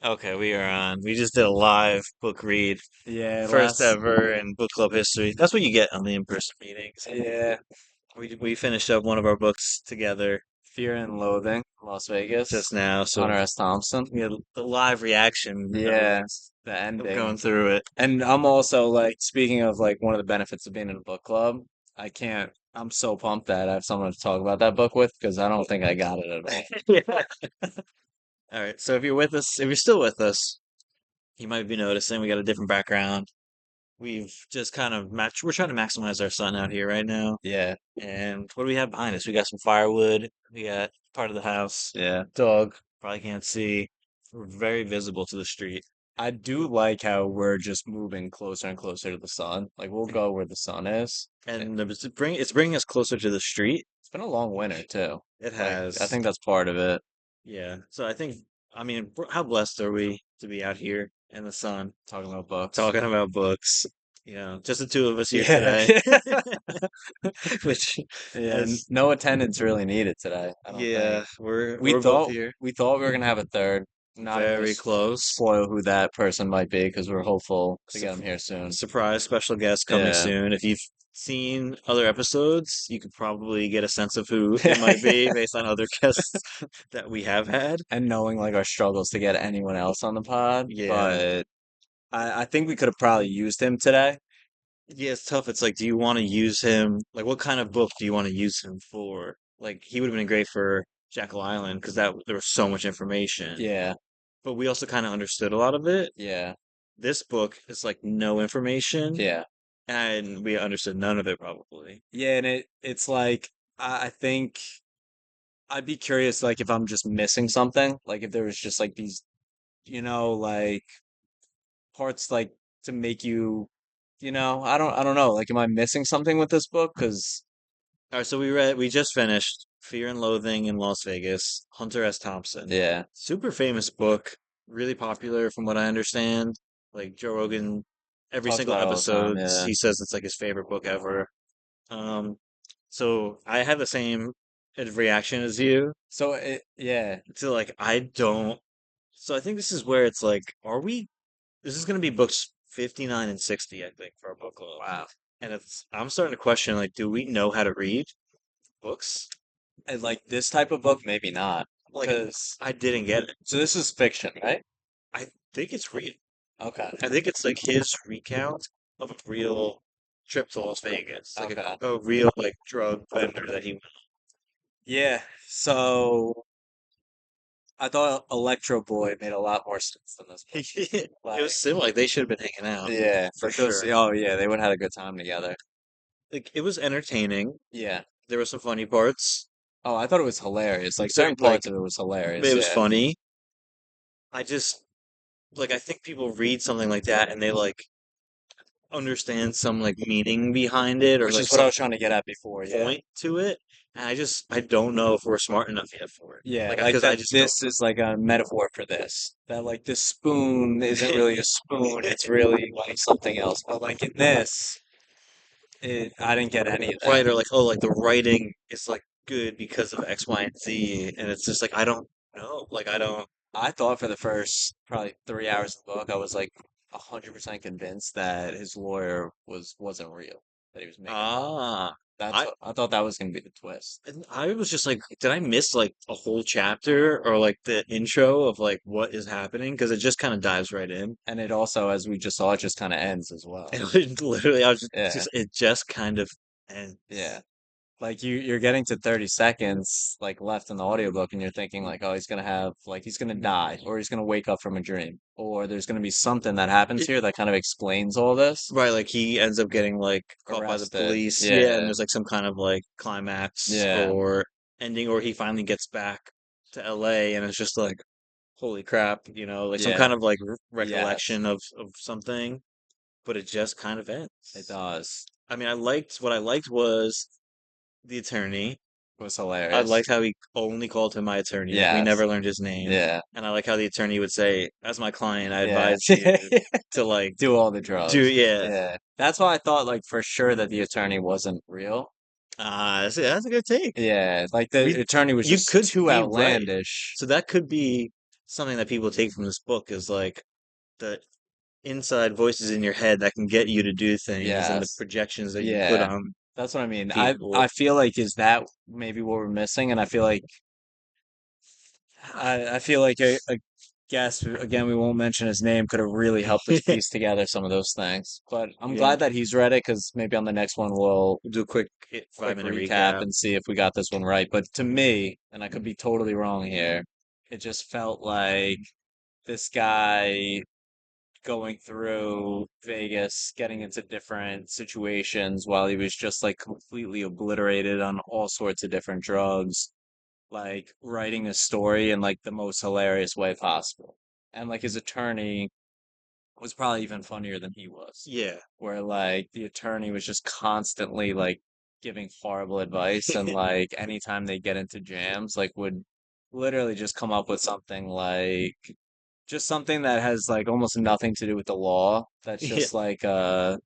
Okay, we are on. We just did a live book read, Yeah, first last ever in book club history. That's what you get on the in-person meetings. yeah, We finished up one of our books together Fear and Loathing, Las Vegas, just now, so Hunter S. Thompson. we had the live reaction Yeah, the of going ending. through it. And I'm also like speaking of like one of the benefits of being in a book club, I'm so pumped that I have someone to talk about that book with because I don't think I got it at all. Yeah. All right, so if you're with us, if you're still with us, you might be noticing we got a different background. We've just kind of we're trying to maximize our sun out here right now. Yeah, And what do we have behind us? We got some firewood. We got part of the house. yeah. Dog. Probably can't see. We're very visible to the street. I do like how we're just moving closer and closer to the sun. Like we'll go where the sun is. And it's bringing us closer to the street. It's been a long winter too. It Like I has. think that's part of it. Yeah. So I mean, how blessed are we to be out here in the sun Talking about books. talking about books? Just the two of us here Yeah. today, which Yeah, has, no attendance really needed today, I don't think. yeah, we're We we're both thought here. we thought we were gonna have a third. Not gonna Very close. spoil who that person might be because we're hopeful to get him here soon. Surprise special guest coming Yeah. soon. If you've seen other episodes, you could probably get a sense of who it might be based on other guests that we have had. And knowing like our struggles to get anyone else on the pod, Yeah. but I think we could have probably used him today. Yeah, it's tough. It's like, do you want to use him? Like, what kind of book do you want to use him for? Like, he would have been great for Jackal Island because that there was so much information, Yeah, but we also kind of understood a lot of it. yeah, This book is like no information, yeah. and we understood none of it probably. Yeah, and it's like I think I'd be curious like if I'm just missing something, like if there was just like these, like parts like to make you, I don't know, like am I missing something with this book? Because All right, so we just finished Fear and Loathing in Las Vegas, Hunter S. Thompson. yeah, Super famous book, really popular from what I understand. Like Joe Rogan, every talks single about it all the time. episode, Yeah. he says it's like his favorite book ever. Um, so I had the same reaction as you. Yeah, To like, I don't. So I think this is where it's like, this is going to be books 59 and 60, I think, for our book club. wow. And I'm starting to question, like, do we know how to read books? And like this type of book, maybe not, Like, because I didn't get it. so this is fiction, right? I think it's real. Okay, I think it's like his recount of a real trip to Las Vegas, like okay. a real like drug vendor that he Yeah. So I thought Electro Boy made a lot more sense than this book. went. It was Like, similar. Like they should have been hanging out yeah, for like those. sure. Oh yeah, they would have had a good time together. Like it was entertaining. Yeah. There were some funny parts. Oh, I thought it was hilarious. Like There, certain like parts of it was hilarious. it was Yeah. funny. I just I think people read something like that and they like understand some like meaning behind it or Which like is what I some was trying to get at before. Yeah. point to it. And I don't know if we're smart enough yet for it. Yeah, Like, like because I that just don't. this is like a metaphor for this. That like this spoon isn't really a spoon, it's really like something else. But like in this, I didn't get any of that. Right, or like, oh, like the writing is like good because of X, Y, and Z. And it's just like, I don't know. Like, I don't. I thought for the first probably 3 hours of the book, I was like 100% convinced that his lawyer wasn't real, that he was making it up. Ah. That's I what I thought that was gonna be the twist. and I was just like, did I miss like a whole chapter or like the intro of like what is happening? Because it just kind of dives right in. And it also, as we just saw, it just kind of ends as well. And literally, I was Yeah, it just kind of yeah. ends. Like you're getting to 30 seconds like left in the audiobook and you're thinking like, oh, he's gonna die or he's gonna wake up from a dream or there's gonna be something that happens It, here that kind of explains all this. right, like he ends up getting like caught by the Arrested. police. Yeah, and Yeah, there's like some kind of like climax yeah, or ending, or he finally gets back to LA and it's just like, holy crap, like some yeah, kind of like yes, recollection of something, but it just kind of it ends. does. I mean, what I liked was the attorney. It was I hilarious. liked how he only called him my attorney. Like we Yes, never learned his name. yeah, And I like how the attorney would say, as my client, I yeah. advise you to like Do all the do, drugs. yeah. Yeah. That's why I thought like for sure that the attorney wasn't real. That's a good take. Yeah, like the We attorney was you just could too be right. outlandish. So that could be something that people take from this book is like the inside voices in your head that can get you to do things and the Yes. projections that you put Yeah. on That's what I mean. I people. feel like is that maybe what we're missing, and I feel like I feel like a guest again we won't mention his name could have really helped us piece together some of those things. But I'm Yeah, glad that he's read it because maybe on the next one we'll we'll do a quick quick 5 minute recap recap. and see if we got this one right. But to me, and I could be totally wrong here, it just felt like this guy going through Vegas, getting into different situations while he was just like completely obliterated on all sorts of different drugs, like writing a story in like the most hilarious way possible. And like his attorney was probably even funnier than he was, Yeah. where like the attorney was just constantly like giving horrible advice and like anytime they get into jams, like would literally just come up with something like just something that has like almost nothing to do with the law. That's Yeah. just like it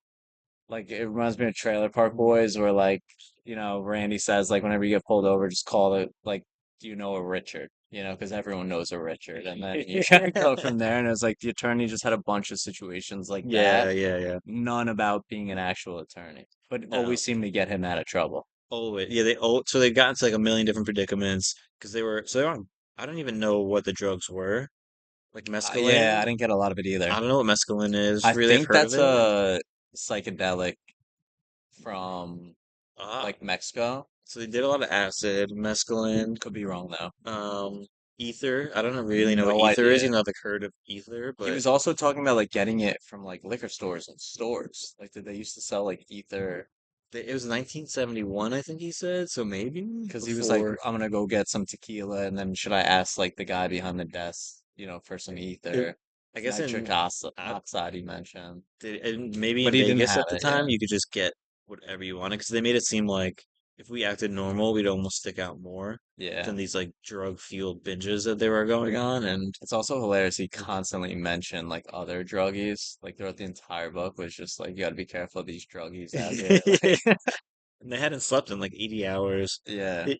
reminds me of Trailer Park Boys where like, Randy says like whenever you get pulled over, just call it like, do you know a Richard? Because everyone knows a Richard. And then you go from there and it's like the attorney just had a bunch of situations like that. Yeah, yeah, yeah. None about being an actual attorney. But No. always seemed to get him out of trouble. Always. Yeah, so they got into like a million different predicaments because they were on, I don't even know what the drugs were. Like Yeah, mescaline. I didn't get a lot of it either. I don't know what mescaline is. I Really, I've think heard of that's it. a psychedelic from Ah, like Mexico. so they did a lot of acid, mescaline, Could be wrong though. um, ether. I don't really know what No ether is. idea. You know, I've like, heard of ether, He but was also talking about like getting it from like liquor stores and stores. Like, did they used to sell like ether? it was 1971, I think he said. So maybe Because he was like, before. I'm gonna go get some tequila, and then should I ask like the guy behind the desk, for some It, ether? I guess Nitric in oxide, he mentioned, and maybe but in he didn't Vegas have at the it. Yeah, time, you could just get whatever you wanted because they made it seem like if we acted normal, we'd almost stick out more yeah. than these like drug-fueled binges that they were going on. And It's also hilarious. He constantly mentioned like other druggies, like throughout the entire book, was just like you got to be careful of these druggies out here. yeah, Like, and they hadn't slept in like 80 hours. yeah, They,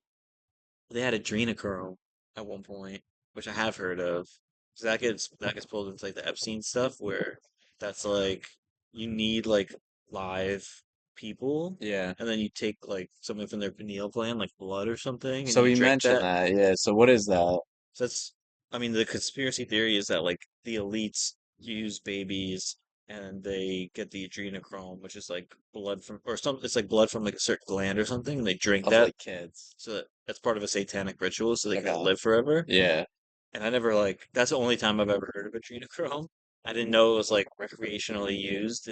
they had adrenochrome at one point, which I have heard of. So that gets pulled into like the Epstein stuff where that's like you need like live people yeah. and then you take like something from their pineal gland, like blood or something, and So you he drink mentioned that. that. Yeah. So what is that? So that's, I mean, the conspiracy theory is that like the elites use babies and they get the adrenochrome, which is like blood from, or some, it's like blood from like a certain gland or something, and they drink Of that. like kids. So that's part of a satanic ritual, so they can Okay. live forever. Yeah. And I never like, that's the only time I've ever heard of adrenochrome. I didn't know it was like recreationally used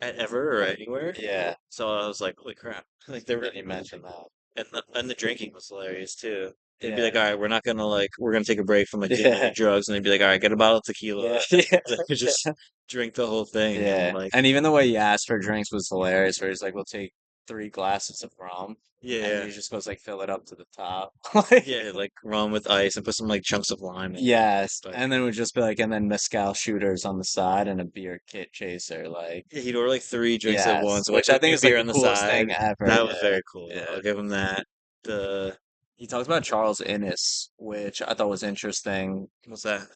at ever or anywhere. Yeah. So I was like, holy crap. Like they Yeah, were, he mentioned that. and the drinking was hilarious too. They'd be Yeah. like, all right, we're not gonna like, we're gonna take a break from like giving any Yeah. drugs, and they'd be like, all right, get a bottle of Yeah. tequila. Yeah. They could just drink the whole thing, and Yeah. like, And even the way he asked for drinks was hilarious, where he's like, we'll take 3 glasses of rum. And then yeah, he just goes like fill it up to the top. Like yeah, like rum with ice and put some like chunks of lime in it. yes. But And then it would just be like, and then mezcal shooters on the side and a beer kit chaser. Like, yeah, he'd order like 3 drinks at yes. once, like Which I with think new is like beer the on the coolest side. thing ever. That was Yeah. very cool. Yeah. I'll give him that. The He talks about Charles Innes, which I thought was interesting. what's that?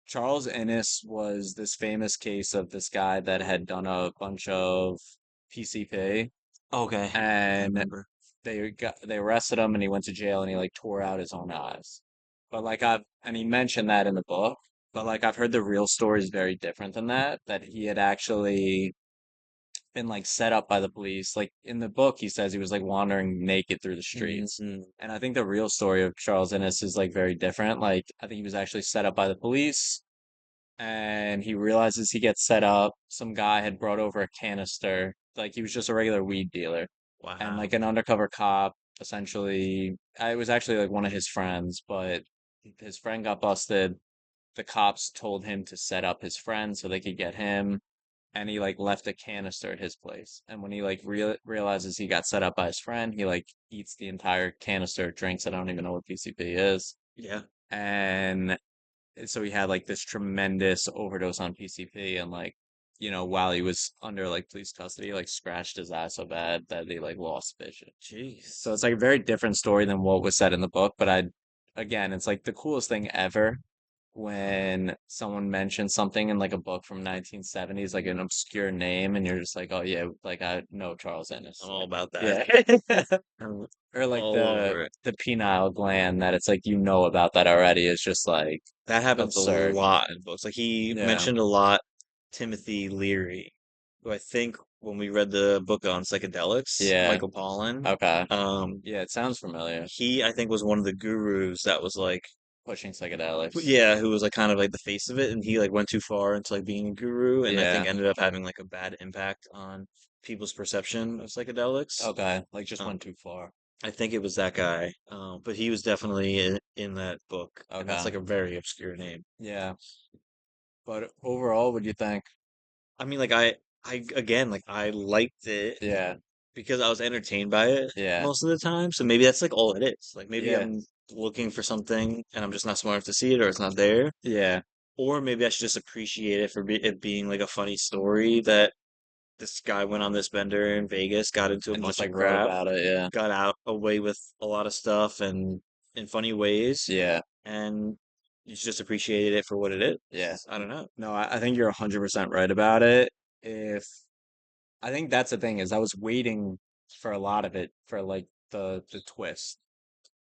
Charles Innes was this famous case of this guy that had done a bunch of PCP Okay, I and remember. they arrested him and he went to jail and he like tore out his own eyes. But like and he mentioned that in the book, but like I've heard the real story is very different than that, that he had actually been like set up by the police. Like in the book, he says he was like wandering naked through the streets. Hmm. And I think the real story of Charles Innes is like very different. Like I think he was actually set up by the police and he realizes he gets set up. Some guy had brought over a canister, like he was just a regular weed dealer, and like Wow. an undercover cop. Essentially, it was actually like one of his friends, but his friend got busted. The cops told him to set up his friend so they could get him, and he like left a canister at his place. And when he like realizes he got set up by his friend, he like eats the entire canister, drinks. I don't even know what PCP is, Yeah. and so he had like this tremendous overdose on PCP and like while he was under like police custody like scratched his eye so bad that they like lost vision. So Jeez. it's like a very different story than what was said in the book, but I again it's like the coolest thing ever when someone mentions something in like a book from 1970s, like an obscure name, and you're just like, oh yeah, like I know Charles I'm Ennis. all about that. Yeah. I'm Or like all over it. the penile gland that it's like you know about that already is just like That happens a absurd. lot in books. Like he Yeah. mentioned a lot Timothy Leary, who I think when we read the book on psychedelics, Yeah. Michael Pollan, Okay. um, Yeah, it sounds familiar. he I think was one of the gurus that was like, Pushing psychedelics. yeah, who was like kind of like the face of it, and he like went too far into like being a guru, and I think Yeah. ended up having like a bad impact on people's perception of psychedelics. Okay. Like just Um, went too far. I think it was that guy, but he was definitely in that book, and that's Okay. like a very obscure name. Yeah. But overall, what do you think? I mean, like I again, like I liked it Yeah. because I was entertained by it Yeah. most of the time. So maybe that's like all it is. Like maybe Yeah. I'm looking for something and I'm just not smart enough to see it, or it's not there. Yeah. Or maybe I should just appreciate it for it being like a funny story that this guy went on this bender in Vegas, got into a And just bunch of like wrote crap, about it. Yeah. got out away with a lot of stuff and in funny ways, Yeah. and you should just appreciate it for what it is. Yeah. I don't know. No, I think you're 100% right about it. If I think that's the thing is I was waiting for a lot of it for like the twist,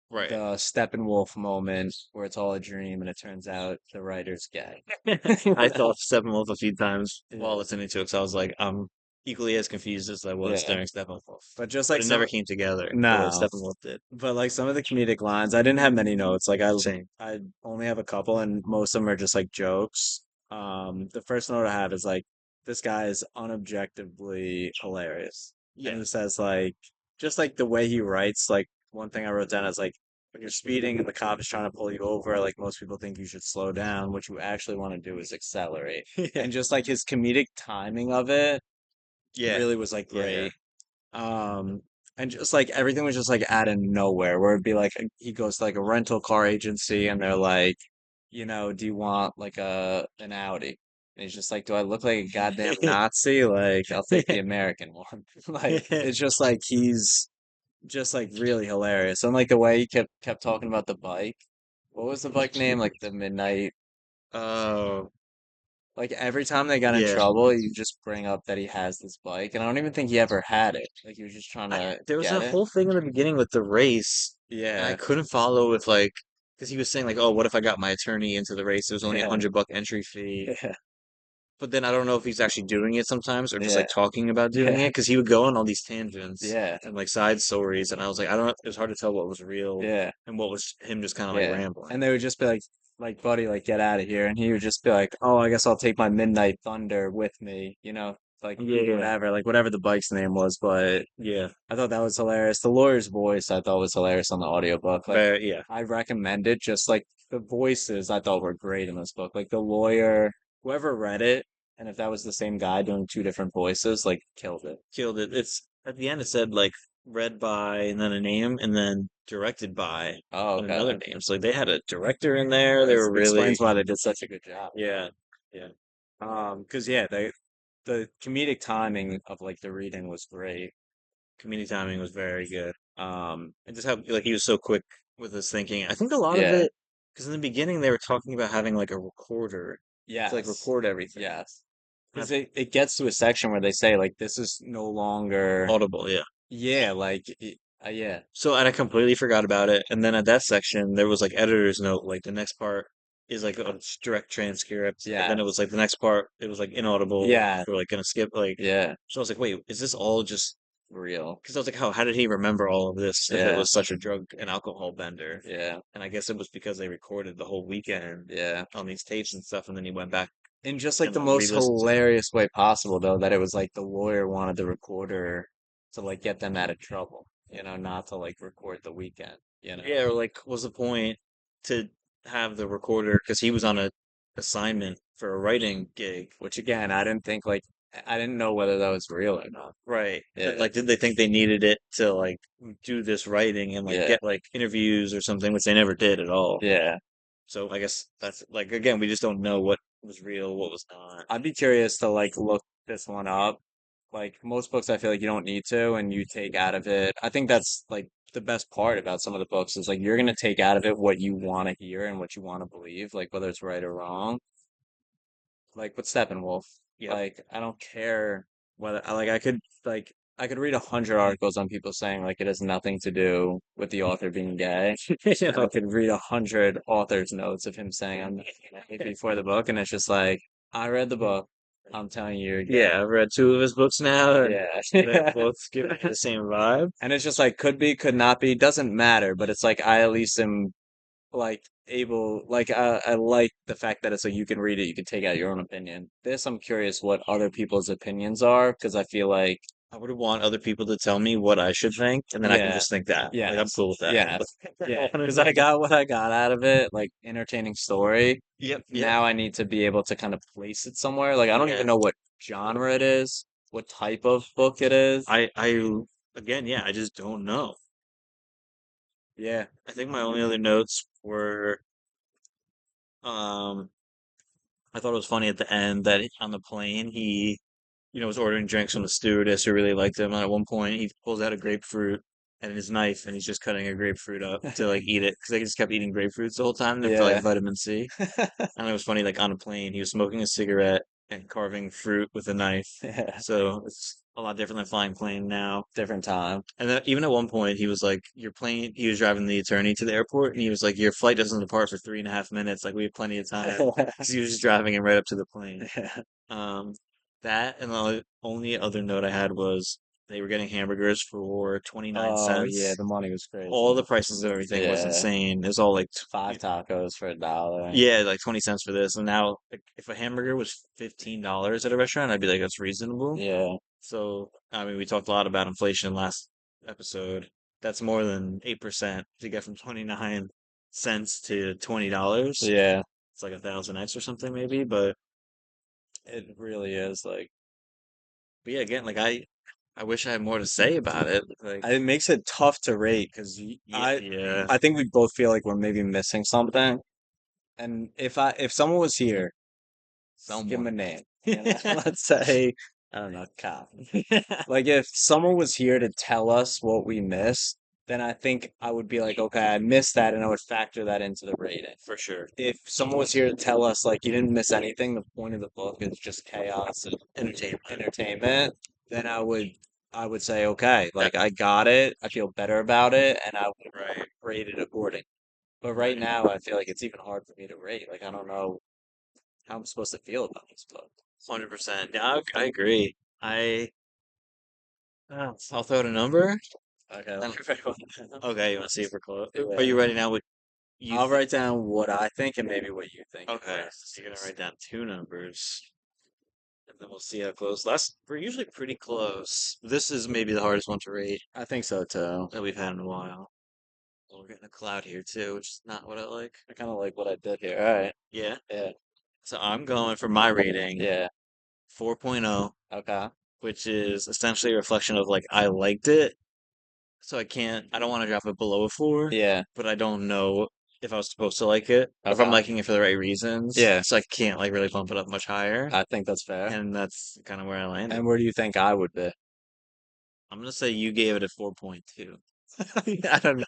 Right. the Steppenwolf moment where it's all a dream and it turns out the writer's gay. I thought Steppenwolf a few times while Yeah. listening to it, because I was like, I'm equally as confused as I was Yeah. during Steppenwolf. But just But like it never some came together the way no, Steppenwolf did. but like some of the comedic lines, I didn't have many notes. Like Same. I only have a couple, and most of them are just like jokes. The first note I have is like this guy is unobjectively hilarious, and Yeah. it says like just like the way he writes. Like one thing I wrote down is like when you're speeding and the cop is trying to pull you over, like most people think you should slow down. What you actually want to do is accelerate, Yeah. and just like his comedic timing of it Yeah. really was like Yeah. Yeah. great. And just like everything was just like out of nowhere, where it'd be like he goes to like a rental car agency and they're like, do you want like an Audi? And he's just like, do I look like a goddamn Nazi? Like, I'll take the American one. Like, it's just like he's just like really hilarious. And like the way he kept talking about the bike. What was the bike name? Like the Midnight. Oh, Like every time they got in yeah. trouble, you just bring up that he has this bike, and I don't even think he ever had it. Like he was just trying to There was get a it. whole thing in the beginning with the race, and I Yeah, couldn't follow with like, because he was saying like, oh, what if I got my attorney into the race? It was only a yeah, $100 entry fee. yeah, But then I don't know if he's actually doing it sometimes or just yeah, like talking about doing yeah, it because he would go on all these tangents yeah, and like side stories, and I was like, I don't. It was hard to tell what was real yeah, and what was him just kind of like yeah. rambling. And they would just be like, buddy, like get out of here. And he would just be like, oh, I guess I'll take my Midnight Thunder with me, like Yeah, whatever the bike's name was. But yeah, I thought that was hilarious. The lawyer's voice I thought was hilarious on the audiobook. Like very, yeah, I recommend it. Just like the voices I thought were great in this book. Like the lawyer, whoever read it, and if that was the same guy doing two different voices, like killed it. killed it. It's at the end it said like read by and then a name and then directed by Oh, and another okay. name. So like they had a director in there. They were really, Explains why they did such a good job. yeah, yeah. Because yeah, the comedic timing of like the reading was great. Community timing was very good. And just how like he was so quick with his thinking. I think a lot of Yeah. it, because in the beginning they were talking about having like a recorder to like Yes. record everything. Yes. And Because it gets to a section where they say like this is no longer. Audible, yeah. Yeah, like yeah. So and I completely forgot about it. And then at that section there was like editor's note, like the next part is like a direct transcript, and then Yeah. it was like the next part it was like inaudible. Yeah. We're like gonna skip like. Yeah. So I was like, wait, is this all just? Real. Because I was like, how did he remember all of this if it Yeah. was such a drug and alcohol bender? Yeah. And I guess it was because they recorded the whole weekend Yeah. on these tapes and stuff, and then he went back In just like and the like most re-listened to them. hilarious way possible, though, that it was like the lawyer wanted the recorder to like get them out of trouble, not to like record the weekend. Yeah, or like, was the point to have the recorder because he was on a assignment for a writing gig, Which again, I didn't think like I didn't know whether that was real or not. right? But Yeah, like, did they think they needed it to like do this writing and like yeah, get like interviews or something, which they never did at all? yeah. So I guess that's like again, we just don't know what was real, what was not. I'd be curious to like look this one up. Like most books, I feel like you don't need to, and you take out of it. I think that's like the best part about some of the books is like you're gonna take out of it what you want to hear and what you want to believe, like whether it's right or wrong. Like with Steppenwolf, Yep. like I don't care whether like I could read 100 articles on people saying like it has nothing to do with the author being gay. I Yeah. could read 100 author's notes of him saying I'm gay before the book, and it's just like I read the book. I'm telling you, you're gay. Yeah, I've read two of his books now, and they Yeah. both give me the same vibe. And it's just like could be, could not be, doesn't matter. But it's like I at least am like able, like I like the fact that it's like you can read it, you can take out your own opinion. This I'm curious what other people's opinions are because I feel like I would want other people to tell me what I should think, and then I can yeah, just think that. Like I'm yes, cool with that. yes, yeah. Because I 100%. got what I got out of it, like entertaining story. Yep, yep. Now I need to be able to kind of place it somewhere. Like I don't Yeah. even know what genre it is, what type of book it is. Again, yeah, I just don't know. Yeah. I think my only other notes were, um, I thought it was funny at the end that on the plane he, was ordering drinks from the stewardess who really liked him. And at one point, he pulls out a grapefruit and his knife, and he's just cutting a grapefruit up to like eat it because they just kept eating grapefruits the whole time for like Yeah. vitamin C. And it was funny, like on a plane, he was smoking a cigarette and carving fruit with a knife. Yeah. So it's a lot different than flying plane now. Different time. And then even at one point, he was like, "Your plane." He was driving the attorney to the airport, and he was like, "Your flight doesn't depart for 3.5 minutes. Like we have plenty of time." Because he was just driving him right up to the plane. Yeah. Um, that and the only other note I had was they were getting hamburgers for 29 Oh yeah, cents. the money was All crazy. the prices of everything was Yeah. insane. It was all like, Five tacos for $1. yeah, like 20 cents for this. And now, like, if a hamburger was $15 at a restaurant, I'd be like, that's reasonable. Yeah. So, I mean, we talked a lot about inflation last episode. That's more than 8% to get from 29 cents to $20. Yeah. It's like 1,000x or something maybe. It really is like But yeah, again, like I wish I had more to say about it. Like, it makes it tough to rate because yeah, yeah, I think we both feel like we're maybe missing something. And if someone was here, let's give them a someone. name. You know, let's say I don't know, cop. Like if someone was here to tell us what we missed, then I think I would be like, okay, I missed that, and I would factor that into the rating. For sure. If someone was here to tell us like you didn't miss anything, the point of the book is just chaos and Entertainment. entertainment, then I would say, okay, That, like I got it, I feel better about it, and I would right, rate it according. But right right. now I feel like it's even hard for me to rate. Like I don't know how I'm supposed to feel about this book. 100%. Yeah, I agree. I'll throw out a number. Okay, let And, me write one down. okay, you want to see if we're close? Are Yeah. you writing down what you I'll think? write down what I think and maybe what you think in the Okay, so you're gonna parentheses. write down two numbers, and then we'll see how close. Last, we're usually pretty close. This is maybe the hardest one to rate I think so too. that we've had in a while. Well, we're getting a cloud here too, which is not what I like. I kind of like what I did here. All right. Yeah. Yeah. So I'm going for my rating Yeah. 4.0, Okay. which is essentially a reflection of like I liked it, so I don't want to drop it below a 4, Yeah. but I don't know if I was supposed to like it or if I'm Okay. liking it for the right reasons. Yeah. So I can't like really bump it up much higher. I think that's fair. And that's kind of where I landed. And where do you think I would be? I'm gonna say you gave it a 4.2. I don't know.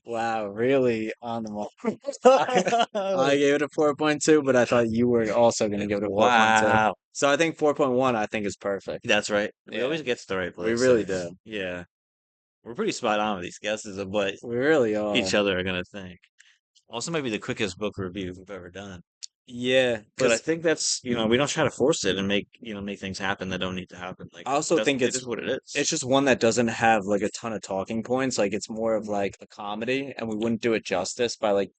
Wow, really on the mark. I Like, gave it a 4.2, but I thought you were also going to give it a 4.2. wow. So I think 4.1 I think is perfect. That's right. We Yeah, always get to the right we place. really do. Yeah. We're pretty spot on with these guesses of what We really are. each other are gonna think. Also might be the quickest book review we've ever done. Yeah, But I because think that's, we don't try to force it and make things happen that don't need to happen. Like I also think it is what it it's is. just one that doesn't have like a ton of talking points. Like it's more of like a comedy, and we wouldn't do it justice by like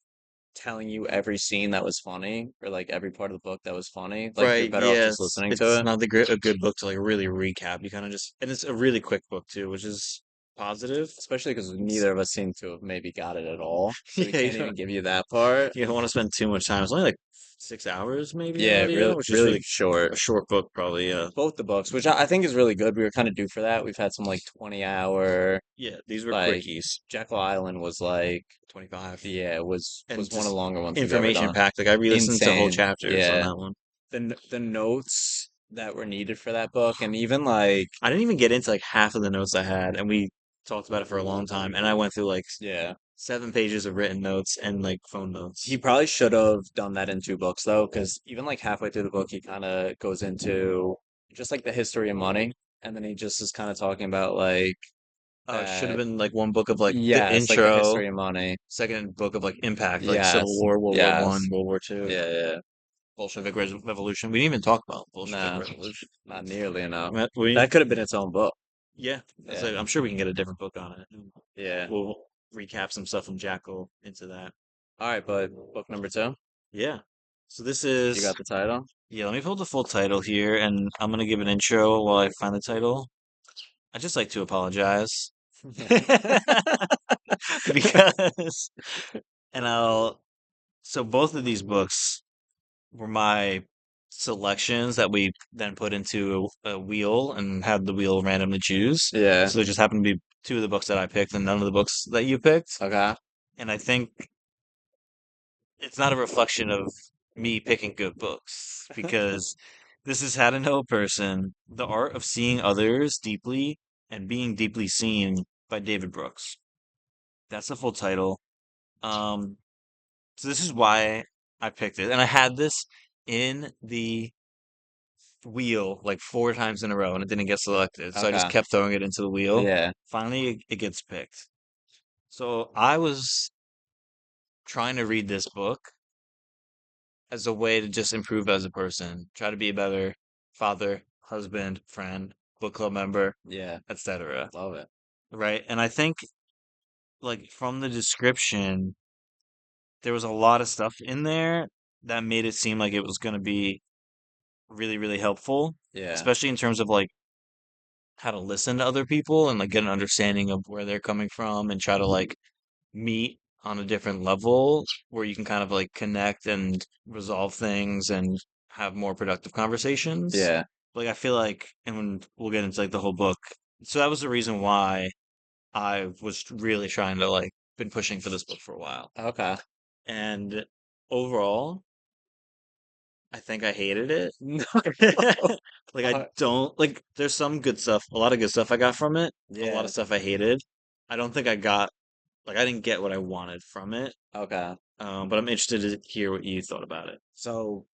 telling you every scene that was funny or like every part of the book that was funny. Like you're Right, better off just yes. listening to It's it. not a good book to like really recap. You kind of just and it's a really quick book too, which is positive. Especially because neither of us seem to have maybe got it at all, so we Yeah, can't even give you that part. you don't want to spend too much time. It's only like 6 hours maybe in Yeah, audio, really, which is really really a short. short book probably. Both the books, which I think is really good. We were kind of due for that. We've had some like 20 hour, Yeah, these were like quickies. Jekyll Island was like, 25. yeah, And was one of the just longer ones we've ever information done. packed. Like I re-listened to whole Insane. chapters on Yeah. that one. The notes that were needed for that book, and even like, I didn't even get into like half of the notes I had, and we talked about it for a long time, and I went through like Yeah. 7 pages of written notes and like phone He notes. probably should have done that in two books though, because even like halfway through the book, he kind of goes into just like the history of money, and then he just is kind of talking about like It should have that. been like one book of like the Yes, like the intro, history of money. second book of like impact, like Civil Yes, War, World War One, yes, World War Two, yeah, yeah. Revolution. We didn't even talk about Bolshevik No, Revolution. not nearly enough. We That could have been its own book. yeah, that's Yeah, like, I'm sure we can get a different book on it. yeah. We'll recap some stuff from Jackal into that. All right, but book number two, Yeah. So this you is got the title. yeah. Let me pull the full title here, and I'm gonna give an intro while I find the title. I just like to apologize because, and I'll. So both of these books were my selections that we then put into a wheel and had the wheel randomly choose. Yeah. So there just happened to be two of the books that I picked and none of the books that you picked. Okay. And I think it's not a reflection of me picking good books because this is How to Know a Person, The Art of Seeing Others Deeply and Being Deeply Seen by David Brooks. That's the full title. Um, so this is why I picked it. And I had this in the wheel like 4 times in a row and it didn't get selected. So I just Okay. kept throwing it into the wheel. Yeah. Finally, it gets picked. So I was trying to read this book as a way to just improve as a person, try to be a better father, husband, friend, book club member, Yeah. etc. Love it. Right? And I think like from the description, there was a lot of stuff in there that made it seem like it was going to be really, really helpful, Yeah. especially in terms of like how to listen to other people and like get an understanding of where they're coming from and try to like meet on a different level where you can kind of like connect and resolve things and have more productive conversations. Yeah. Like I feel like, and when we'll get into like the whole book. So that was the reason why I was really trying to like been pushing for this book for a while. Okay. And overall, I think I hated it. No. Like I don't like there's some good stuff, a lot of good stuff I got from it, a lot Yeah. of stuff I hated. I don't think I got like I didn't get what I wanted from it. Okay. But I'm interested to hear what you thought about it. So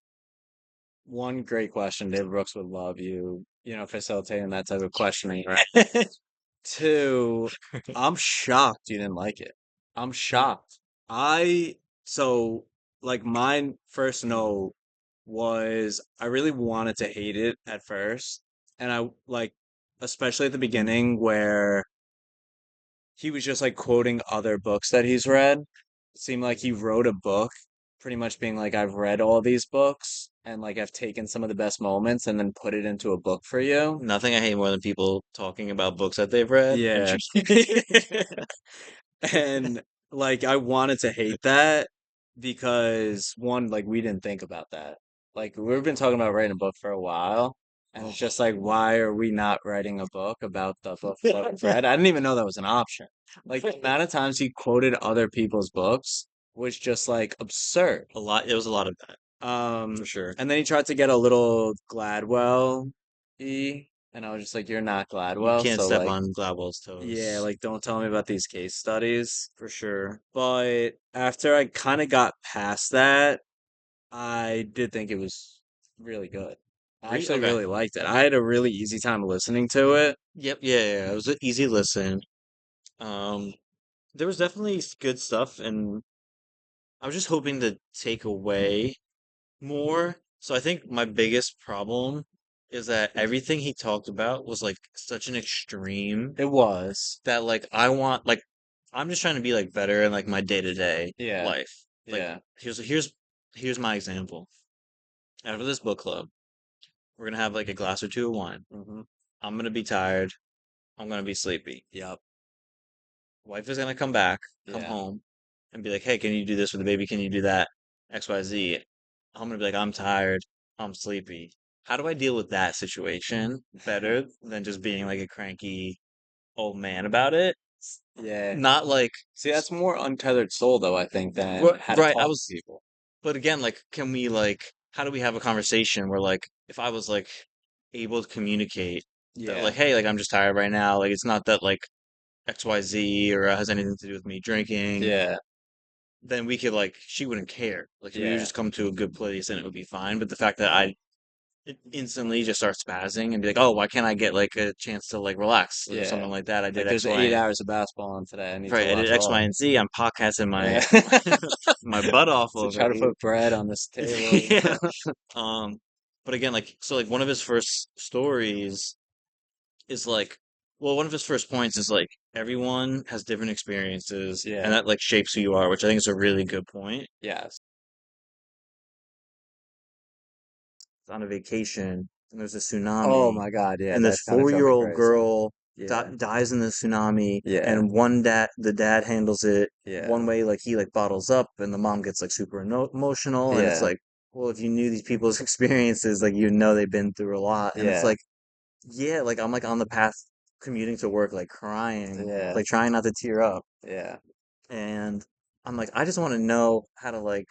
one great question. David Brooks would love you, facilitating that type of questioning, right? Two, I'm shocked you didn't like it. I'm shocked. I so like my first note was I really wanted to hate it at first. And I like especially at the beginning where he was just like quoting other books that he's read. It seemed like he wrote a book pretty much being like, I've read all these books and like I've taken some of the best moments and then put it into a book for you. Nothing I hate more than people talking about books that they've read and Yeah. choosing to. And like I wanted to hate that because one, like we didn't think about that. Like we've been talking about writing a book for a while, and it's just like, why are we not writing a book about the book that we've read? I didn't even know that was an option. Like the amount of times he quoted other people's books was just like absurd. A lot. It was a lot of that for sure. And then he tried to get a little Gladwell-y, and I was just like, you're not You Gladwell, can't so step like on Gladwell's yeah, toes like don't tell me about these case studies. for sure. But after I kind of got past that, I did think it was really good. I actually Okay. really liked it. I had a really easy time listening to it. Yep. Yeah, yeah. Yeah. It was an easy listen. Um, there was definitely good stuff, and I was just hoping to take away more. So I think my biggest problem is that everything he talked about was like such an extreme It was. that like I want like I'm just trying to be like better in like my day-to-day Yeah, life. Like yeah. here's my example. After this book club, we're gonna have like a glass or two of wine. Hmm. I'm gonna be tired. I'm gonna be sleepy. Yep. Wife is gonna come back, come Yeah. home, and be like, "Hey, can you do this for the baby? Can you do that? XYZ." I'm gonna be like, "I'm tired. I'm sleepy." How do I deal with that situation better than just being like a cranky old man about it? Yeah. Not like See, that's more untethered soul though, I think, than right, how to right. I talk to was, people. but again, like, can we like, how do we have a conversation where like, if I was like able to communicate that like, Yeah. hey, like I'm just tired right now. Like, it's not that like XYZ or has anything to do with me drinking, Yeah, then we could like she wouldn't care. Like we would yeah, just come to a good place and it would be fine. But the fact that I it instantly just start spazzing and be like, oh, why can't I get like a chance to like relax or yeah. something like that? I did Like there's X, 8 hours of basketball on today. I need to right, I did left X, off. Y, and Z. I'm podcasting Yeah. my my butt off To over try to here. put bread on this table. Yeah. Um, but again, like so like one of his first stories is like well, one of his first points is like everyone has different experiences and Yeah. that like shapes who you are, which I think is a really good point. Yes. On a vacation and there's a Oh tsunami my God. Yeah, and this that kind of drove me 4-year-old crazy. girl Yeah. dies in the tsunami Yeah. and the dad handles it Yeah. one way like he like bottles up and the mom gets like super emotional and it's Yeah. like well if you knew these people's experiences like you know they've been through a lot and it's Yeah. like yeah like I'm like on the path commuting to work like crying Yeah. like trying not to tear up Yeah. and I'm like, I just want to know how to like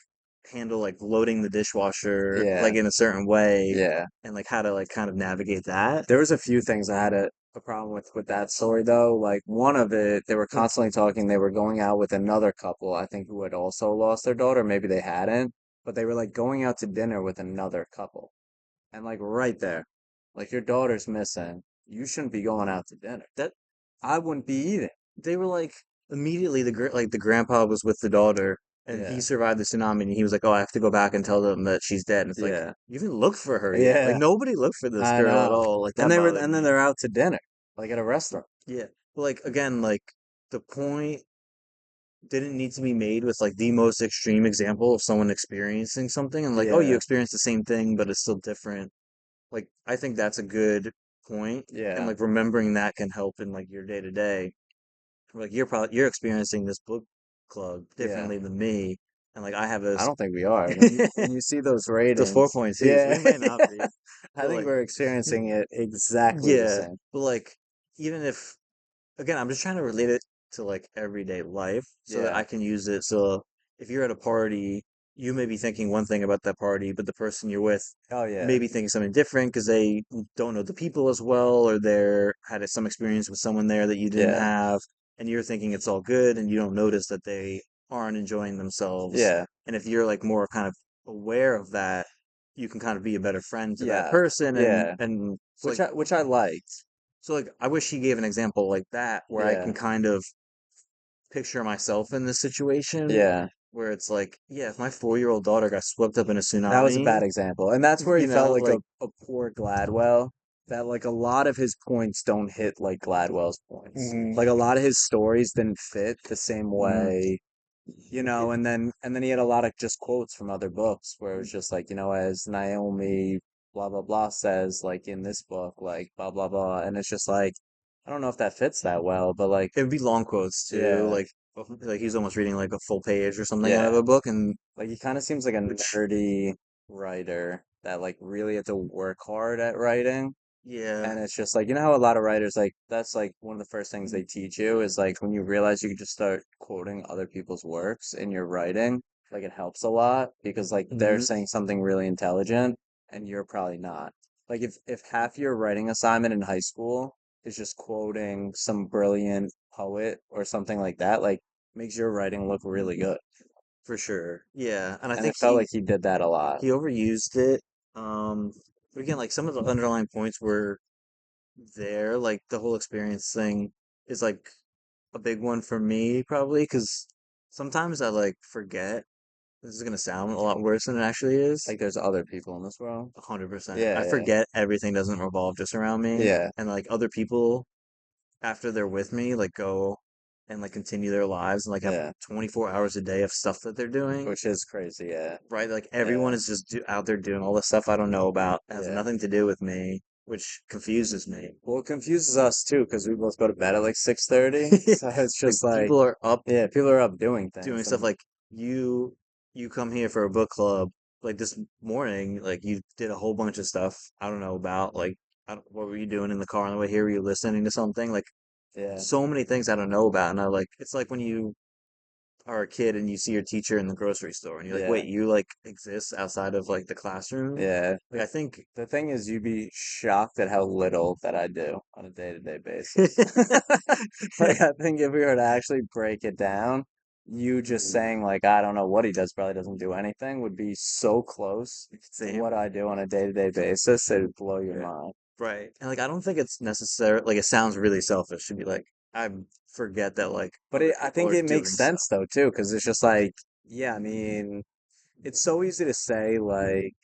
handle like loading the dishwasher Yeah. like in a certain way Yeah. and like how to like kind of navigate that. There was a few things I had a problem with that story though. Like one of it, they were constantly talking. They were going out with another couple, I think, who had also lost their daughter. Maybe they hadn't, but they were like going out to dinner with another couple. And like right there, like your daughter's missing. You shouldn't be going out to dinner. That I wouldn't be either. they were like immediately like the grandpa was with the daughter and he Yeah. survived the tsunami and he was like, "Oh, I have to go back and tell them that she's dead." And it's like, Yeah. you didn't look for her yet. Like Yeah. nobody looked for this I girl at know. all. Like that bothered And then me. they're out to dinner, like at a restaurant. Yeah. But like again, like the point didn't need to be made with like the most extreme example of someone experiencing something and like, oh, you Yeah. experienced the same thing, but it's still different. Like, I think that's a good point, and Yeah. like remembering that can help in like your day to day. Like you're experiencing this book club Yeah. differently than me, and like I have I this don't think we are. When you see those those four ratings, point twos. We yeah. might not be, I but think like we're experiencing it exactly the yeah, same. but like even if again, I'm just trying to relate it to like everyday life so that Yeah. I can use it. So if you're at a party, you may be thinking one thing about that party, but the person you're with Oh may yeah. be thinking something different because they don't know the people as well, or they're had some experience with someone there that you didn't Yeah. have, and you're thinking it's all good, and you don't notice that they aren't enjoying themselves. Yeah. And if you're like more kind of aware of that, you can kind of be a better friend to that Yeah. person, Yeah. and it's like Which I liked. so like I wish he gave an example like that where I can Yeah. kind of picture myself in this situation Yeah. where it's like, yeah, if my 4-year-old daughter got swept up in a That was a tsunami, bad example. And that's where he you felt know, like like a poor Gladwell, that like a lot of his points don't hit like Gladwell's points. mhm, Like a lot of his stories didn't fit the same mhm. way, It- and then he had a lot of just quotes from other books where it was just like, as Naomi blah blah blah says like in this book, like blah blah blah. And it's just like I don't know if that fits that well, but like it would be long quotes too, yeah, like he's almost reading like a full page or something out of yeah. a book, and Like he kind of seems like a which, nerdy writer that like really had to work hard at writing. yeah, And it's just like, how a lot of writers like that's like one of the first things they teach you is like when you realize you can just start quoting other people's works in your writing, like it helps a lot because like they're hmm saying something really intelligent and you're probably not. Like if half your writing assignment in high school is just quoting some brilliant poet or something like that, like makes your writing look really good. for sure, yeah, and I And think it felt like he did that a lot. he overused it. Um, but again, like some of the underlying points were there. Like the whole experience thing is like a big one for me, probably, because sometimes I like forget. This is gonna sound a lot worse than it actually is. Like there's other people in this world. 100%. I Yeah, forget everything doesn't revolve just around me, yeah, and like other people after they're with me, like go and like continue their lives and like have yeah. 24 hours a day of stuff that they're doing. Which is crazy. Yeah, Right? Like everyone yeah, is just out there doing all the stuff I don't know about. It has yeah. nothing to do with me, which confuses me. Well, it confuses us too because we both go to bed at like 6:30. So it's Like just like, people are up yeah, people are up doing doing things, stuff and like you you come here for a book club like this morning like you did a whole bunch of stuff I don't know about like what were you doing in the car on the way here were you listening to something like yeah, so many things I don't know about and I like it's like when you are a kid and you see your teacher in the grocery store and you're like, Yeah. wait, you like exist outside of like the classroom? Yeah. Like I think The thing is, you'd be shocked at how little that I do on a day-to-day basis. Like, I think if we were to actually break it down, you just saying, like, I don't know what he does, probably doesn't do anything, would be so close to same. what I do on a day-to-day basis, it'd blow your Yeah. mind. Right. And like I don't think it's necessary like it sounds really selfish to be like I forget that like But other I people think are it makes doing stuff. sense, though, too, because it's just like, yeah, I mean, it's so easy to say, like,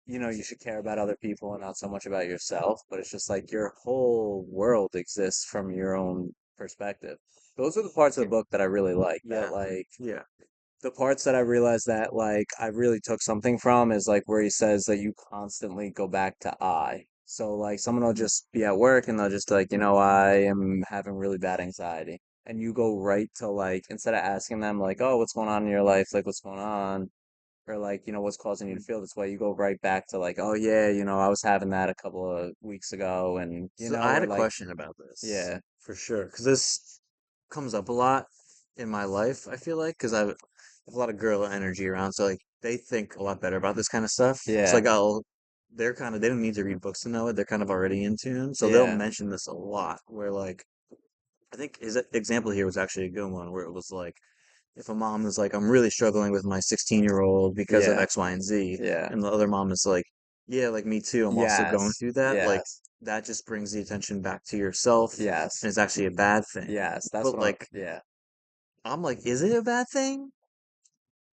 you should care about other people and not so much about yourself, but it's just like your whole world exists from your own perspective. Those are the parts of the book that I really like, that Yeah. like Yeah. the parts that I realized that like I really took something from is like where he says that you constantly go back to I. So like someone will Mhm. just be at work and they'll just be like, I am having really bad anxiety. And you go right to like instead of asking them like, oh, what's going on in your life? Like what's going on? Or like, what's causing you to feel this way? You go right back to like, oh yeah, I was having that a couple of weeks ago and So I had or a like, question about this yeah, for sure because this comes up a lot in my life. I feel like because I have a lot of girl energy around, so like they think a lot better about this kind of stuff. So yeah, like they don't need to read books to know it. They're kind of already in tune, so they'll yeah, mention this a lot. Where like I think his example here was actually a good one, where it was like if a mom is like, I'm really struggling with my 16-year-old because of yeah, X, Y, and Z, yeah. and the other mom is like, yeah, like me too, I'm also going Yes, through that, like yes, that just brings the attention back to yourself yes, and it's actually a bad thing. yes. That's But what like, yeah. I'm like, is it a bad thing?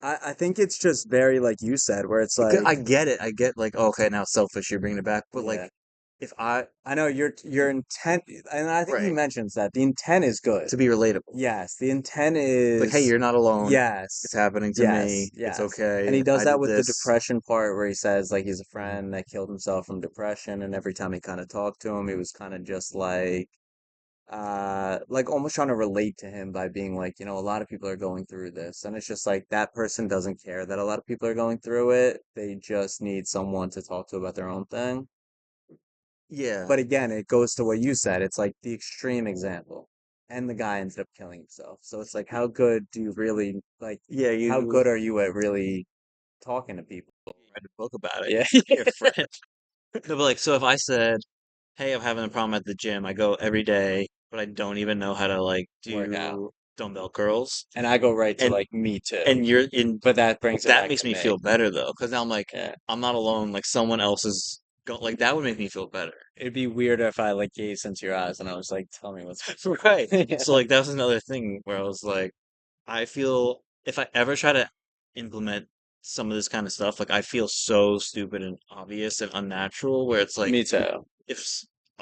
I think it's just very like you said, where it's like, I get it. I get like, oh, okay, now it's selfish, you're bringing it back. But like, yeah. if I, I know your intent, and I think he right, mentions that the intent is good. to be relatable, Yes, the intent like, hey, is you're not alone. It's yes, happening to yes, me. It's yes. And he okay. does I that did with the this. depression part where he says like he's a friend that killed himself from depression, and every time he kind of talked to him, he was kind of just like almost trying to relate to him by being like, a lot of people are going through this. And it's just like that person doesn't care that a lot of people are going through it. They just need someone to talk to about their own thing. Yeah, But again, it goes to what you said. It's like the extreme example. And the guy ended up killing himself. So it's like, how good do you really like, yeah, how you good are you at really talking to people? read a book about it. Yeah. Your friend. No, but like, so if I said, hey, I'm having a problem at the gym. I go every day, but I don't even know how to like Work out. do dumbbell curls. And I go right to And like me too. and you're in But that brings it that back makes to me me. feel better though, because now I'm like Yeah. I'm not alone. Like someone else is go like that would make me feel better. It'd be weird if I like gazed into your eyes and I was like, tell me what's Right. yeah. So like that was another thing where I was like, I feel if I ever try to implement some of this kind of stuff, like I feel so stupid and obvious and unnatural, where it's like Me too. if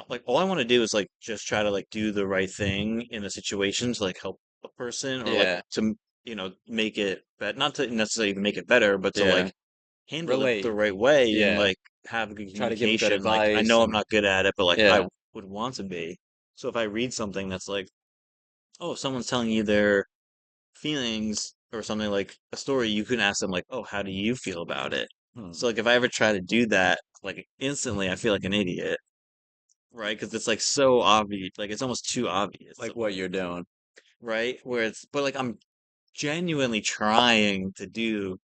like all I want to do is like just try to like do the right thing in a situation to like help a person or like Yeah. to make it but not to necessarily even make it better but to Yeah. like handle it the Relate. right way and Yeah. like have good Try to give good communication. Like I advice know I'm and not good at it, but like I yeah. would want to be. So if I read something that's like, oh, if someone's telling you their feelings or something like a story, you can ask them like, oh, how do you feel about it? Hmm. So like if I ever try to do that, like instantly I feel like an idiot. Right, because it's like so obvious, like it's almost too obvious, Like what you're doing. right? Where it's, but like I'm genuinely trying to do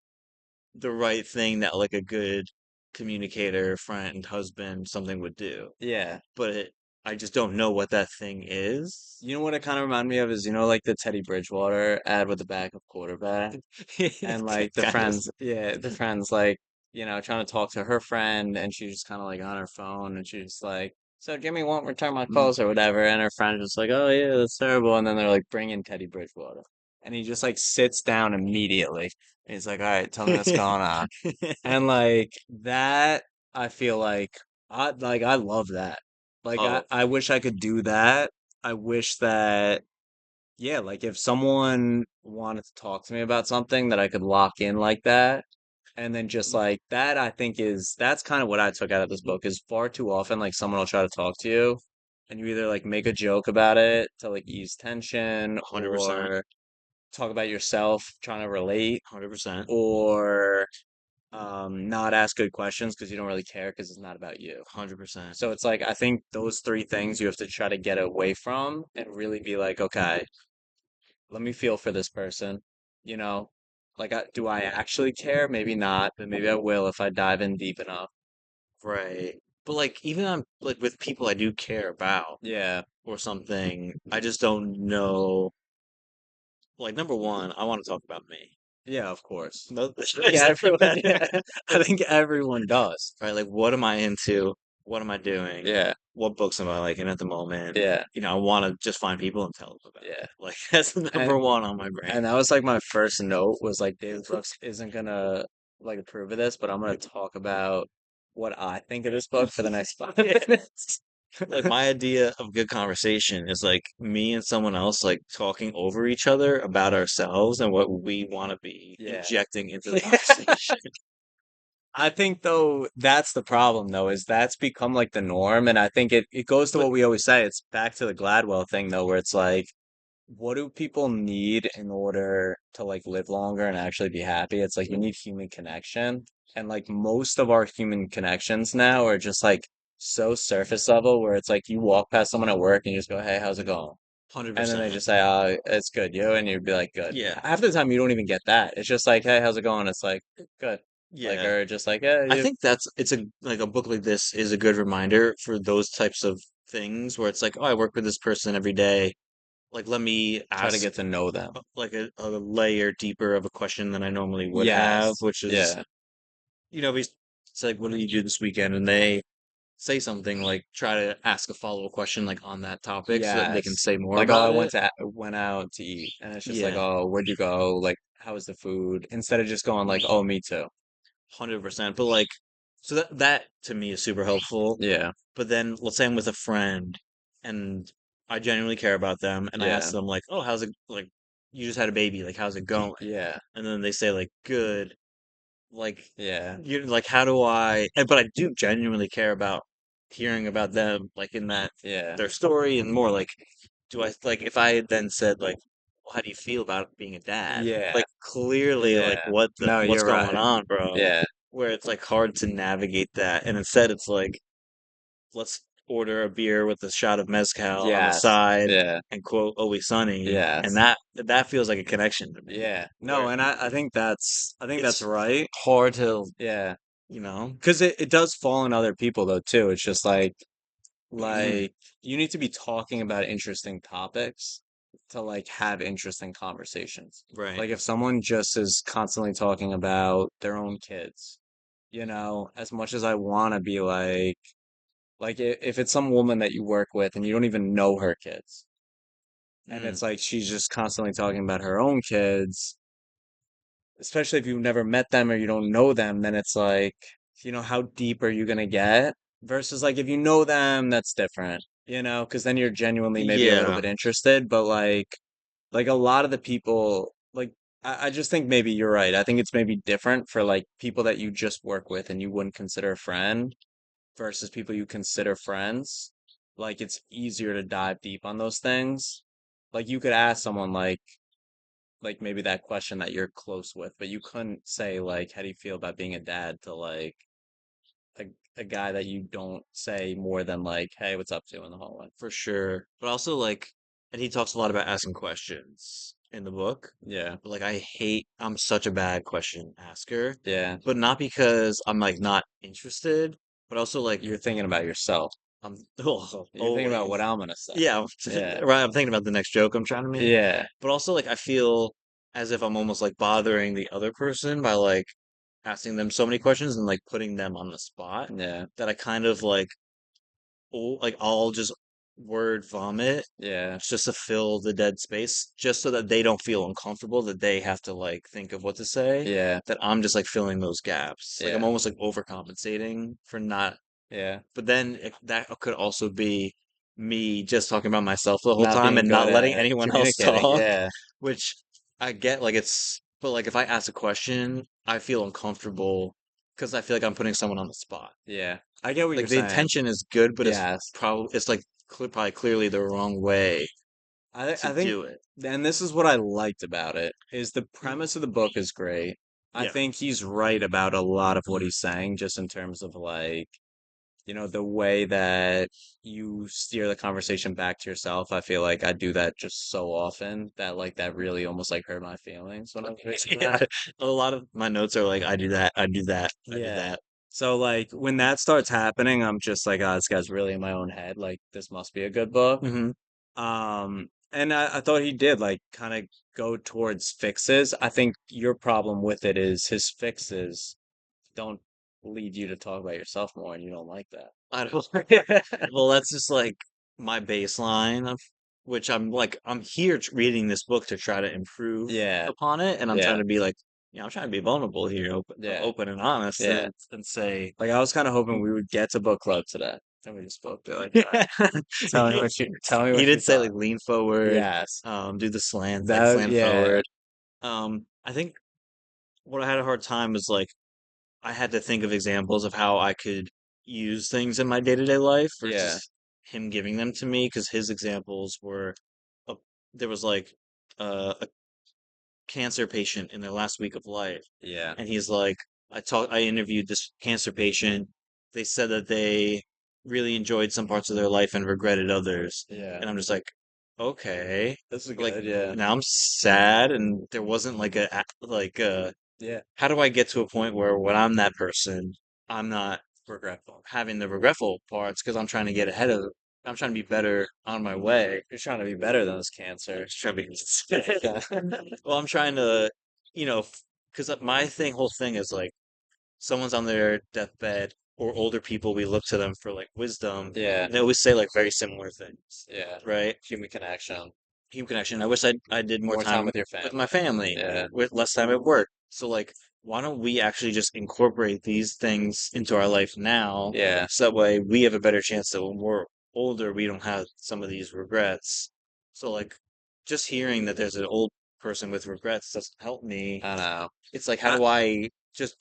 the right thing that like a good communicator, friend, husband, something would do. Yeah. But I just don't know what that thing is. You know what it kind of reminded me of is, like the Teddy Bridgewater ad with the backup quarterback and like the Kind of. friends, yeah, the friends like, trying to talk to her friend and she's just kind of like on her phone and she's like, so Jimmy won't return my Mm. calls or whatever. And her friend was like, oh yeah, that's terrible. And then they're like, bring in Teddy Bridgewater. And he just like sits down immediately. And he's like, all right, tell me what's going on. And like that, I feel like I love that. Like Oh, I wish I could do that. I wish that yeah, like if someone wanted to talk to me about something that I could lock in like that, and then just like that, I think that's kind of what I took out of this book is far too often like someone will try to talk to you, and you either like make a joke about it to like ease tension, 100%, or talk about yourself trying to relate, 100%, or not ask good questions because you don't really care because it's not about you. 100%. So it's like I think those three things you have to try to get away from and really be like, okay, let me feel for this person. you know, like do I actually care? Maybe not, but maybe I will if I dive in deep enough. Right. But like even on like with people I do care about Yeah, or something, I just don't know. Like number one, I want to talk about me. yeah, of course. No, I think everyone, yeah, I think everyone does. right? Like what am I into? What am I doing? Yeah, What books am I liking at the moment? yeah, You know, I want to just find people and tell them about yeah. it. Like that's And number one on my brain. and that was like my first note was like David Brooks isn't gonna like approve of this, but I'm gonna talk about what I think of this book for the next five Yeah. minutes. Like my idea of good conversation is like me and someone else like talking over each other about ourselves and what we want to be Yeah. injecting into the conversation. I think though that's the problem though, is that's become like the norm. And I think it goes to But what we always say. It's back to the Gladwell thing though, where it's like, what do people need in order to like live longer and actually be happy? It's like you need human connection. And like most of our human connections now are just like so surface level where it's like you walk past someone at work and you just go, "Hey, how's it going?" And then they 100%. just say, "Oh, it's good, you," and you'd be like, "Good." Yeah. Half the time you don't even get that. It's just like, "Hey, how's it going?" It's like, "Good." Like, Yeah. or just like, "Yeah, I you think that's it's a like a book like this is a good reminder for those types of things where it's like, oh, I work with this person every day. Like, let me try to ask get to know them." like a layer deeper of a question than I normally would have, Yes. which is, Yeah. you know, it's like, what did you do this weekend? And they say something like, try to ask a follow-up question like on that topic so that they can Yes. say more Like, oh, I about it. went out to eat, and it's just like, Yeah, oh, where'd you go? Like, how was the food? Instead of just going like, oh, me too. 100%. But like, so that to me is super helpful. Yeah. But then let's say I'm with a friend and I genuinely care about them and I ask Yeah. them like, "Oh, how's it like you just had a baby, like how's it going?" Yeah. And then they say like, "Good." Like Yeah. you like how do I but I do genuinely care about hearing about them like in that Yeah. their story and more like do I like if I had then said like, well, how do you feel about being a dad? Yeah. Like clearly like Yeah. No, what's you're going right. on, bro? Yeah. Where it's like hard to navigate that and instead it's like let's order a beer with a shot of mezcal on the Yes. side Yeah. and quote Always Sunny, and Yes. that feels like a connection to me. Yeah. No, Where and I think that's it's right. hard to, Yeah. you know, Because it does fall on other people though too. It's just like you need to be talking about interesting topics to like have interesting conversations. right. Like if someone just is constantly talking about their own kids, as much as I want to be like if it's some woman that you work with and you don't even know her kids, and Mm, it's like she's just constantly talking about her own kids, especially if you've never met them or you don't know them, then it's like, how deep are you gonna get? Versus like if you know them, that's different, because then you're genuinely maybe a little yeah. bit interested, but like a lot of the people, like I just think maybe you're right. I think it's maybe different for like people that you just work with and you wouldn't consider a friend versus people you consider friends. Like it's easier to dive deep on those things. Like you could ask someone like maybe that question that you're close with, but you couldn't say like, how do you feel about being a dad to like a, a guy that you don't say more than like, hey, what's up to in the hallway? For sure. But also like and he talks a lot about asking questions in the book. Yeah, But like I'm such a bad question asker. yeah. But not because I'm like not interested, but also like You're thinking about yourself. I'm oh, You're thinking about what always. I'm gonna say. Yeah, Yeah, right. I'm thinking about the next joke I'm trying to make. yeah, But also like I feel as if I'm almost like bothering the other person by like asking them so many questions and like putting them on the spot yeah, that I kind of like like I'll just word vomit yeah, just to fill the dead space, just so that they don't feel uncomfortable that they have to like think of what to say, yeah, that I'm just like filling those gaps. Like I'm yeah, almost like overcompensating for not, yeah. but then that could also be me just talking about myself the whole Not time being and good not letting at anyone else communicating. talk, Yeah, which I get like but like if I ask a question, I feel uncomfortable because I feel like I'm putting someone on the spot. yeah. I get what you're Like the saying. intention is good, but Yes. it's like probably clearly the wrong way to I think, do it. and this is what I liked about it, is the premise of the book is great. I Yeah. think he's right about a lot of what he's saying, just in terms of like, the way that you steer the conversation back to yourself, I feel like I do that just so often that like that really almost like hurt my feelings when I was reading Yeah, that. a lot of my notes are like, I do that, I do that, I do Yeah. that. So like when that starts happening, I'm just like, oh, this guy's really in my own head. Like this must be a good book. Hmm. And I thought he did like kind of go towards fixes. I think your problem with it is his fixes don't lead you to talk about yourself more, and you don't like that. I don't. Well, that's just like my baseline of which I'm like I'm here reading this book to try to improve Yeah, upon it, and I'm trying yeah, to be like, I'm trying to be vulnerable here, yeah, open and honest, yeah. and say, Like I was kind of hoping we would get to book club today. And we just spoke to like, all right, tell me he what you did say thought. like lean forward, Yes. do the slant, like That, slant yeah, forward. I think what I had a hard time was like I had to think of examples of how I could use things in my day-to-day life yeah, versus him giving them to me because his examples were a, there was like a cancer patient in their last week of life, yeah, and he's like, I interviewed this cancer patient. They said that they really enjoyed some parts of their life and regretted others, yeah. and I'm just like, okay, This is like good. Yeah, now I'm sad, and there wasn't like a yeah. how do I get to a point where when I'm that person, I'm not Regretful. having the regretful parts because I'm trying to get ahead of, I'm trying to be better on my way. You're trying to be better than this I'm cancer. just trying to Yeah, be, well, I'm trying to, you know, because my whole thing is like, someone's on their deathbed or older people, we look to them for like wisdom, yeah, and they always say like very similar things, yeah. right? Human connection. Human connection. I wish I did more More time time with your with my family. family, Yeah, with less time at work. So like, why don't we actually just incorporate these things into our life now, yeah. so that way we have a better chance that when we're older, we don't have some of these regrets. So like, just hearing that there's an old person with regrets doesn't help me. I know. It's like, I,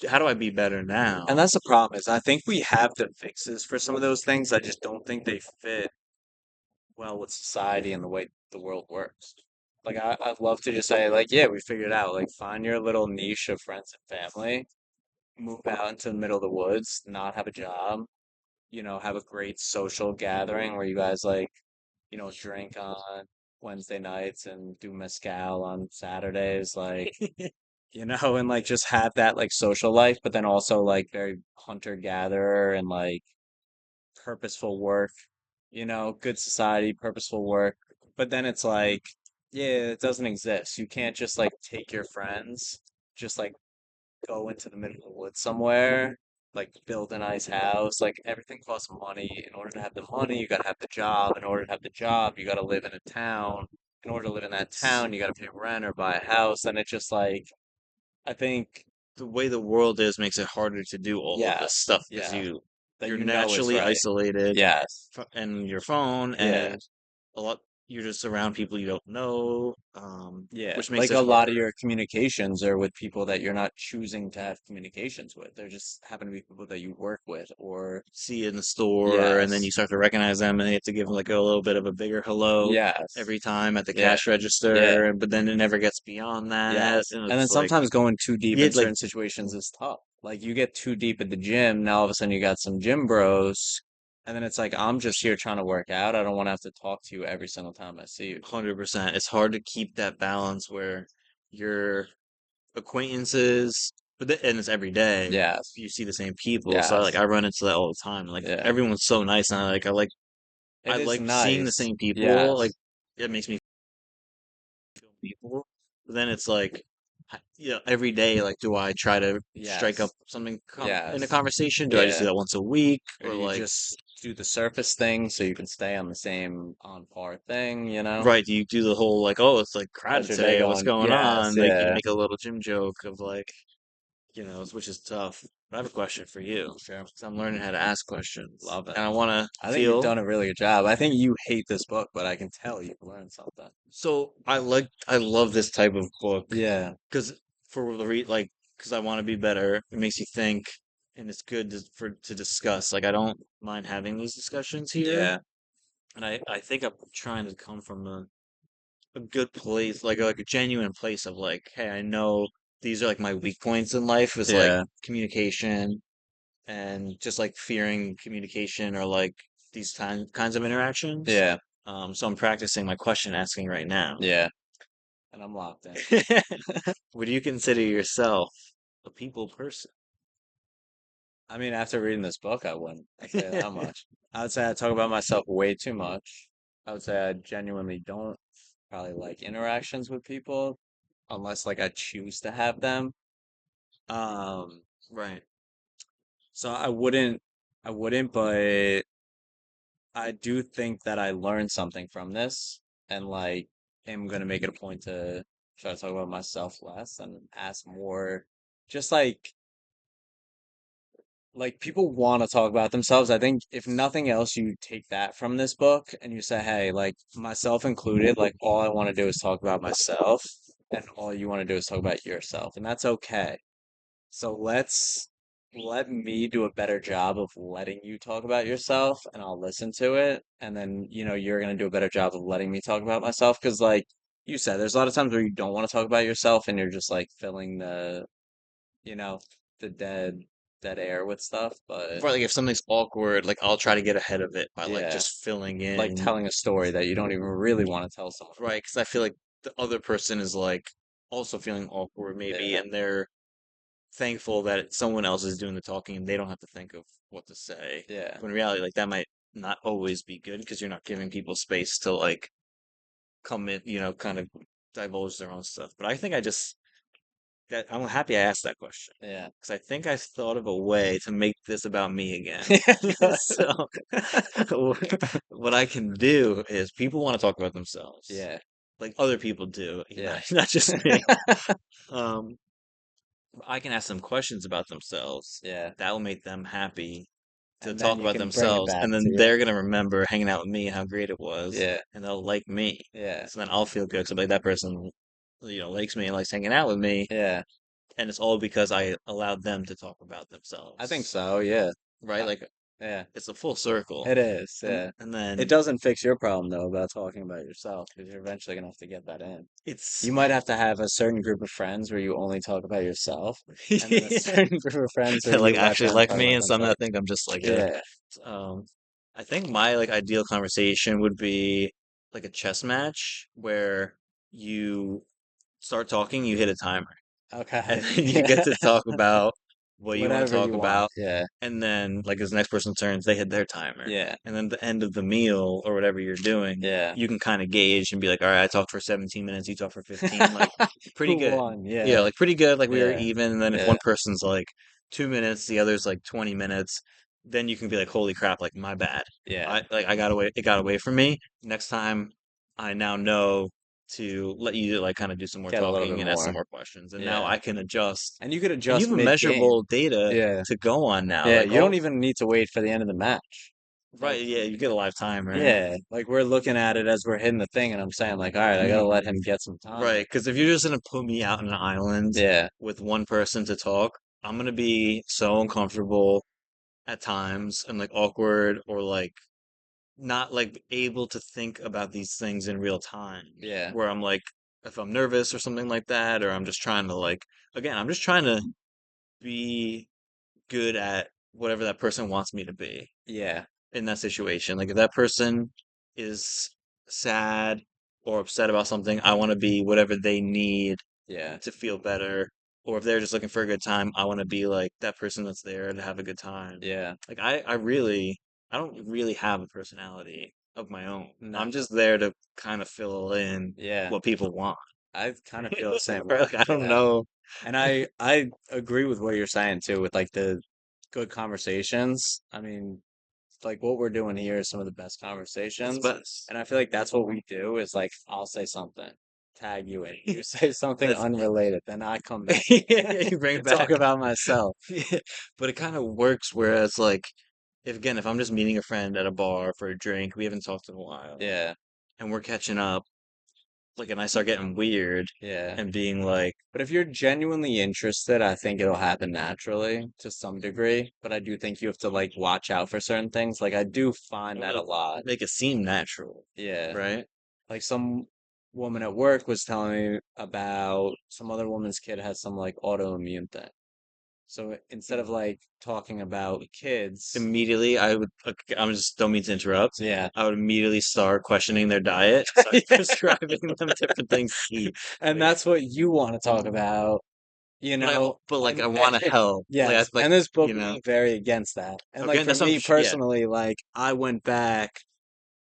how do I be better and now? that's the problem is I think we have the fixes for some of those things. I just don't think they fit well with society and the way the world works. Like I'd love to just say like, yeah, we figured it out. Like find your little niche of friends and family, move out into the middle of the woods, not have a job, have a great social gathering where you guys like, drink on Wednesday nights and do mezcal on Saturdays, like, and like just have that like social life, but then also like very hunter gatherer and like purposeful work, good society, purposeful work. But then it's like, yeah, it doesn't exist. You can't just like take your friends, just like go into the middle of the woods somewhere, like build a nice house. Like everything costs money. In order to have the money, you gotta have the job. In order to have the job, you gotta live in a town. In order to live in that It's town, you gotta pay rent or buy a house. And it's just like, I think, the way the world is makes it harder to do all of this yes, stuff because yeah, that you're it's naturally right. isolated Yes, and your phone yeah. and a lot you're just around people you don't know, Yeah, which makes like it a lot of harder. your communications are with people that you're not choosing to have communications with. They're just happen to be people that you work with, or See it in the store and then you yes, start to recognize them and you have to give them like a little bit of a bigger hello yes, every time at the yeah, cash yeah, register, but then it never gets beyond that yes. and And then it's like sometimes going too deep you in had like certain situations is tough. Like you get too deep at the gym, now all of a sudden you got some gym bros, and then it's like I'm just here trying to work out. I don't want to have to talk to you every single time I see you. 100%. It's hard to keep that balance where your acquaintances, and it's every day. Yes, You see the same people, so yes, I run into that all the time. Like yeah. everyone's so nice, and I It is like seeing the nice. same people. Like Yes, it makes me feel people. But then it's like, every day, like, do I try to strike up yes, something in a yes. conversation? Do I just do Yeah. that once a week, Or or you like, just do the surface thing so you can stay on the same on par thing? right? Do you do the whole like, oh, it's like How's crowded your day today? What's going? going Yes, on? Like you yeah. make a little gym joke of like, which is tough. But I have a question for you. Sure. So I'm learning how to ask questions, Love it. and I want to I think you've feel. done a really good job. I think you hate this book, but I can tell you've learned something. So I love this type of book Yeah. because for the like because I want to be better. It makes you think, and it's good to discuss. Like I don't mind having these discussions here, Yeah. and I think I'm trying to come from a good place, like a genuine place of like, hey, I know these are like my weak points in life is like Yeah. communication, and just like fearing communication or like these kinds of interactions. Yeah, So I'm practicing my question asking right now. yeah, and I'm locked in. Would you consider yourself a people person? I mean, after reading this book, I wouldn't. I'd say that much. I would say I talk about myself way too much. I would say I genuinely don't probably like interactions with people unless like I choose to have them. Um, Right. so I wouldn't, but I do think that I learned something from this and like am gonna make it a point to try to talk about myself less and ask more. Just like people want to talk about themselves. I think if nothing else, you take that from this book and you say, hey, like myself included, like all I want to do is talk about myself, and all you want to do is talk about yourself, and that's okay. So let me do a better job of letting you talk about yourself, and I'll listen to it, and then you're gonna do a better job of letting me talk about myself, because like you said, there's a lot of times where you don't want to talk about yourself, and you're just like filling you know, the dead air with stuff, but Right, like if something's awkward, like I'll try to get ahead of it by like yeah, just filling like in. telling a story that you don't even really want to tell someone. Right, because I feel like the other person is like also feeling awkward maybe, Yeah, and they're thankful that someone else is doing the talking and they don't have to think of what to say. yeah, When in reality, like that might not always be good because you're not giving people space to like come in, kind of divulge their own stuff. But I think I just that I'm happy I asked that question yeah. because I think I thought of a way to make this about me again. Yeah. So what I can do is people want to talk about themselves, Yeah, like other people do, yeah, not just me. Um, I can ask them questions about themselves. yeah. That will make them happy to And then talk you about can bring it themselves, back and to then you. they're gonna remember hanging out with me and how great it was, Yeah, and they'll like me. yeah, So then I'll feel good. So like that person, likes me and likes hanging out with me, yeah. and it's all because I allowed them to talk about I think themselves, so. Yeah, right? uh, Like yeah. it's a full circle, It is. and Yeah. and It then doesn't fix your problem though about talking about yourself because you're eventually gonna have to get that in. it's You might have to have a certain group of friends where you only talk about yourself, and then a certain group of friends where that like you let actually them like talk me, about and some themselves. that think I'm just like a Yeah. um. I think my like ideal conversation would be like a chess match where you start talking, you hit a timer, and Okay. then you get Yeah. to talk about what you want to Whatever talk you want. about, Yeah. and then like as the next person turns, they hit their timer, Yeah. and then the end of the meal or whatever you're doing, Yeah. you can kind of gauge and be like, all right, I talked for 17 minutes, you talked for 15, like pretty Who good. won? Yeah, Yeah. like pretty good, like we were Yeah. even. And then if Yeah. one person's like 2 minutes, the other's like 20 minutes, then you can be like, holy crap, like my bad. Yeah. I got away, it got away from me. Next time I now know to let you like kind of do some more Get a little talking bit and ask some more. more questions. And now Yeah. I can adjust. And you could And you adjust have mid-game. measurable data Yeah. to go on now. Yeah. Like You don't all even need to wait for the end of the match. Like, right, yeah, you get a live timer. yeah, like we're looking at it as we're hitting the thing, and I'm saying, like, all right, I gotta Hmm. let him get some time. Right, because if you're just gonna put me out on an island Yeah. with one person to talk, I'm gonna be so uncomfortable at times and like awkward or like not like able to think about these things in real time. Yeah. Where I'm like, if I'm nervous or something like that, or I'm just trying to like, again, I'm just trying to be good at whatever that person wants me to be Yeah. in that situation. Like if that person is sad or upset about something, I want to be whatever they need Yeah. to feel better. Or if they're just looking for a good time, I want to be like that person that's there to have a good time. Yeah. Like I don't really have a personality of my own. No. I'm just there to kind of fill in Yeah. what people want. I kind of feel the same Right? way. Like I don't Yeah. know. And I agree with what you're saying too, with like the good conversations. I mean, like what we're doing here is some of the best It's conversations. best. And I feel like that's what we do is like I'll say something, tag you in. You say something That's unrelated, then I come back, yeah, you bring it talk back. about myself. Yeah, but it kind of works. Whereas, like, if I'm just meeting a friend at a bar for a drink, we haven't talked in a while, Yeah, and we're catching up, like, and I start getting weird yeah. and being like, But if you're genuinely interested, I think it'll happen naturally to some degree. But I do think you have to like watch out for certain things. Like I do I find want that a to lot. make it seem natural, Yeah. right? Like some woman at work was telling me about some other woman's kid has some like autoimmune thing. So instead of like talking about kids, Immediately, I would. Okay, I'm just don't mean to interrupt. yeah. I would immediately start questioning their diet, start prescribing them different things to eat. And Like, that's what you want to talk about, but like I and want to help. Like I yes, like and this book you know. went very against that. And like Okay, for that's what I'm. me Yeah. personally, like I went back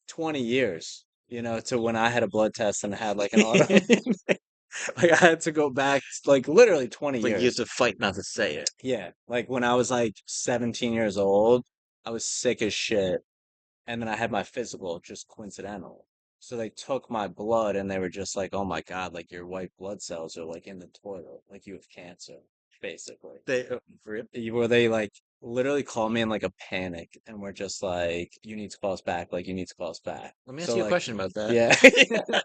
20 years, to when I had a blood test and had like an auto. Like I had to go back like literally 20 Like you have years. to fight not to say it. Yeah, like when I was like 17 years old, I was sick as shit. And then I had my physical, just coincidental. So they took my blood and they were just like, "Oh my God, like your white blood cells are like in the toilet, like you have cancer," basically. They rip. Where they like literally called me in like a panic and were just like, "You need to call us back, like you need to call us back." Let me ask So you a like, question about that. yeah,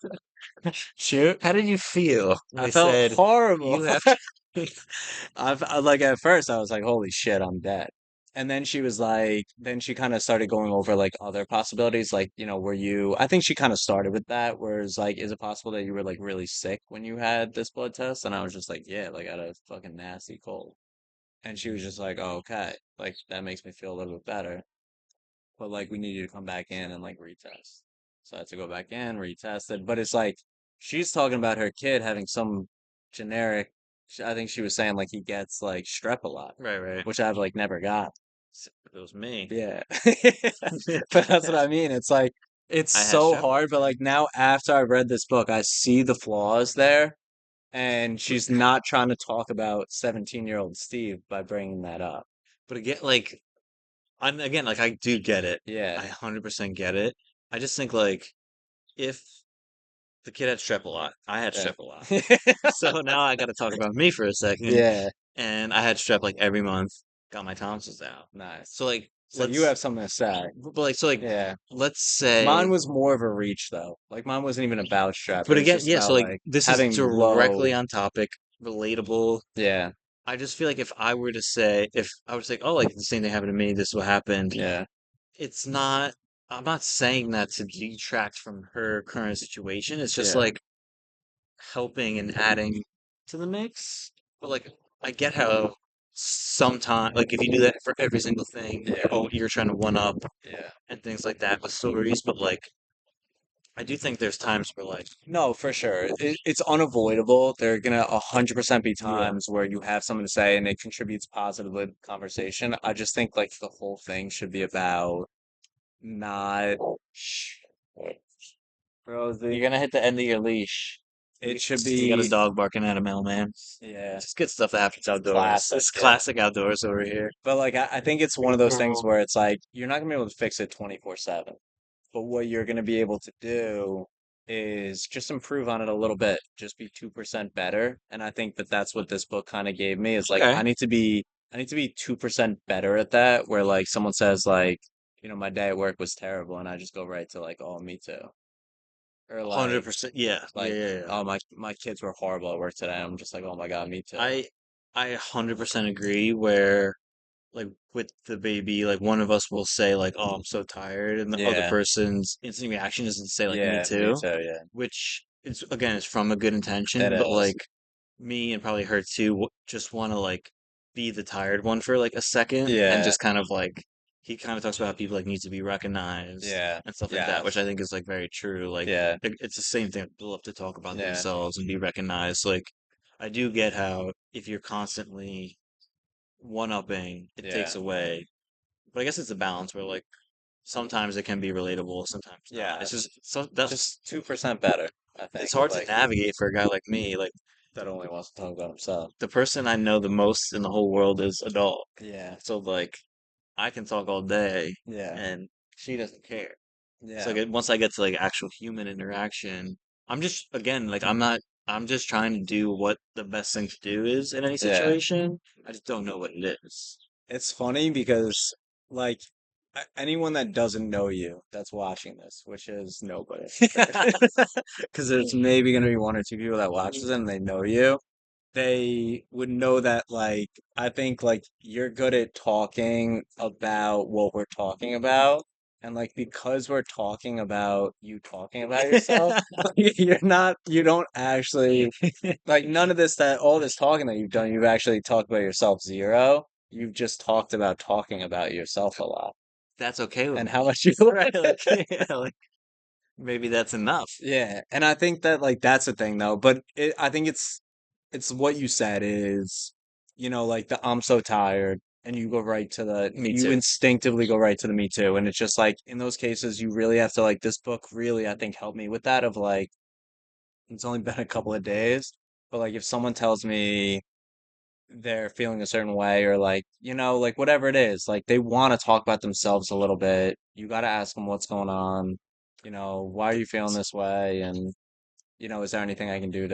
Shoot. How did you feel when I they felt said horrible. you have to? Like at first I was like, holy shit, I'm dead. And then she was like, then she kind of started going over like other possibilities, like, I think she kind of started with that, whereas like, is it possible that you were like really sick when you had this blood test? And I was just like, yeah, like I had a fucking nasty cold. And she was just like, oh, okay, like that makes me feel a little bit better. But like we need you to come back in and like retest. So I had to go back in, retest it. But it's like she's talking about her kid having some generic. I think she was saying like he gets like strep a lot, Right, right. which I've like never got. It was me. Yeah. But that's what I mean. It's like it's I had so strep hard, but like now after I read this book, I see the flaws there, and she's not trying to talk about 17-year-old Steve by bringing that up. But again, like I'm again, like I do get it. Yeah. I 100% get it. I just think like if the kid had strep a lot, I had Yeah. strep a lot. So now I got to talk about me for a second. Yeah. And I had strep like every month, got my tonsils out. Nice. So like So you let's have something to say. but like so like Yeah. let's Mine say was more of a reach though. Like mine wasn't even about strap. It but was again, just yeah, so about like like this is having low. directly on topic, relatable. Yeah. I just feel like if I were to say, oh, like the same thing happened to me, this is what happened, Yeah. it's not, I'm not saying that to detract from her current situation. It's just Yeah. like helping and adding to the mix. But like, I get how sometimes, like, if you do that for every single thing, Yeah. oh, you're trying to one up Yeah. and things like that with stories. But like, I do think there's times where like, No, for sure. It's unavoidable. There are gonna 100% be yeah, times where you have something to say and it contributes positively to the conversation. I just think like the whole thing should be about not. you're Rosie. gonna hit the end of your leash. It should You got a be, dog barking at a mailman. yeah, Just good stuff that happens outdoors. classic. It's Yeah. classic outdoors over here. But like I think it's one of those things where it's like you're not gonna be able to fix it 24/7. But what you're gonna be able to do is just improve on it a little bit, just be 2% better. And I think that that's what this book kind of gave me is like Okay. I need to be 2% better at that, where like someone says like, my day at work was terrible, and I just go right to like, oh, me too. Or like 100%. Yeah. Yeah. Yeah. Yeah. oh my kids were horrible at work today. I'm just like, oh my God, me too. I I 100% agree where like with the baby, like one of us will say like, "Oh, I'm so tired," and the other Yeah. person's instant reaction is to say like, "Me Yeah, me too," too, yeah. which it's again, it's from a good It intention, but is. like me and probably her too just want to like be the tired one for like a second and Yeah. just kind of like he kind of talks about how people like need to be recognized Yeah. and stuff like that, which Yes. I think is like very true. Like Yeah. it's the same thing. People love to talk about Yeah. themselves and be recognized. Like I do get how if you're constantly one-upping, it takes Yeah. away. But I guess it's a balance where like sometimes it can be relatable, sometimes not. It's just Yes. so that's Just 2% better, I it's think. hard to Like navigate for a guy like me. Like that only wants to talk about himself. the person I know the most in the whole world is a dog. Yeah. So like I can talk all day Yeah. and she doesn't care. So Yeah. like once I get to like actual human interaction, I'm just again like I'm not I'm just trying to do what the best thing to do is in any Yeah. situation. I just don't know what it is. It's funny because like anyone that doesn't know you that's watching this, which is nobody, because there's maybe gonna be one or two people that watches it and they know you. They would know that like I think like you're good at talking about what we're talking about, And like because we're talking about you talking about yourself, you don't actually like none of this that all this talking that you've done, you've actually talked about yourself zero. You've just talked about talking about yourself a lot That's okay with and me. how much you Right? Like, yeah, like maybe that's enough. yeah, and I think that like that's the thing though, but I think it's what you said is, like the I'm so tired, and you go right to Me you too. instinctively go right to the me too, and it's just like in those cases you really have to like this book really I think helped me with that of like it's only been a couple of days, but like if someone tells me they're feeling a certain way or like, like whatever it is, like they want to talk about themselves a little bit, you got to ask them what's going on, why are you feeling this way, and is there anything I can do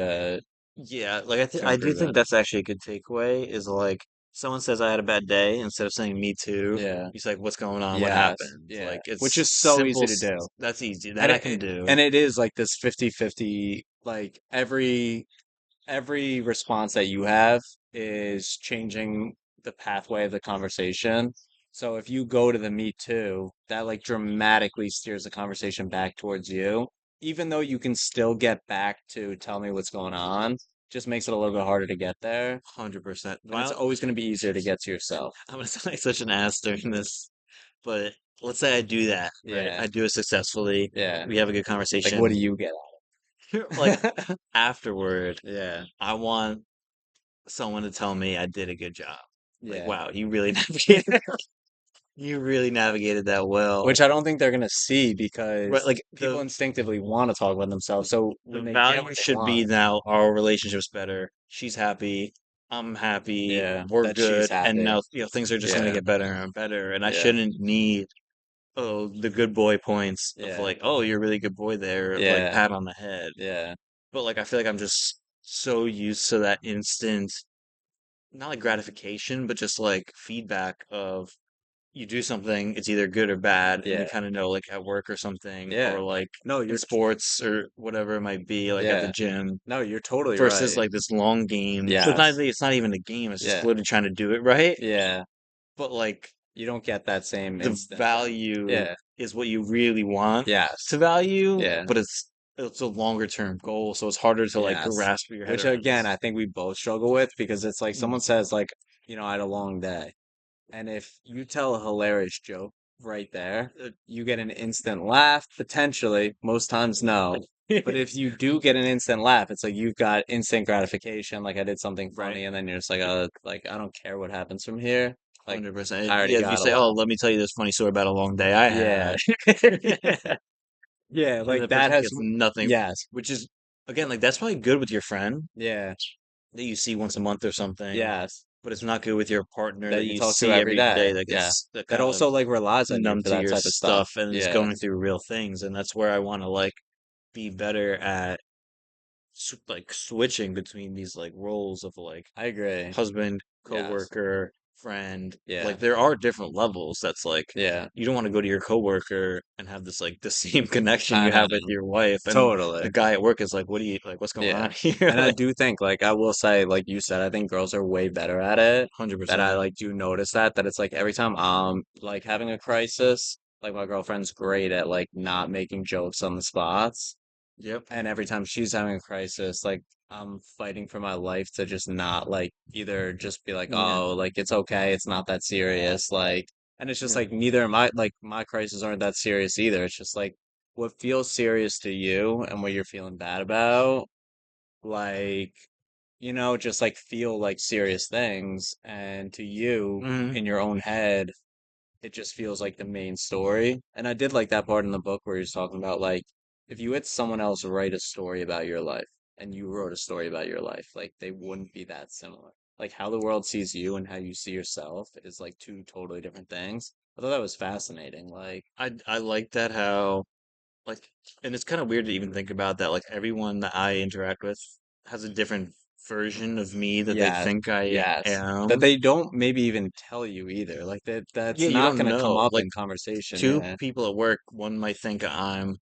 Yeah, like to I do improve think it? that's actually a good takeaway is like someone says I had a bad day, instead of saying me too, Yeah. he's like, what's going on? What Yes. happened? Yeah. Like Which it's is so simple. easy to do. That's easy. That And I can do. and it is like this 50-50, like every response that you have is changing the pathway of the conversation. So if you go to the me too, that like dramatically steers the conversation back towards you. Even though you can still get back to tell me what's going on, just makes it a little bit harder to get there. 100%. And it's Well, always going to be easier to get to yourself. I'm gonna sound like such an ass during this, but let's say I do that, right? Yeah. I do it successfully. Yeah. We have a good Like what do conversation. you get Like out of it? afterward, Yeah. I want someone to tell me I did a good job. Like, Yeah. wow, you really navigated, you really navigated that well. Which I don't think they're gonna see Right, because like people instinctively want to talk about themselves. So the when they get value what they should be want, now our relationship's better. She's happy. I'm happy. yeah, We're that she's good. And happy. now, things are just going to Yeah, get better and better. And I yeah, shouldn't need, oh, the good boy points of yeah, like, oh, you're a really good boy there, of like yeah, pat on the head. yeah, But like, I feel like I'm just so used to that instant, not like gratification, but just like feedback of you do something, it's either good or bad, and you yeah, kind of know, like at work or something, yeah. or like No, in sports or whatever it might be, like at the yeah. gym, No, you're totally versus right. like this long game. So Yes, it's not even a game, it's just yeah, literally trying to do it right. yeah. But like You don't get that same the instant thing. value Yeah, is what you really want to yes, value, yeah, but it's a longer term goal, so it's harder to like yes. grasp your head Which around again, this. I think we both struggle with because it's like Mm. someone says like, I had a long day. And if you tell a hilarious joke right there, you get an instant laugh, potentially. Most times, no. But if you do get an instant laugh, it's like you've got instant gratification. Like I did something Right. funny, and then you're just like, oh, like I don't care what happens from here. Like 100%. I already Yeah, if you got a say, "Oh, laugh. let me tell you this funny story about a long day I Yeah, had," yeah. and Like the that person has, gets nothing, yes, which is again like that's probably good with your friend yeah, that you see once a month or something, yes. but it's not good with your partner That that you you talk to see every every day. day that Yeah, gets that that kind of also like relies on you numb for to that your type of stuff. stuff and is Yeah, going through real things, and that's where I want to like be better at like switching between these like roles of like I agree. husband, Yes. coworker, friend. Yeah. Like there are different levels. That's like Yeah. you don't want to go to your coworker and have this like the same connection I you know. have with your wife, and Totally. the guy at work is like, "What do you like? What's going Yeah. on here?" And I Like do think, like, I will say, like you said, I think girls are way better at it. That I 100%. like do notice that it's like every time I'm like having a crisis, like my girlfriend's great at like not making jokes on the spots. Yep. And every time she's having a crisis, like I'm fighting for my life to just not like either just be like, Yeah. oh, like it's okay, it's not that serious. Like, and it's just Yeah. like neither am I like my crises aren't that serious either. It's just like what feels serious to you and what you're feeling bad about, like, just like feel like serious things. And to you Hmm. in your own head, it just feels like the main story. And I did like that part in the book where he was talking about like if you had someone else write a story about your life and you wrote a story about your life, like they wouldn't be that similar. Like how the world sees you and how you see yourself is like two totally different things. I thought that was fascinating. Like, I like that how like, and it's kind of weird to even think about that. Like everyone that I interact with has a different version of me that they yes, think I yes. That am. they don't maybe even tell you either. Like that's Yeah, you not don't gonna come know. up Like in conversation. two Yeah. people at work, one might think I'm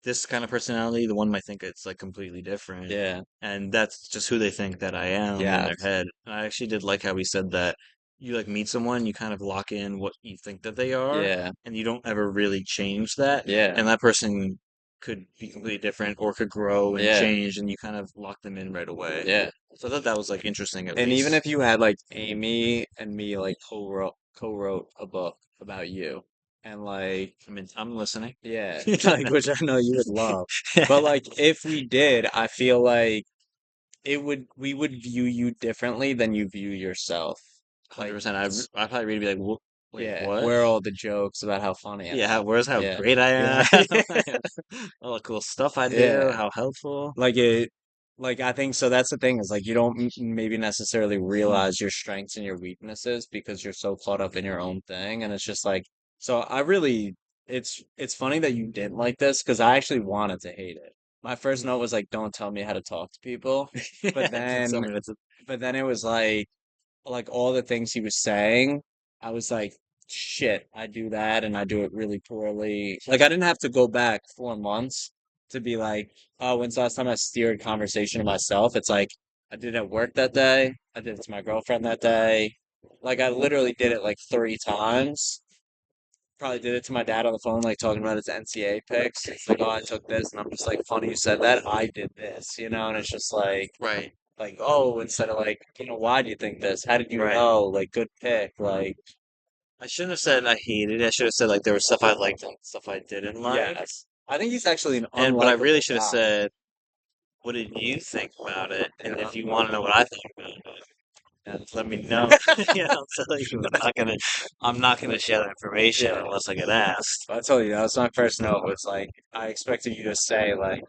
this kind of personality, the one might think it's like completely different. Yeah. And that's just who they think that I am in their Yes. head. And I actually did like how he said that. you like meet someone, you kind of lock in what you think that they are, Yeah. and you don't ever really change that. Yeah. And that person could be completely different or could grow and Yeah. change, and you kind of lock them in right away. Yeah. So I thought that was like interesting at And even least. if you had like Amy and me like co-wrote a book about you and like I mean, I'm listening. yeah, like which I know you would love. But like if we did, I feel like it would we would view you differently than you view yourself. Like 100%. I probably read be like, wait, yeah, what? where are all the jokes about how funny I Yeah, am? where's how Yeah. great I Yeah. am, all the cool stuff I do, Yeah. how helpful. Like it, like I think so. That's the thing is like you don't maybe necessarily realize your strengths and your weaknesses because you're so caught up in your own thing. And it's just like, so I really, it's funny that you didn't like this because I actually wanted to hate it. My first note was like, don't tell me how to talk to people. But That's, I then, mean, that's but then it was like all the things he was saying, I was like, shit, I do that and I do it really poorly. Like I didn't have to go back 4 months to be like, oh, when's the last time I steered conversation to myself? It's like I did it at work that day, I did it to my girlfriend that day. Like I literally did it like 3 times. Probably did it to my dad on the phone, like talking about his NCAA picks. It's like, oh, I took this, and I'm just like, funny you said that. I did this, and it's just right, like, oh, instead of like, why do you think this? How did you right. know? Like, good pick. Like, I shouldn't have said I hated it. I should have said like there was stuff I liked and stuff I didn't like. yes. I think he's actually an But I really unlikable should have guy. said, what did you think about it? And Yeah. if you want to know what I think about it, then let me know. I'll tell you. I'm not gonna share that information Yeah. unless I get asked. I told you that was my first note. Was like I expected you to say like,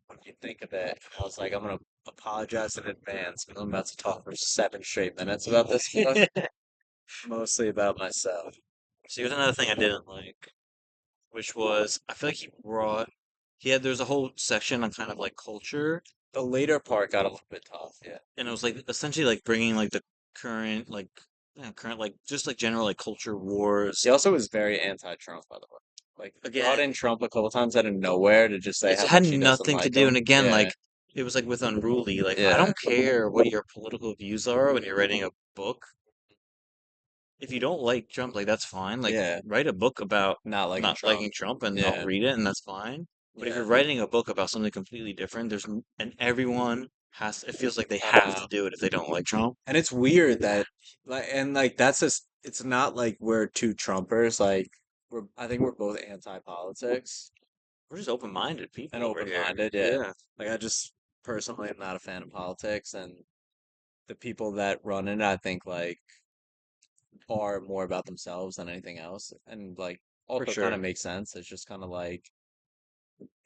what do you think of it? I was like, I'm gonna apologize in advance because I'm about to talk for 7 straight minutes about this book, mostly about myself. See, here's another thing I didn't like, which was I feel like there's a whole section on kind of like culture, The later part got a little bit tough. Yeah. and it was like essentially like bringing like the current like current like just like general like culture wars He also was very anti-Trump, by the way. Like brought again. in Trump a couple times out of nowhere to just say It how had much he doesn't nothing to like do, and him. again, Yeah, like it was like with Unruly, like I yeah, don't care what your political views are when you're writing a book. If you don't like Trump, like that's fine. Like yeah. write a book about Not liking not Trump. liking Trump, and I'll Yeah, read it, and that's fine. But if you're yeah. writing a book about something completely different, and everyone it feels like they I have to know. do it if they don't like Trump. And it's weird that like that's just it's not like we're two Trumpers. Like I think we're both anti-politics We're just open-minded and people over here. open-minded. Yeah. Yeah, Like I just personally am not a fan of politics, and the people that run it, I think like are more about themselves than anything else, and like for also kind of sure. makes sense. It's just kind of like,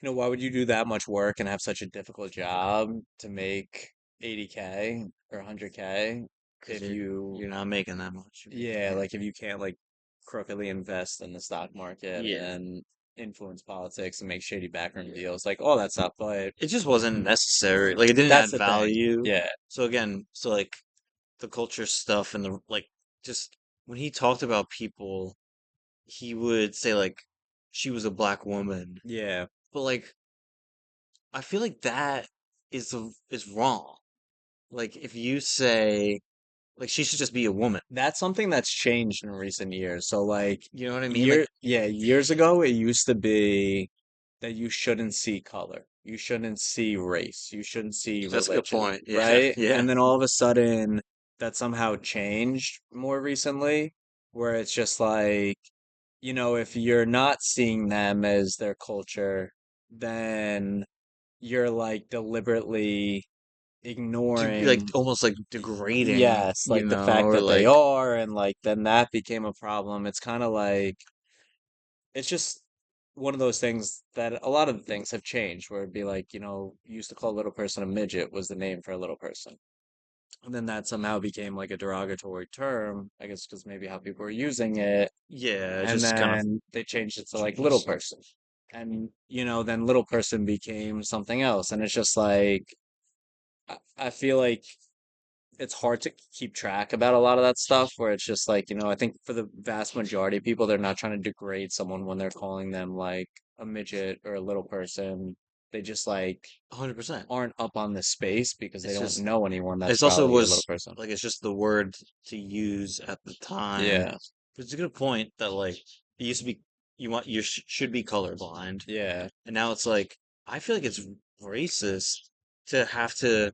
why would you do that much work and have such a difficult job to make 80K or 100K Because if you're you, you're not making that much. yeah, like if you can't like crookedly invest in the stock market Yeah, and influence politics and make shady backroom deals, like all that stuff. But it just wasn't necessary. Like it didn't that's add the thing. value. Yeah. So again, so like the culture stuff and the like just when he talked about people, he would say like she was a black woman. Yeah. But like I feel like that is wrong. Like if you say like she should just be a woman. That's something that's changed in recent years. So like You know what I mean? Like years ago it used to be that you shouldn't see color. You shouldn't see race. You shouldn't see that's a good religion, point. Yeah, right? yeah. And then all of a sudden that somehow changed more recently, where it's just like, if you're not seeing them as their culture, then you're like deliberately Like ignoring, almost like degrading, yes, like the fact or that they like are, and like then that became a problem. It's kind of like it's just one of those things that a lot of things have changed where it'd be like, used to call a little person a midget was the name for a little person. And then that somehow became like a derogatory term, I guess, because maybe how people were using it. yeah, And just kind of then they changed it to like little person. And, then little person became something else. And it's just like, I feel like it's hard to keep track about a lot of that stuff where it's just like, I think for the vast majority of people, they're not trying to degrade someone when they're calling them like a midget or a little person. They just like 100%. aren't up on the space because they It's don't just know anyone that's it's also probably a little was person. like it's just the word to use at the time. Yeah, But it's a good point that like it used to be should be colorblind, yeah, and now it's like I feel like it's racist to have to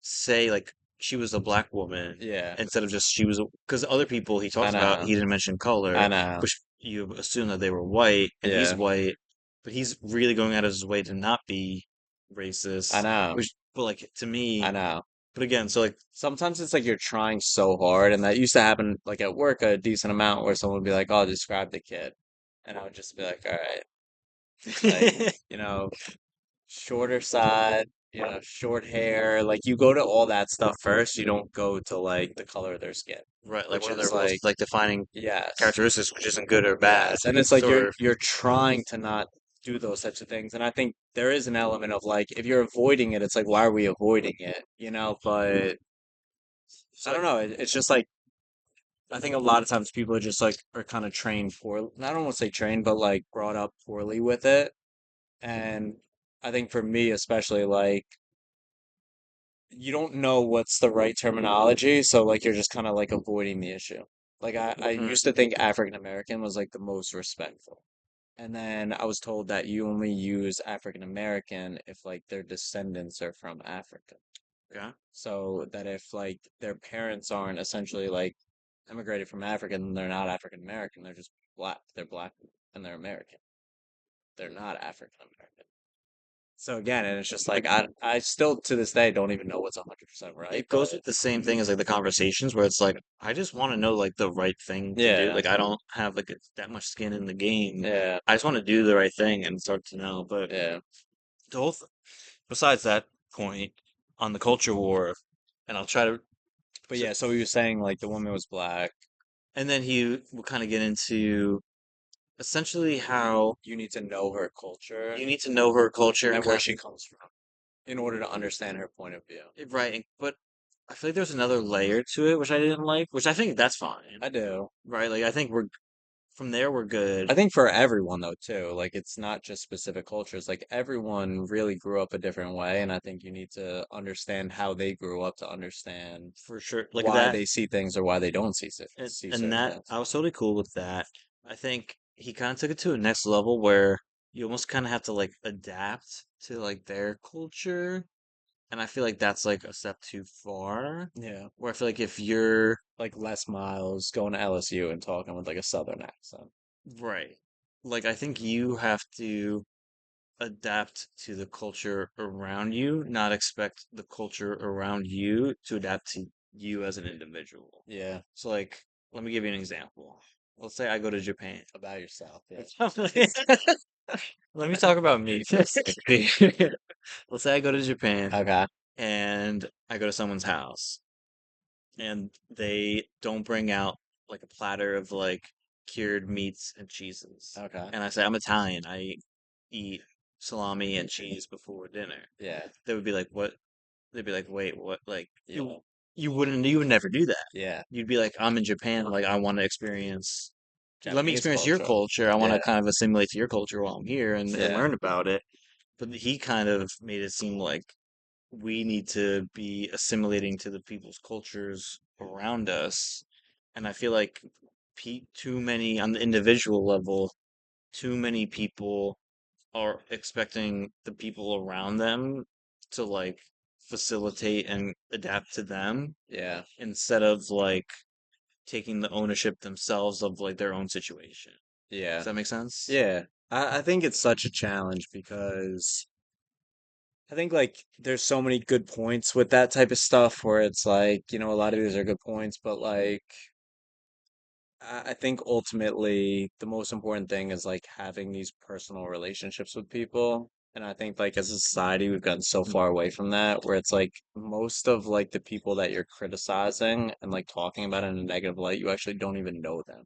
say like she was a black woman yeah. instead of just she was because other people he I talked about know, he didn't mention I color, know. but you assume that they were white and he's Yeah, white, but he's really going out of his way to not be I racist, know, which but like to I me, know. but again, so like Sometimes it's like you're trying so hard, and that used to happen like at work a decent amount where someone would be like, "Oh, describe the kid," and I would just be like, "All right, like you know, shorter side, short hair. Like you go to all that stuff first. You don't go to like the color of their skin, right, like which one of is their most like like defining yes, characteristics, which isn't good or bad, yes, and it's like you're or you're trying to not do those types of things. And I think there is an element of like if you're avoiding it, it's like why are we avoiding it? But I so don't know. It's just like I think a lot of times people are just like are kind of trained poor. I don't want to say trained, but like brought up poorly with it. And I think for me especially, like you don't know what's the right terminology, so like you're just kind of like avoiding the issue. Like I mm, used to think African American was like the most respectful. And then I was told that you only use African American if like their descendants are from Africa. yeah, So that if like their parents aren't essentially like immigrated from Africa, then they're not African American. They're just black. They're black and they're American. They're not African American. So again, and it's just like I still to this day don't even know what's 100% right, it goes but with the same thing as like the conversations where it's like I just want to know like the right thing to do. yeah, Like I don't have like that much skin in the game. yeah, I just want to do the right thing and start to know. But yeah. the whole besides that point on the culture war, and I'll try to. But So, yeah, so he was saying like the woman was black. and then he will kind of get into essentially how You need to know her culture you need to know her culture and and where kind she comes from in order to understand her point of view. of right. But I feel like there's another layer to it which I didn't like, which I think that's fine, I do. right? Like I think we're from there we're good I think for everyone though too, like it's not just specific cultures. Like everyone really grew up a different way, and I think you need to understand how they grew up to understand for sure. Like why that they see things or why they don't see and certain that things. I was totally cool with that. I think he kind of took it to a next level where you almost kind of have to like adapt to like their culture, and I feel like that's like a step too far. Yeah. Where I feel like if you're Like Les Miles going to LSU and talking with like a Southern accent. right, like I think you have to adapt to the culture around you, not expect the culture around you to adapt to you as an individual. Yeah. So like, let me give you an example. Let's say I go to Japan. About yourself. Yeah. Let me talk about me for a second. Let's say I go to Japan Okay. and I go to someone's house and they don't bring out like a platter of like cured meats and cheeses. Okay. And I say, I'm Italian. I eat salami and cheese before dinner. Yeah. They would be like, what? They'd be like, wait, what? Like Yeah. you would never do that. Yeah. You'd be like, I'm in Japan. Like I want to let me Japanese experience your culture. culture. I want to Yeah. kind of assimilate to your culture while I'm here and Yeah. learn about it. But he kind of made it seem like we need to be assimilating to the people's cultures around us. And I feel like too many on the individual level, too many people are expecting the people around them to like facilitate and adapt to them Yeah. instead of like taking the ownership themselves of like their own situation. Does Yeah. that make sense? Yeah. I think it's such a challenge because I think like there's so many good points with that type of stuff where it's like, a lot of these are good points, but like I think ultimately the most important thing is like having these personal relationships with people. And I think like as a society we've gotten so far away from that where it's like most of like the people that you're criticizing and like talking about in a negative light, you actually don't even know them.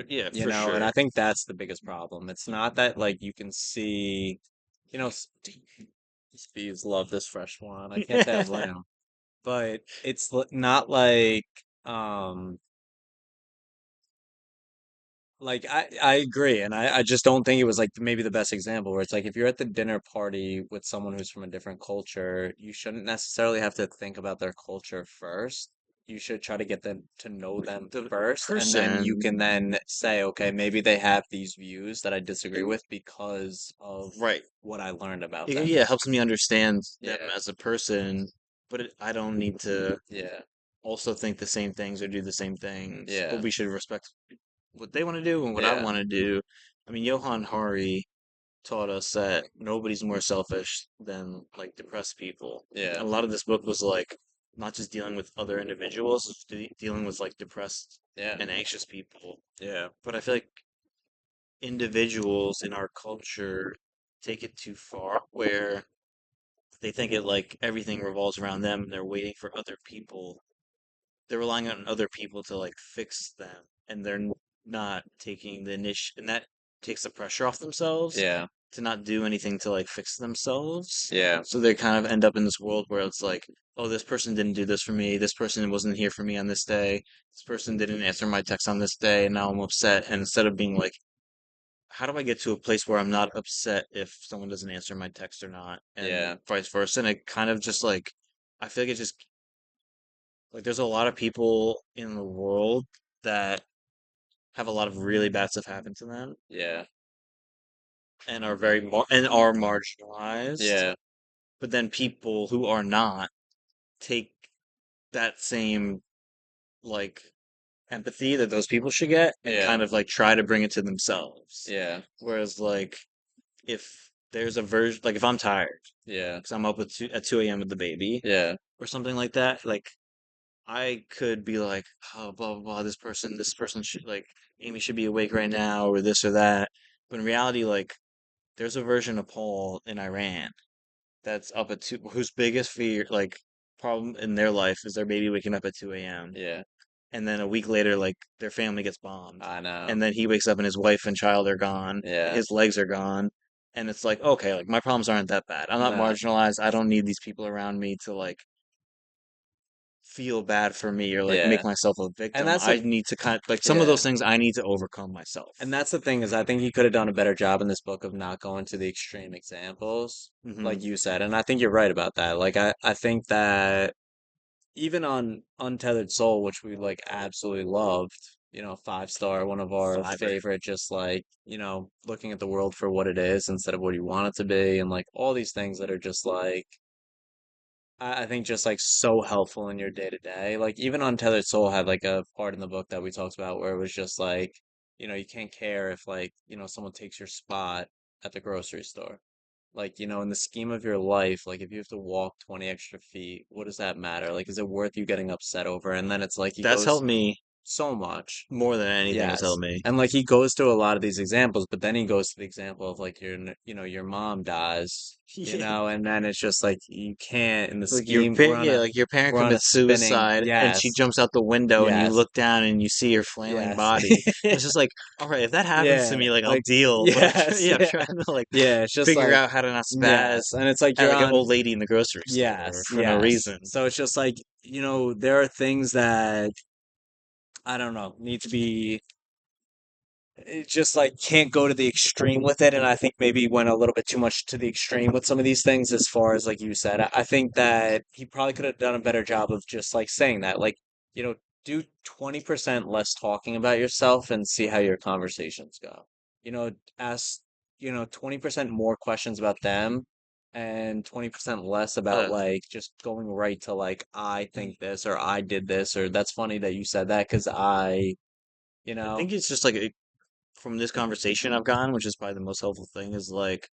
Yeah, You for know, and I sure. think that's the biggest problem. It's not that like you can see, you know, these bees love this fresh one. I can't say I blame 'em. But it's not like um Like I agree, and I just don't think it was like maybe the best example where it's like if you're at the dinner party with someone who's from a different culture, you shouldn't necessarily have to think about their culture first. You should try to get them to know them The first, and then you person, can then say, okay, maybe they have these views that I disagree with because of right? what I learned about It, them. yeah, it helps me understand them Yeah, as a person, but I don't need to yeah, also think the same things or do the same things. But yeah, we should respect what they want to do and what I yeah, want to do. I mean, Johann Hari taught us that nobody's more selfish than like depressed people. yeah, And a lot of this book was like not just dealing with other individuals, it's dealing with like depressed yeah, and anxious people. yeah, But I feel like individuals in our culture take it too far where they think it like everything revolves around them and they're waiting for other people. They're relying on other people to like fix them and they're not taking the initiative, and that takes the pressure off themselves yeah, to not do anything to like fix themselves. yeah, So they kind of end up in this world where it's like, oh, this person didn't do this for me. This person wasn't here for me on this day. This person didn't answer my text on this day, and now I'm upset. And instead of being like, how do I get to a place where I'm not upset if someone doesn't answer my text or not, and yeah, vice versa? And it kind of just like, I feel like it just like there's a lot of people in the world that have a lot of really bad stuff happen to them yeah, and are and are marginalized. yeah, But then people who are not take that same like empathy that those people should get and yeah, kind of like try to bring it to themselves. yeah, Whereas like if there's a version like if I'm tired yeah, because I'm up at 2 a.m. with the baby yeah, or something like that, like I could be like, oh, blah blah blah. This person should like Amy should be awake right now, or this or that. But in reality, like, there's a version of Paul in Iran that's up at two, whose biggest fear, like, problem in their life is their baby waking up at 2 a.m. yeah. And then a week later, like, their family gets bombed, I know. and then he wakes up and his wife and child are gone, Yeah. his legs are gone, and it's like, okay, like my problems aren't that bad. I'm not No. marginalized. I don't need these people around me to like feel bad for me or like make Yeah. myself a And victim. that's I a need to kind like some of yeah. those things I need to overcome myself. And that's the thing is I think he could have done a better job in this book of not going to the extreme examples, Hmm. like you said. And I think you're right about that. Like I think that even on Untethered Soul, which we like absolutely loved, 5 star, one of our Fiber. favorite, just like, looking at the world for what it is instead of what you want it to be, and like all these things that are just like I think just like so helpful in your day to day. Like even Untethered Soul had like a part in the book that we talked about where it was just like, you can't care if like, someone takes your spot at the grocery store. Like, in the scheme of your life, like if you have to walk 20 extra feet, what does that matter? Like, is it worth you getting upset over? And then it's like he That's goes helped me so much. more than anything has Yes. helped me. And like he goes to a lot of these examples, but then he goes to the example of like your mom dies, Yeah. and then it's just like you can't in the Like scheme yeah, like your parent we're on a commits spinning, suicide and she yes, jumps out the window and you yes, look down and you see her flailing yes. body. It's just like, all right, if that happens to Yeah, me, like I'll like deal. But yes, yeah, I'm yeah. trying to like Yeah, it's just figure like out how to not spaz yes. And it's like at you're like an on old lady in the grocery store yes, for no yes. reason. So it's just like, there are things that I don't know, need to be it just like can't go to the extreme with it. And I think maybe went a little bit too much to the extreme with some of these things, as far as like you said. I think that he probably could have done a better job of just like saying that, like, you know, do 20% less talking about yourself and see how your conversations go. Ask, 20% more questions about them and 20% less about Uh, like just going right to like, I think this or I did this or that's funny that you said that because you I know, think it's just like from this conversation I've gotten, which is probably the most helpful thing, is like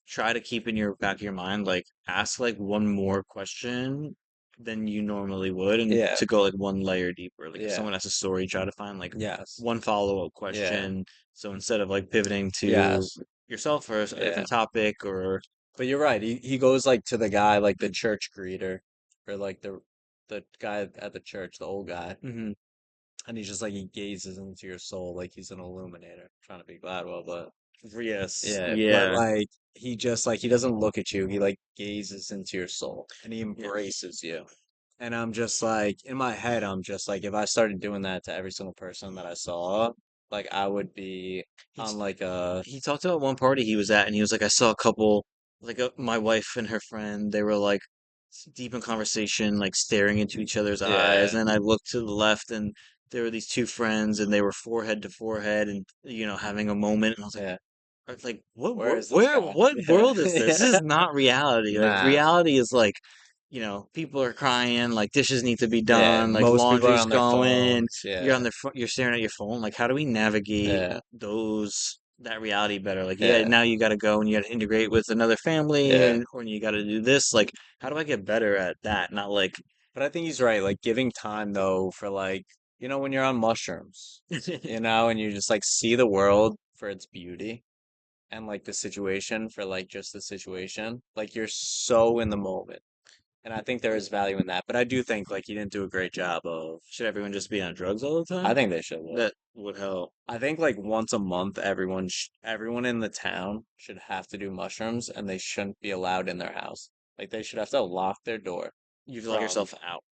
try to keep in your back of your mind, like ask like one more question than you normally would, and yeah. to go like one layer deeper. Like if Yeah. someone has a story, try to find like Yes. one follow-up Yeah. question. So instead of like pivoting to Yes. yourself or a Yeah. different topic, or But you're right. He goes like to the guy, like the church greeter, or like the guy at the church, the old guy, mhm, and he's just like he gazes into your soul like he's an illuminator, trying to be Gladwell, but yes, yeah, but yeah, like he just like he doesn't look at you. He like gazes into your soul and he yeah, embraces you. And I'm just like in my head, I'm just like if I started doing that to every single person that I saw, like I would be He on t- like a he talked about one party he was at, and he was like, I saw a couple, like my wife and her friend, they were like deep in conversation, like staring into each other's eyes. yeah, And I looked to the left, and there were these two friends, and they were forehead to forehead, and having a moment. And I was yeah. like, what, Where is this guy? what Yeah, world is this? This yeah. is not reality. Like Nah, reality is like, people are crying, like dishes need to be yeah. done, like Most people are laundry's on their going, phones. Yeah, you're staring at your phone. Like, how do we navigate yeah, that reality better? Like, yeah, yeah, now you got to go and you got to integrate with another family, yeah. or you got to do this. Like, how do I get better at that? Not like, But I think he's right. Like giving time though for like, when you're on mushrooms, and you just like see the world for its beauty and like the situation for like just the situation. Like you're so in the moment. And I think there is value in that. But I do think like he didn't do a great job of should everyone just be on drugs all the I time? think they should though. That would help. I think like once a month everyone in the town should have to do mushrooms and they shouldn't be allowed in their house. Like they should have to lock their door You lock from yourself out.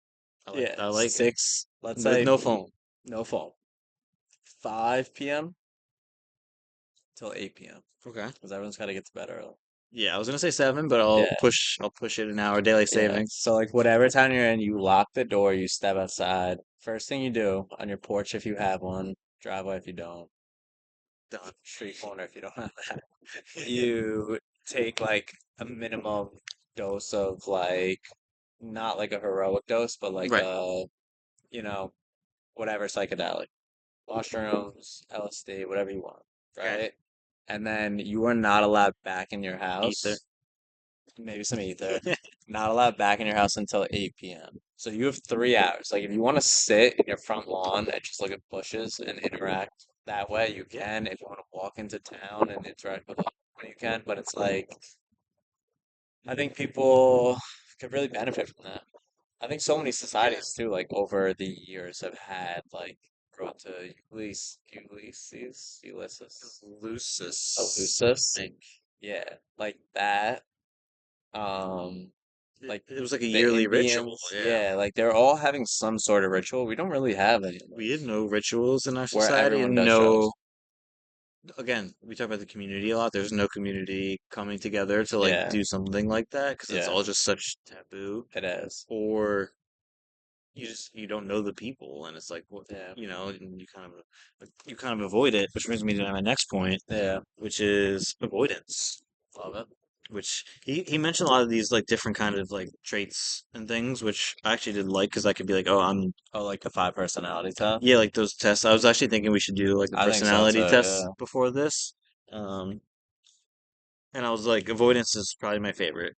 yeah, I like it. 6, let's With say no phone. no phone. 5 p.m. till 8 p.m. Okay. because everyone's got to get to bed early. Yeah, I was gonna say 7, but Yeah, I'll push it an hour. Daylight yeah. savings. So like whatever town you're in, you lock the door, you step outside. First thing you do on your porch if you have one, driveway if you don't, Done. street corner if you don't have that. You take like a minimum dose of like not like a heroic dose, but like Right. you know, whatever psychedelic, mushrooms, LSD, whatever you want, Okay. right? And then you are not allowed back in your Ether. house. Maybe some ether. Not allowed back in your house until 8 p.m. So you have 3 hours. Like if you want to sit in your front lawn and just look at bushes and interact that way, you Yeah. can. If you want to walk into town and interact with anyone, you can. But it's like I think people could really benefit from that. I think so many Yeah. societies too, like over the years, have had like grown to Lucis, I Eleusis, think. yeah, like that. Um, like It was like a the yearly ritual. Indians, Yeah. yeah, like they're all having some sort of ritual. We don't really have any of We have those no rituals in our where society, everyone and does drugs. no, again, we talk about the community a lot. There's no community coming together to like Yeah, do something like that because it's yeah, all just such taboo. it is. Or you don't know the people, and it's like what, Yeah, and you kind of avoid it, which brings me to my next point, yeah, which is avoidance. love it. Which he mentioned a lot of these like different kind of like traits and things, which I actually did like because I could be like, oh, I'm Oh, like the five personality test. yeah, like those tests. I was actually thinking we should do like the I think so too. personality Yeah, tests before this. Um, and I was like, avoidance is probably my favorite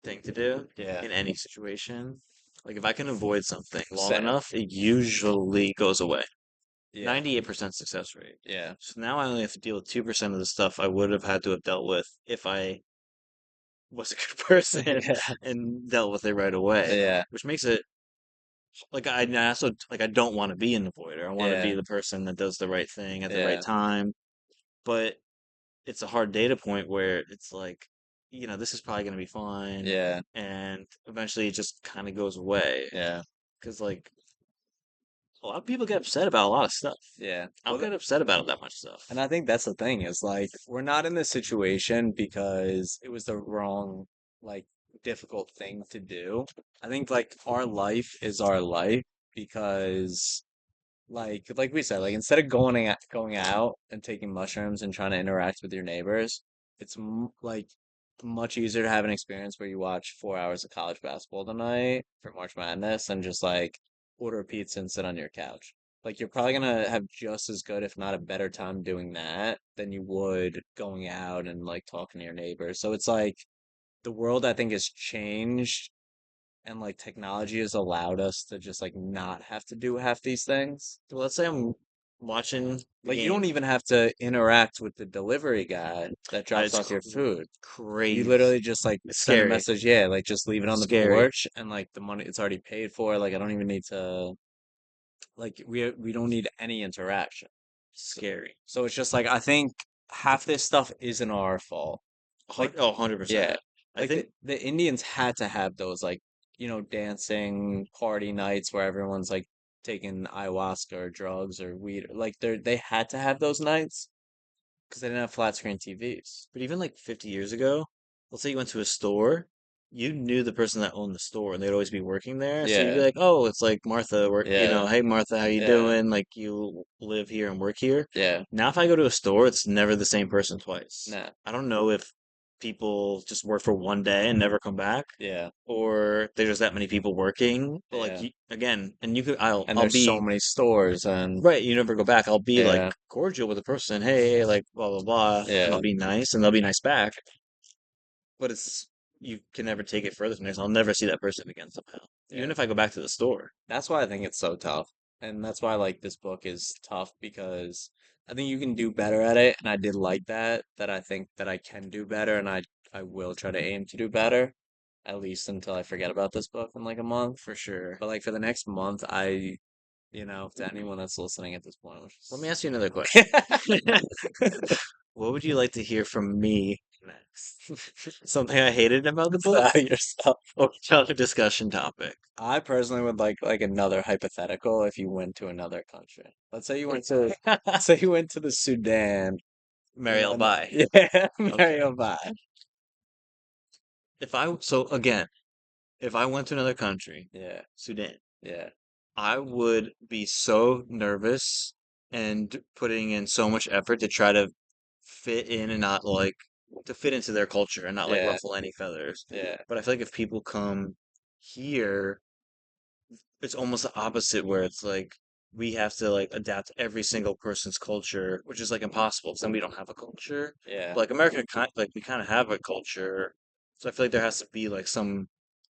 thing to do yeah, in any situation. Like if I can avoid something long same. enough, it usually goes away. Yeah, 98% success rate. yeah, So now I only have to deal with 2% of the stuff I would have had to have dealt with if I was a good person yeah, and dealt with it right away, yeah, which makes it like I also like I don't want to be an avoider. I want to yeah, be the person that does the right thing at the right yeah, time. But it's a hard data point where it's like, this is probably going to be fine, yeah, and eventually it just kind of goes away yeah, because like a lot of people get upset about a lot of stuff. yeah. I don't Well, get upset about that much stuff. and I think that's the thing is like we're not in this situation because it was the wrong, like difficult thing to do. I think like our life is our life because like we said, like instead of going out and taking mushrooms and trying to interact with your neighbors, it's like much easier to have an experience where you watch 4 hours of college basketball tonight for March Madness and just like order a pizza and sit on your couch. Like you're probably gonna have just as good, if not a better time doing that than you would going out and like talking to your neighbors. So it's like the world I think has changed and like technology has allowed us to just like not have to do half these things. So let's say I'm watching the Like you don't game. even have to interact with the delivery guy that drops It's off your food. You crazy. literally just like It's send a scary. message, yeah, like just leave it on the Scary. porch and like the money it's already paid for. Like I don't even need to like we don't need any interaction. So, Scary. so it's just like I think half this stuff isn't our fault. Like Oh, yeah, 100%. I like think the Indians had to have those like dancing party nights where everyone's like taking ayahuasca or drugs or weed. Like they had to have those nights because they didn't have flat screen TVs. But even like 50 years ago, let's say you went to a store, you knew the person that owned the store and they'd always be working there. So you'd be Yeah, like, oh, it's like Martha, work, yeah, hey Martha, how you yeah, doing? Like you live here and work here. yeah. Now if I go to a store, it's never the same person twice. Nah, I don't know if people just work for one day and never come back, yeah, or there's just that many people working. But like yeah. again, and you could I'll And I'll there's so be many stores and right, you never go back. I'll be like yeah, cordial with the person, hey, like blah blah blah, and I'll yeah, be nice and they'll be nice back. But it's you can never take it further from there. So I'll never see that person again somehow. Even yeah. if I go back to the store. That's why I think it's so tough. And that's why like this book is tough because I think you can do better at it. And I did like that I think that I can do better and I will try to aim to do better, at least until I forget about this book in like a month. For sure. But like for the next month, to anyone that's listening at this point, which Let me is ask you another question. What would you like to hear from me next? Something I hated about the book about yourself. or another discussion topic? I personally would like another hypothetical if you went to another country. Let's say you went to the Sudan. Mariel, And bye. yeah, Okay. Mario Bye. So again, if I went to another country, Yeah, Sudan, yeah, I would be so nervous and putting in so much effort to try to fit in and not like to fit into their culture and not like yeah, ruffle any feathers. yeah, But I feel like if people come here, it's almost the opposite where it's like we have to like adapt to every single person's culture, which is like impossible because then we don't have a culture. yeah. But, like America, like we kind of have a culture, so I feel like there has to be like some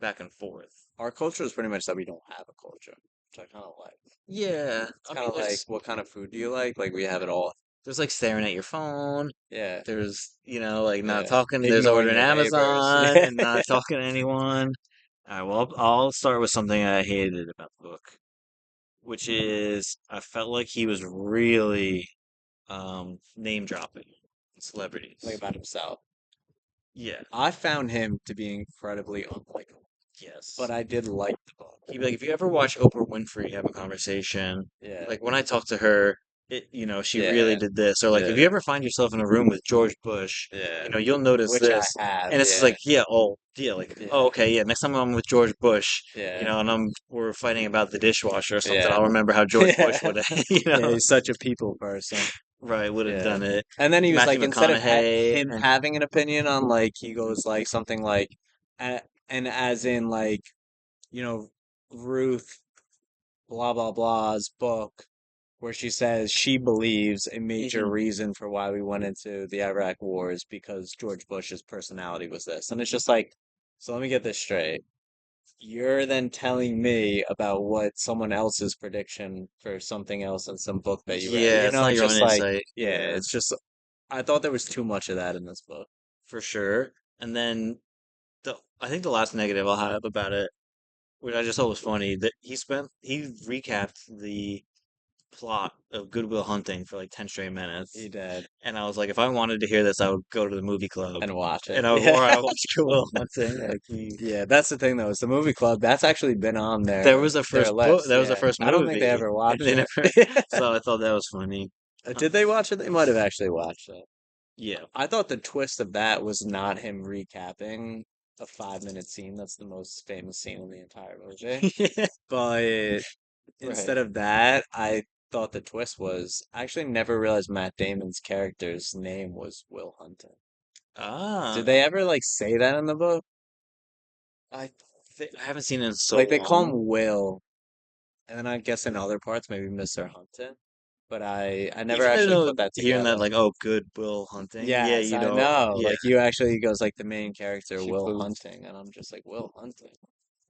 back and forth. Our culture is pretty much that we don't have a culture, which I kind of like. Yeah, It's I kind mean, of like, what kind of food do you like? Like we have it all. there's like staring at your phone. Yeah, There's, like not yeah. talking. There's Ignoring ordering your neighbors. Amazon and not talking to anyone. All right, well, I'll start with something I hated about the book, which is I felt like he was really name dropping Like celebrities. about himself. Yeah, I found him to be incredibly unlikable, but yes. I did like the book. He'd be like, if you ever watch Oprah Winfrey have a conversation, Yeah, like when I talk to her, she really yeah, did this. Or like if yeah, you ever find yourself in a room with George Bush, yeah. you'll notice Which I this. have. And it's just Yeah, like, yeah, oh, yeah, like, oh, yeah, okay, yeah, next time I'm with George Bush, yeah, and we're fighting about the dishwasher or something, yeah. I'll remember how George Bush Yeah. would have, Yeah, he's such a people person. right, would have Yeah. done it. And then he was Matthew like, instead of McConaughey him and having an opinion on like, he goes like something like, and as in like, you know, Ruth blah blah blah's book, where she says she believes a major Mhm. reason for why we went into the Iraq War is because George Bush's personality was this. And it's just like, so let me get this straight. You're then telling me about what someone else's prediction for something else in some book that you read. Yeah, it's not It's your own just like, insight. yeah, Yeah, it's just, I thought there was too much of that in this book. for sure. And then I think the last negative I'll have about it, which I just thought was funny, that he recapped the plot of Good Will Hunting for like 10 straight He minutes. did. And I was like, if I wanted to hear this, I would go to the movie club And watch it. and Yeah. I would watch Good Will Hunting. Like Yeah, that's the thing though, is the movie club, that's actually been on their list. that was the Yeah. first I don't think they movie. ever And watched they it. never, so I thought that was funny. Uh, Did they watch it? They might have actually watched it. yeah. I thought the twist of that was not him recapping a 5-minute scene. That's the most famous scene in the entire movie. But Right. instead of that, I thought the twist was I actually never realized Matt Damon's character's name was Will Hunting. Did they Ah, ever like say that in the book? I haven't seen it in so Like they call long. him Will, and then I guess in other parts maybe Mr. Hunting. But I never Even actually though put that hearing that together. like, oh, Good Will Hunting. Yeah, Yes, I know. yeah. Like you actually goes like the main character She Will moved. Hunting, and I'm just like Will Hunting.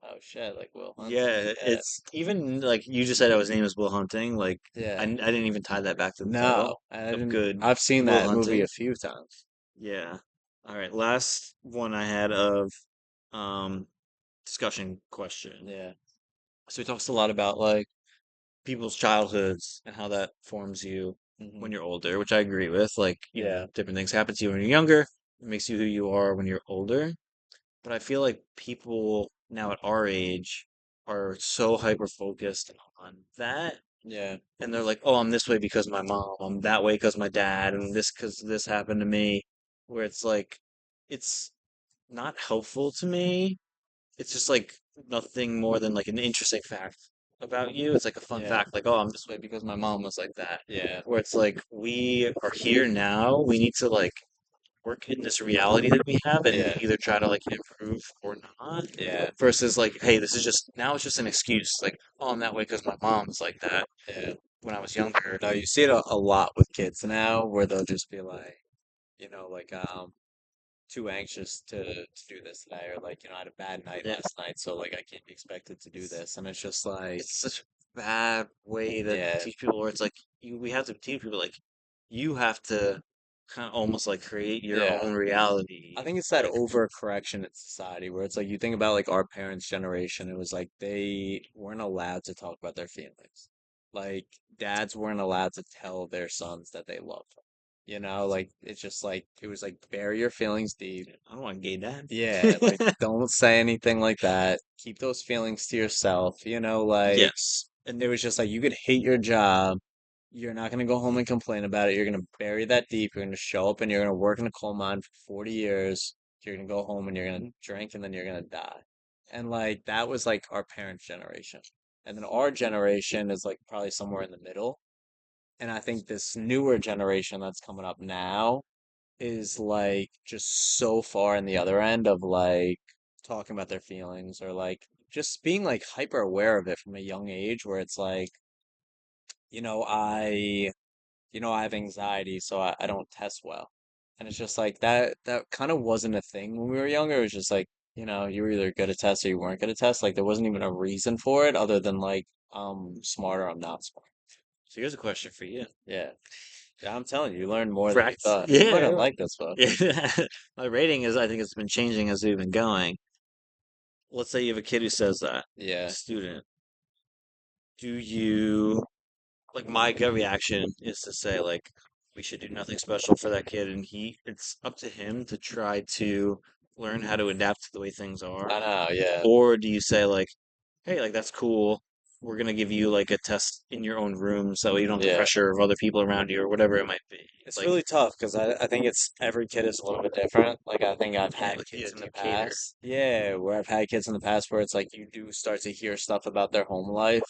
Oh shit, like Will Hunting. Yeah, Yeah, it's even like you just said his name is Will Hunting. Like yeah. I didn't even tie that back to the title No, I of didn't. Good I've seen Will that movie a Hunting. few times. Yeah. All right, last one I had of um discussion question. Yeah. So he talks a lot about like people's childhoods and how that forms you Hmm. when you're older, which I agree with. Like, Yeah. different things happen to you when you're younger. It makes you who you are when you're older. But I feel like people now at our age are so hyper focused on that, Yeah. and they're like, "Oh, I'm this way because my mom. I'm that way because my dad, and this because this happened to me." Where it's like, it's not helpful to me. It's just like nothing more than like an interesting fact about you. It's like a fun Yeah. fact, like, "Oh, I'm this way because my mom was like that." Yeah. Where it's like we are here now. We need to like work in this reality that we have and Yeah. either try to like improve or not Yeah. versus like, hey, this is just now it's just an excuse. Like, oh, I'm that way because my mom's like that Yeah. when I was younger. No, you see it a lot with kids now where they'll just be like, like too anxious to do this today, or like, I had a bad night Yeah, last night, so like I can't be expected to do this. And it's just like, it's such a bad way to yeah, teach people where it's like we have to teach people like you have to kind of almost like create your yeah. own I reality. think it's that Like, overcorrection in society where it's like you think about like our parents' generation, it was like they weren't allowed to talk about their feelings. Like dads weren't allowed to tell their sons that they love them. Like it's just like it was like bury your feelings deep. I don't want gay dad. Yeah, like don't say anything like that. Keep those feelings to yourself. Like Yes, it and was just like you could hate your job. You're not gonna go home and complain about it. You're gonna bury that deep. You're gonna show up and you're gonna work in a coal mine for 40 years. You're gonna go home and you're gonna drink and then you're gonna die. And like that was like our parents' generation. And then our generation is like probably somewhere in the middle. And I think this newer generation that's coming up now is like just so far in the other end of like talking about their feelings or like just being like hyper aware of it from a young age where it's like, you know, I I have anxiety, so I don't test well. And it's just like that kind of wasn't a thing when we were younger. It was just like, you were either good at tests or you weren't good at tests. Like there wasn't even a reason for it other than like I'm smart or I'm not smart. so here's a question for you. Yeah. Yeah, I'm telling you, you learned more than you Correct. thought. You might not Yeah, like this book. yeah. My rating is I think it's been changing as we've been going. Let's say you have a kid who says that, a Yeah. student. Do you like my gut reaction is to say like we should do nothing special for that kid and it's up to him to try to learn how to adapt to the way things I are? know, yeah. Or do you say like, hey, like that's cool. We're gonna give you like a test in your own room so you don't have the Yeah. pressure of other people around you or whatever it might be. It's Like, really tough because I think it's every kid is a little bit different. Like I think I've yeah, had like yeah, kids in do the you cater? past. Yeah, where I've had kids in the past where it's like you do start to hear stuff about their home life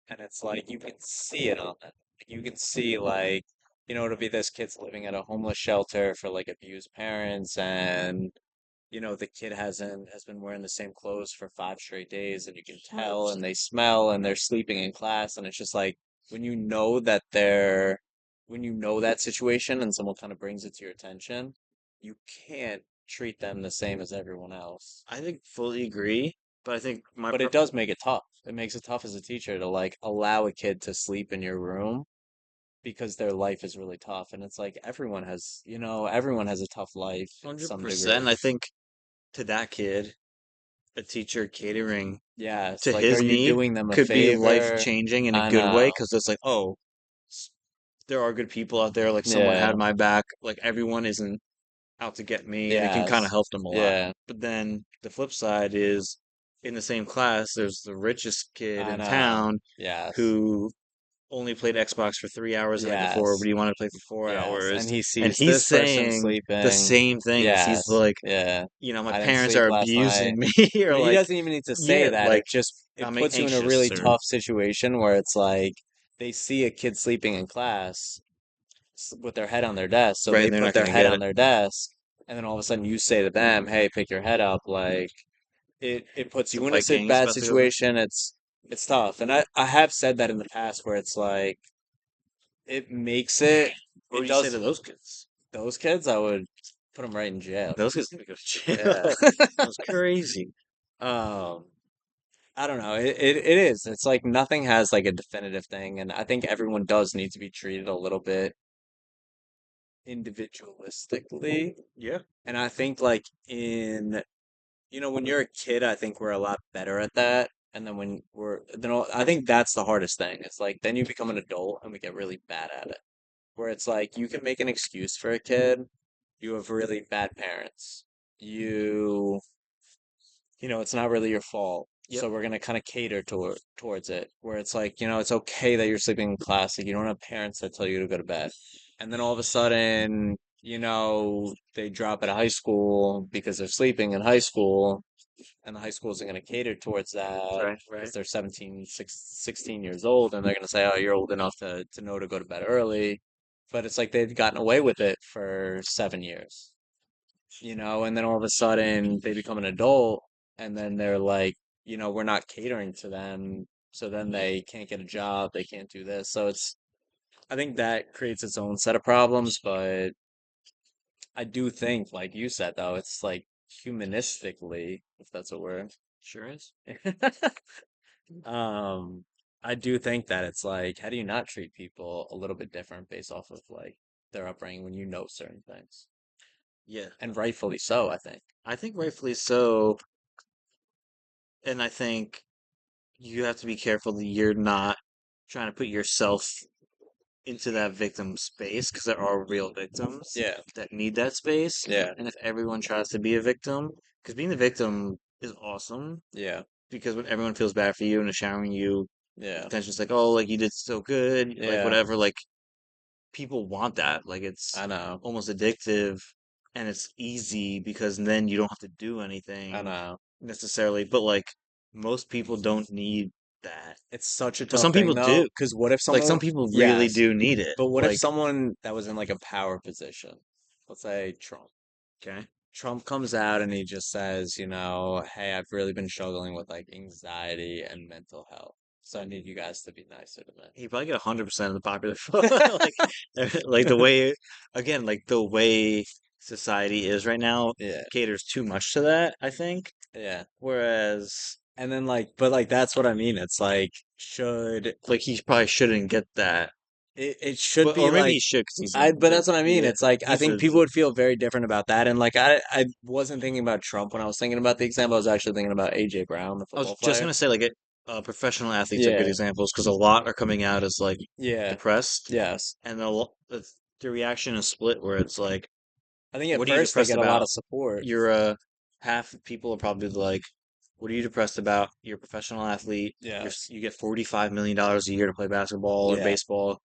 and it's like you can see it on them. You can see like, it'll be this kid's living at a homeless shelter for like abused parents and the kid has been wearing the same clothes for 5 straight days and you can tell and they smell and they're sleeping in class and it's just like when you know that when you know that situation and someone kind of brings it to your attention, you can't treat them the same as everyone else. I think fully agree, but I think But it does make it tough. It makes it tough as a teacher to like allow a kid to sleep in your room because their life is really tough. And it's like everyone has a tough life to some 100%. degree. I think to that kid, a teacher catering Yeah, it's to like, are his you need doing them a could be life favor? changing in a I good way know. because it's like, oh, s- there are good people out there. Like someone Yeah. had my back. Like everyone isn't out to get me, and it can kind of Yes. help them a lot. Yeah. But then the flip side is in the same class, there's the richest kid I in know. town Yes. who only played Xbox for 3 hours the night before, but Yes. he wanted to play for four Yes. And hours. he And sees he's this person saying the sleeping. same things. He's Yes. like, Yeah. my I didn't parents sleep are last night. abusing me, or But he like, doesn't even need to say yeah, that. like It I'm puts you in a anxious really or tough situation where it's like they see a kid sleeping in class with their head on their desk, so right, they and they're put not their gonna head get on it. their desk, and then all of a sudden you say to them, "Hey, pick your head up," like it puts The you in a Vikings bad about to go to. situation. It's tough, and I have said that in the past where it's like it makes What it would you say does to those kids? those kids I would put them right in jail. Those kids need to go to Yeah. jail. That's crazy. Um, I don't know. It is. It's like nothing has like a definitive thing, and I think everyone does need to be treated a little bit individualistically. Yeah. And I think like when you're a kid, I think we're a lot better at that. And then I think that's the hardest thing. It's like then you become an adult and we get really bad at it. Where it's like you can make an excuse for a kid. You have really bad parents. It's not really your fault. Yep. So we're gonna kind of cater towards it, where it's like, it's okay that you're sleeping in class. Like you don't have parents that tell you to go to bed. And then all of a sudden, they drop out of high school because they're sleeping in high school, and the high school isn't going to cater towards that Right. because Right. they're 16 years old, and they're going to say, oh, you're old enough to know to go to bed early. But it's like they've gotten away with it for 7 years, and then all of a sudden they become an adult, and then they're like, we're not catering to them. So then they can't get a job, they can't do this. So I think that creates its own set of problems, but I do think, like you said, though, it's like humanistically, if that's a word. Sure is. Um, I do think that it's like, how do you not treat people a little bit different based off of like their upbringing when you know certain things? Yeah. And rightfully so, I think. I think rightfully so, and I think you have to be careful that you're not trying to put yourself into that victim space because there are real victims Yeah, that need that space. yeah, And if everyone tries to be a victim, because being the victim is awesome, yeah, because when everyone feels bad for you and is showering you with yeah, attention, it's like, oh, like you did so good, like yeah. whatever. Like people want that. Like it's I know, almost addictive and it's easy because then you don't have to do I anything know. necessarily. But like most people don't need that. It's such a But tough some people thing though, do. because what if Like someone, some people really yes, do need it. but what if Like, someone that was in like a power position, let's say Trump. okay. Trump comes out and he just says, hey, I've really been struggling with like anxiety and mental health. So I need you guys to be nicer to He probably get 100% of the popular vote. Like the way, again, like the way society is right now me. Yeah, caters too much to that, I think. yeah. Whereas, And then but like that's what I mean. It's like should like, he probably shouldn't get that. it should But, be or maybe like he should because but that's what I mean. It's like I he's think a, people would feel very different about that. And like I wasn't thinking about Trump when I was thinking about the example. I was actually thinking about AJ Brown, the I was football just player. gonna say, like, professional athletes are good Yeah, examples because a lot are coming out as, like, yeah, depressed. yes. And the reaction is split where it's like, I think at what are you first they depressed get a lot about? of support. You're half of people are probably like, what are you depressed about? You're a professional athlete. Yes. You get $45 million a year to play basketball or Yeah, baseball.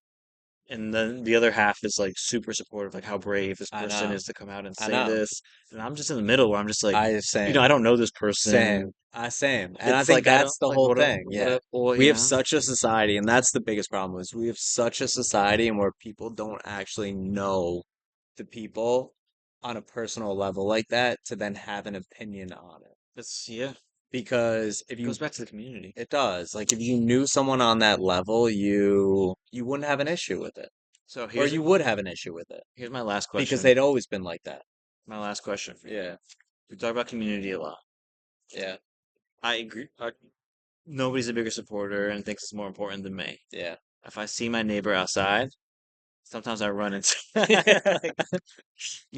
And then the other half is like super supportive, like how brave this I person know. is to come out and I say know. this. And I'm just in the middle where I'm just like, I I same. don't know this person. Same. I same. And I It's think like I don't that's the like whole thing. Yeah. well, We have such a society, and that's the biggest problem is we have such a society and where people don't actually know the people on a personal level like that to then have an opinion on it. it's yeah, Because if it goes you back to the community. it does. Like if you knew someone on that level, you wouldn't have an issue with it. So Or you would have an issue with it here's my last because question. they'd always been like that. My last question for you. Yeah. We talk about community a lot. Yeah. I agree. Nobody's a bigger supporter and thinks it's more important than me. Yeah. If I see my neighbor outside, sometimes I run into, Yeah. like,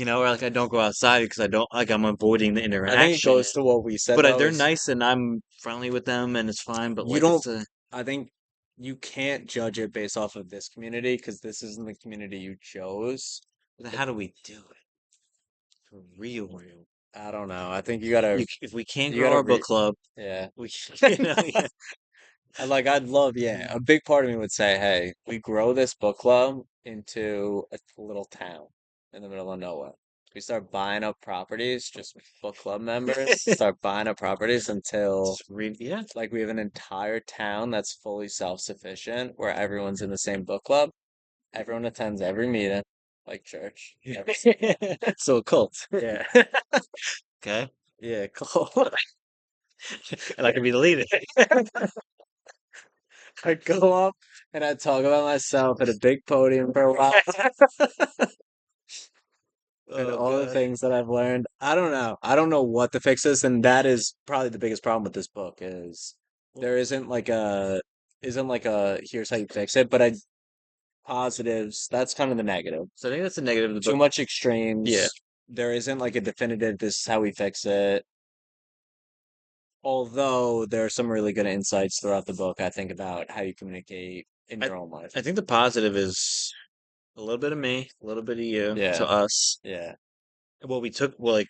or like I don't go outside because I don't like I'm avoiding the I think it interaction. goes to what we said But though they're is nice and I'm friendly with them and it's fine. But you like don't it's a, I think you can't judge it based off of this community because this isn't the community you chose. The, how do we do it for real, real? I don't know. I think you gotta If we can't you grow gotta our book re club, yeah. we yeah. I like I'd love yeah. A big part of me would say, hey, we grow this book club into a little town in the middle of nowhere. We start buying up properties, just book club members start buying up properties until Yeah. like we have an entire town that's fully self-sufficient where everyone's in the same book club. Everyone attends every meeting, like church. So a cult. Yeah. Okay. Yeah, cool. And I can be the leader. I go up and I talk about myself at a big podium for a while and Oh all the God. things that I've learned. I don't know. I don't know what the fix is, and that is probably the biggest problem with this book is Well, there isn't like a here's how you fix it, but I positives, that's kind of the negative. so I think that's the negative of the Too book. much Yeah. extremes. There isn't like a definitive this is how we fix it. Although there are some really good insights throughout the book, I think, about how you communicate in I your own life. I think the positive is a little bit of me, a little bit of you, to Yeah, us. yeah, Well, we took well, like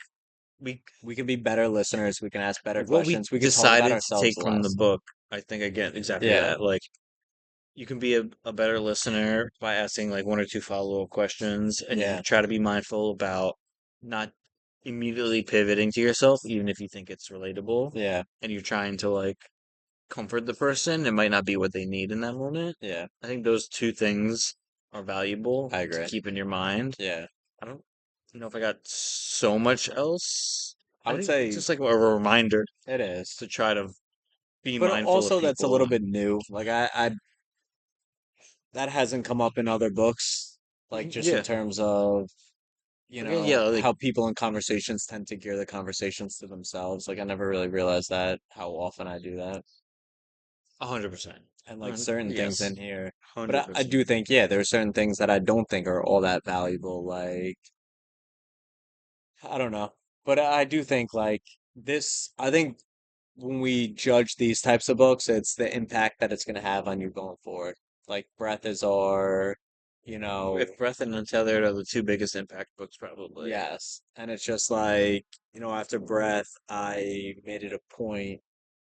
we We can be better listeners. We can ask better like what we questions. We can talk about decided to ourselves take from the less. book, I think again exactly Yeah, that. Like you can be a better listener by asking like one or two follow-up questions, and you yeah, try to be mindful about not immediately pivoting to yourself, even if you think it's relatable, yeah, and you're trying to like comfort the person. It might not be what they need in that moment. yeah. I think those two things are valuable I to agree. keep in your mind. Yeah, I don't know if I got so much else. I I would think it's say just like a reminder it is. to try to be But mindful of also that's a little people. bit new. Like I that hasn't come up in other books, like just in Yeah. terms of, Again, yeah, like how people in conversations tend to gear the conversations to themselves. Like I never really realized that how often I do that. 100%. And like certain things in Yes, here. But I 100%. do think, yeah, there are certain things that I don't think are all that valuable. Like, I don't know. But I do think like I think when we judge these types of books, it's the impact that it's going to have on you going forward. Like Breath is our, you know, If Breath and Untethered are the two biggest impact books, probably. yes. And it's just like, after Breath, I made it a point.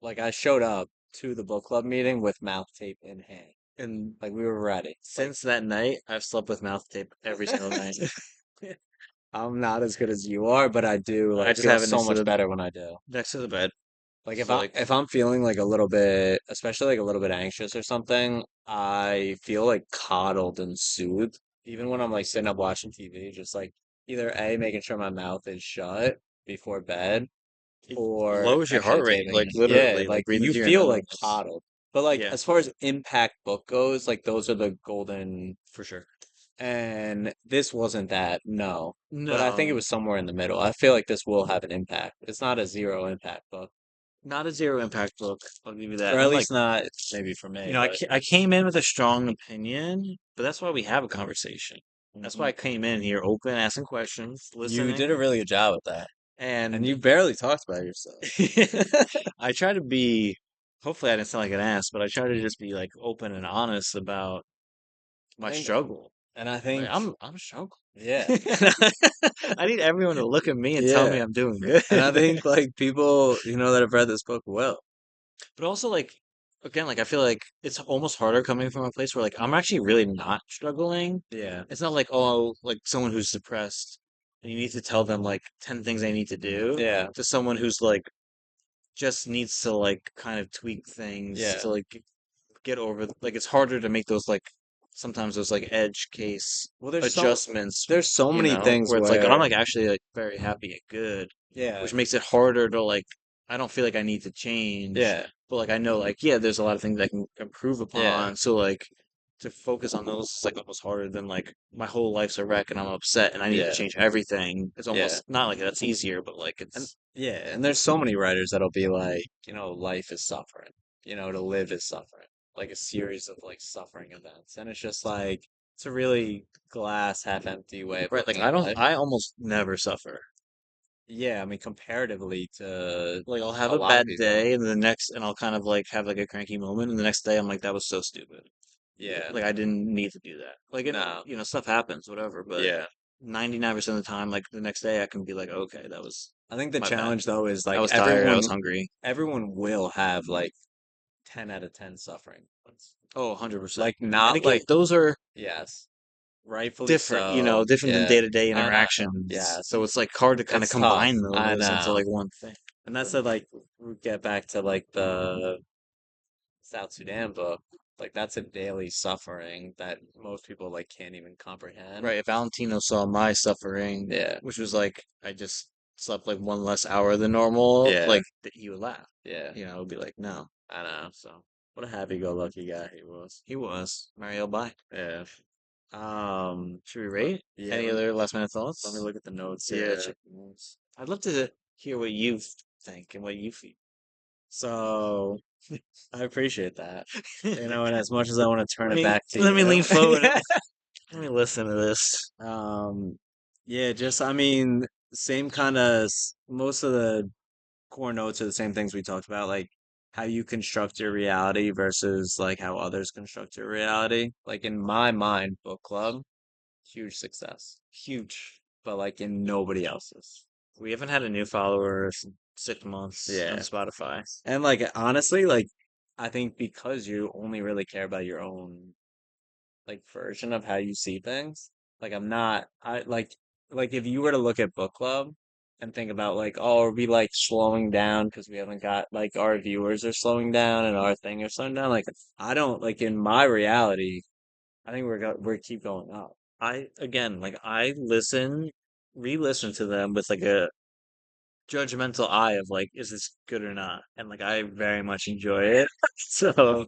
Like I showed up to the book club meeting with mouth tape in hand. And Like we were ready. Like since that night, I've slept with mouth tape every single night. I'm not as good as you are, but I do I like just feel have it so next to much the better when I do. bed. Like So like, if I'm feeling like a little bit, especially like a little bit anxious or something, I feel like coddled and soothed. Even when I'm like sitting up watching TV, just like either A, making sure my mouth is shut before bed, it or lowers your actually heart rate, taping like it. Yeah, literally, like like breathing you through your feel like nose. coddled. But like Yeah, as far as impact book goes, like those are the golden, for sure. and this wasn't that, no. But I think it No, was somewhere in the middle. I feel like this will have an impact. It's not a zero impact book, not a zero impact book. I'll give you that. or at And like, least not maybe for me, but I came in with a strong opinion, but that's why we have a conversation. That's why mhm. I came in here open, asking questions, You did a listening, really good job with that. And and you barely talked about yourself. I try to be, hopefully I didn't sound like an ass, but I try to just be like open and honest about I my think, struggle. and I Like think, I'm struggling. yeah, I need everyone to look at me and tell me yeah. I'm doing good. And I think like people, that have read this book will. But also like again, like I feel like it's almost harder coming from a place where like I'm actually really not struggling. Yeah, It's not like, oh, like someone who's depressed and you need to tell them like 10 things they need to do yeah, to someone who's like just needs to like kind of tweak things yeah. to like get over like it's harder to make those like sometimes those like edge case Well, adjustments, there's so many things where it's like I'm where, like actually like very happy and good, yeah, which makes it harder to like I don't feel like I need to change, yeah, but like I know like yeah, there's a lot of things I can improve yeah, upon. So like to focus on those is like almost harder than like my whole life's a wreck and I'm upset and I need to yeah, change everything. It's yeah. almost not like that's easier, but like And it's yeah, and there's so many writers that'll be like, life is suffering. To live is suffering. Like a series of like suffering events. And it's just like it's a really glass half empty way of right. Like looking at life. I almost never suffer. Yeah, I mean comparatively to Like I'll have a a lot of bad people. day and the next and I'll kind of like have like a cranky moment and the next day I'm like that was so stupid. Yeah. Like I didn't need to do that. Like and No. stuff happens, whatever, but Yeah. 99% of the time like the next day I can be like okay, that was I think the my bad. challenge though is I like was tired, I was hungry. everyone will have like 10 out of 10 suffering points. Oh, 100%. Like And not again, like those are yes, rightfully different, so. different than Yeah. day-to-day I know. interactions. Yes. So it's like hard to kind of It's tough. combine I those into know. like one thing. And that's the like we get back to like the South Sudan book. Like that's a daily suffering that most people like can't even comprehend. Right, if Valentino saw my suffering, Yeah. which was like I just slept like one less hour than normal, Yeah. like he would laugh. Yeah. It would be like, no. I know. So What a happy-go-lucky guy he was. he was. Mario, bye. Yeah. Should we rate? Yeah, Any other last minute let me thoughts? look at the notes Yeah, here. check the notes. I'd love to hear what you think and what you feel. So I appreciate that. And as much as I want to turn it back to Let me you. lean forward. Let me listen to this. Um, yeah, just I mean, same kind of most of the core notes are the same things we talked about, like how you construct your reality versus like how others construct your reality. Like in my mind, book club, huge success. Huge. But like in nobody else's. We haven't had a new follower in 6 months on Yeah. Spotify. And like honestly, like I think because you only really care about your own like version of how you see things. Like I'm not I like if you were to look at book club and think about like, oh, are we like slowing down because we haven't got like our viewers are slowing down and our thing are slowing down? Like I don't like in my reality, I think we're keep going up. I again, like I re-listen to them with like a judgmental eye of like, is this good or not? And like I very much enjoy it. So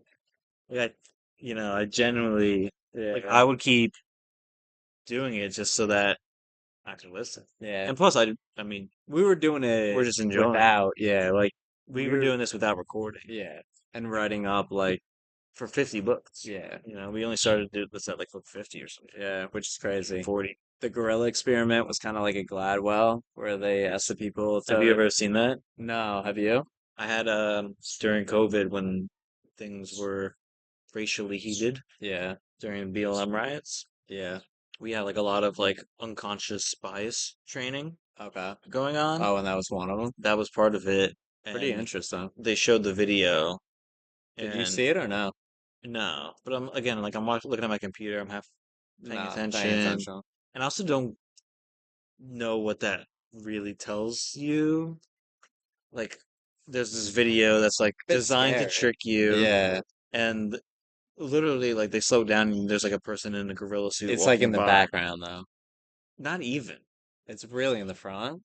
like I genuinely like Yeah. I would keep doing it just so that I could listen. Yeah. And plus I mean, We were doing we're it just enjoying. without, yeah, like We we were were doing this without recording yeah, and writing up like for 50 books. yeah, We only started to do this at like book 50 or something. yeah, which is crazy. 40. The gorilla experiment was kind of like a Gladwell, where they asked the people Have you to. ever seen that? No, have you? I had during COVID when things were racially heated Yeah, during BLM riots. yeah. We had like a lot of like unconscious bias training Okay. going on. Oh, and that was one of them. That was part of it, Pretty and interesting. they showed the video. Did you And see it or no? no, but I'm again like looking at my computer. I'm half paying No, paying attention, attention. and I also don't know what that really tells you. Like, there's this video that's like Bit designed to scary. trick you, Yeah, and literally like they slow down and there's like a person in a gorilla suit it's like in walking the by. background though. Not even. It's really in the front.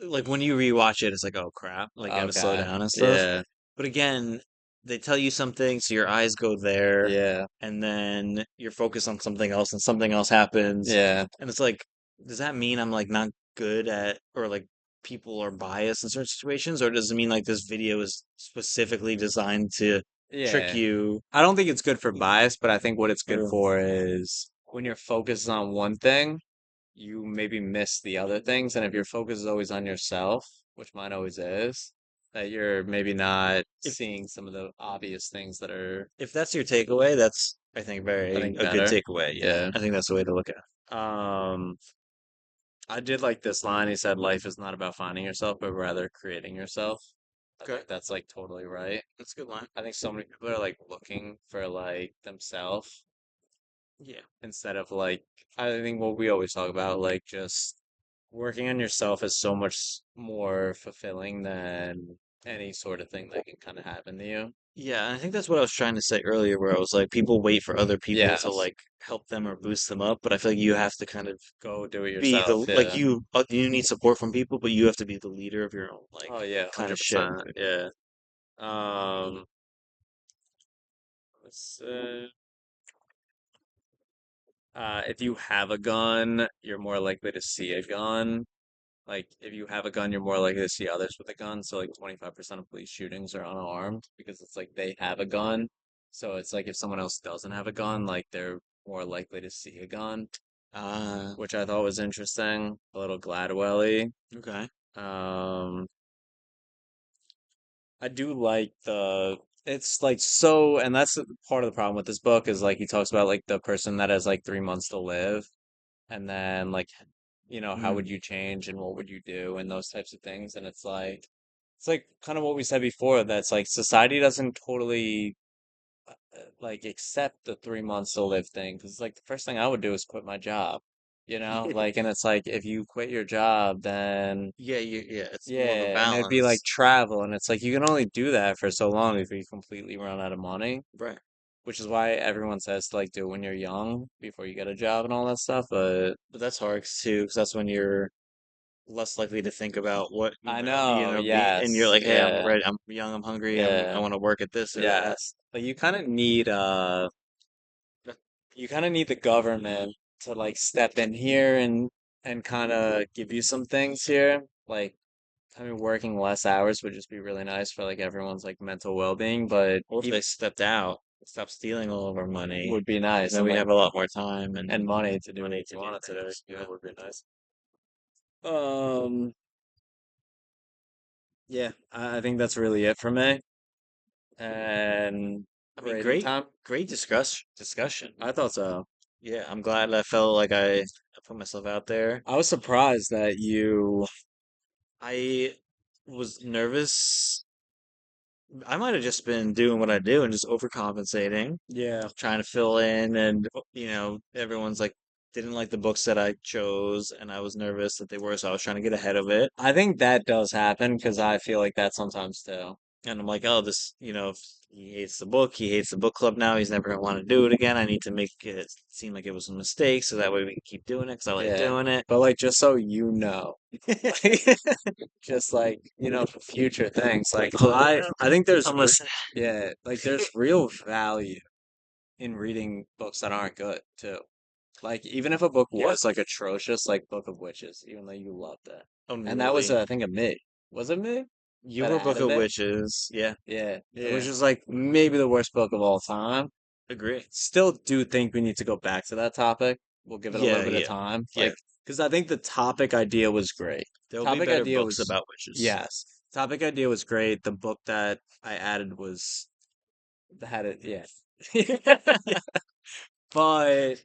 Like when you rewatch it, it's like, oh crap, like gotta slow Okay. down and stuff. Yeah, But again, they tell you something, so your eyes go there, yeah, and then you're focused on something else, and something else happens, yeah, and it's like, does that mean I'm like not good at, or like people are biased in certain situations, or does it mean like this video is specifically designed to trick yeah. you? I don't think it's good for bias, but I think what it's good Or for is when you're focused on one thing, you maybe miss the other things. And if your focus is always on yourself, which mine always is, that you're maybe not if seeing some of the obvious things that are, if that's your takeaway, that's I think I very think, a good better. takeaway. Yeah, Yeah. I think that's the way to look at it. Um, I did like this line. He said, "Life is not about finding yourself, but rather creating yourself." I Okay, think that's like totally right. that's a good line. I think so many people are like looking for like themselves Yeah. instead of like I think what we always talk about, like just working on yourself is so much more fulfilling than any sort of thing that can kind of happen to you. Yeah, and I think that's what I was trying to say earlier, where I was like, people wait for other people to Yes. like help them or boost them up, but I feel like you have to kind of Go do it be yourself. Yeah. you need support from people, but you have to be the leader of your own like Oh yeah, kind of ship. 100%. Yeah. Um, let's if you have a gun, you're more likely to see a gun. Like, if you have a gun, you're more likely to see others with a gun. So, like, 25% of police shootings are unarmed because it's like they have a gun. So, it's like if someone else doesn't have a gun, like, they're more likely to see a gun, Ah, which I thought was interesting. A little Gladwell-y. okay. Um, I do like it's like so, and that's part of the problem with this book is like he talks about like the person that has like 3 months to live. And then like how would Mm. you change and what would you do and those types of things, and it's like kind of what we said before, that's like society doesn't totally like accept the 3 months to live thing, because like the first thing I would do is quit my job, like, and it's like if you quit your job, then Yeah, it's more of a yeah, and it'd be like balance. travel, and it's like you can only do that for so long before you completely run out of money, Right. which is why everyone says to like do it when you're young before you get a job and all that stuff, but But that's hard too, because that's when you're less likely to think about what, I know, and you're yes, like, hey, I'm yeah, ready, I'm young, I'm hungry, I yeah, want to work at this or that. yes. Like you kind of need the government to like step in here and kind of give you some things here. Like, I mean, working less hours would just be really nice for like everyone's like mental well-being, but Well, if even they stepped out, stop stealing all of our money, would be nice, then and we'd like have a lot more time and and money to do what money you to do wanted to do. things. Yeah, Yeah. would be nice. Um, yeah, I think that's really it for me. And I mean, rating great, time. great discussion. I thought so. Yeah, I'm glad I felt like I put myself out there. I was surprised that you I was nervous. I might have just been doing what I do and just overcompensating, Yeah. trying to fill in, and everyone's like didn't like the books that I chose, and I was nervous that they were, so I was trying to get ahead of it. I think that does happen because I feel like that sometimes too. And I'm like, oh, this, if he hates the book, he hates the book club now. He's never gonna want to do it again. I need to make it seem like it was a mistake, so that way we can keep doing it because I like Yeah. doing it. But like just so you know, just like, for future things, like I think there's I'm listening. yeah, like there's real value in reading books that aren't good too. Like even if a book Yeah. was like atrocious, like Book of Witches, even though you loved it. Oh, And that was really? I think a me. Was it me You that were Book added of it? Witches. Yeah. Yeah. Yeah. Which is like maybe the worst book of all time. Agree. Still do think we need to go back to that topic. We'll give it a little Yeah, bit of yeah, time. yeah. Like, because I think the topic idea was great. There'll be Topic better idea books was, about witches. yes. Topic idea was great. The book that I added was, had it, yeah. But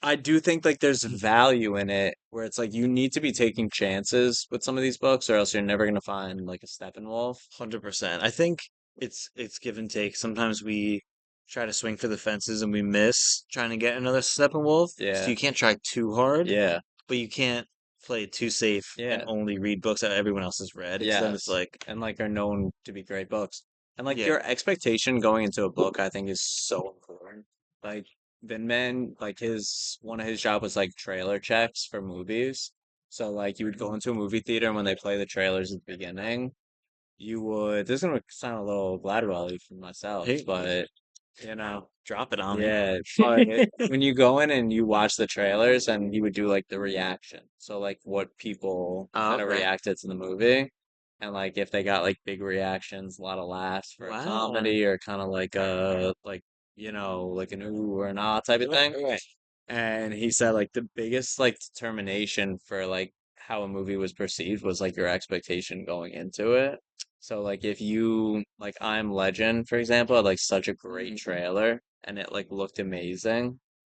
I do think like there's value in it where it's like you need to be taking chances with some of these books or else you're never gonna find like a Steppenwolf. 100%. I think it's give and take. Sometimes we try to swing for the fences and we miss trying to get another Steppenwolf. So Yeah. you can't try too hard, Yeah. but you can't play it too safe and Yeah. only read books that everyone else has read, because then it's Yes. like, And like are known to be great books. And like yeah, your expectation going into a book, I think is so important. Like Vinman, like his one of his job was like trailer checks for movies. So like you would go into a movie theater and when they play the trailers at the beginning, you would this is gonna sound a little Gladwell-y for myself, hey, but you know, drop it on me. yeah, but when you go in and you watch the trailers and you would do like the reaction. So like what people Oh, kind of okay. reacted to the movie and like if they got like big reactions, a lot of laughs for a Wow. comedy or kind of like like an ooh or an ah type of Right, thing. right. And he said like the biggest like determination for like how a movie was perceived was like your expectation going into it. So like if you like I'm Legend, for example, had like such a great Mhm. trailer and it like looked amazing,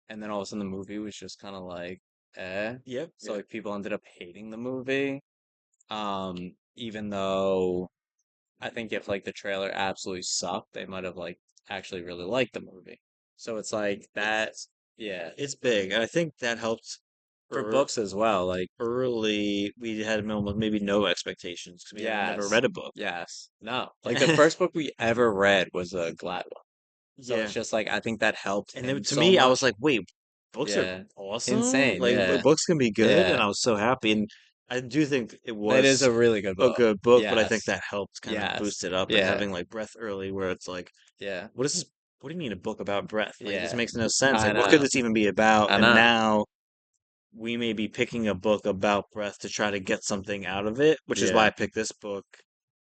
and then all of a sudden the movie was just kind of like eh. Yep, So yep. like people ended up hating the movie. Even though I think if like the trailer absolutely sucked, they might have like actually really liked the movie. So it's like that, It's yeah. it's big. And I think that helped For er, books as well, like early. We had almost maybe no expectations because we had never yes, read a book. yes, no. Like the first book we ever read was a Gladwell. So it's Yeah. just like I think that helped And then him to so me, I was much. like, wait, books are Yeah. awesome? Insane, Like, yeah. books can be good. And Yeah. I was so happy. And I do think it That is was a really good a book. good book, but I think Yes. that helped kind of Yes. boost it up. And Yeah. having like Breath early, where it's like, Yeah. what is this? What do you mean a book about breath? Like, this Yeah. makes no sense. I Like, what could know. this even be about? I And know. now we may be picking a book about breath to try to get something out of it, which is why Yeah. I picked this book.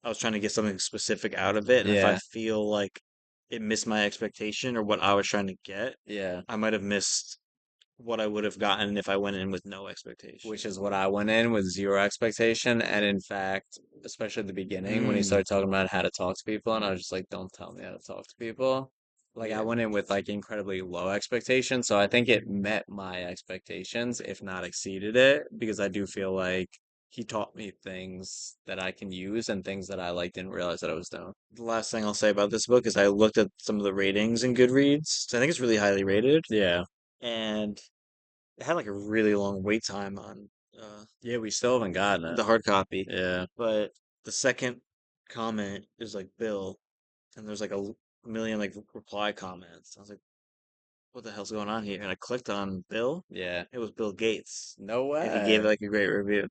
I was trying to get something specific out of it, and if I Yeah. feel like it missed my expectation or what I was trying to get, Yeah. I might have missed what I would have gotten if I went in with no expectation. Which is what I went in with zero expectation. And in fact, especially at the beginning when he Mm, started talking about how to talk to people, and I was just like, don't tell me how to talk to people. Like I yeah. went in with like incredibly low expectations. So I think it met my expectations, if not exceeded it, because I do feel like he taught me things that I can use and things that I like didn't realize that I was doing. The last thing I'll say about this book is I looked at some of the ratings in Goodreads. So I think it's really highly rated, Yeah. and it had like a really long wait time on Yeah, we still haven't gotten it. the hard copy. Yeah. But the second comment is like Bill, and there's like a million like reply comments. I was like, what the hell's going on here? And I clicked on Bill. Yeah. It was Bill Gates, No and he gave way. like a great review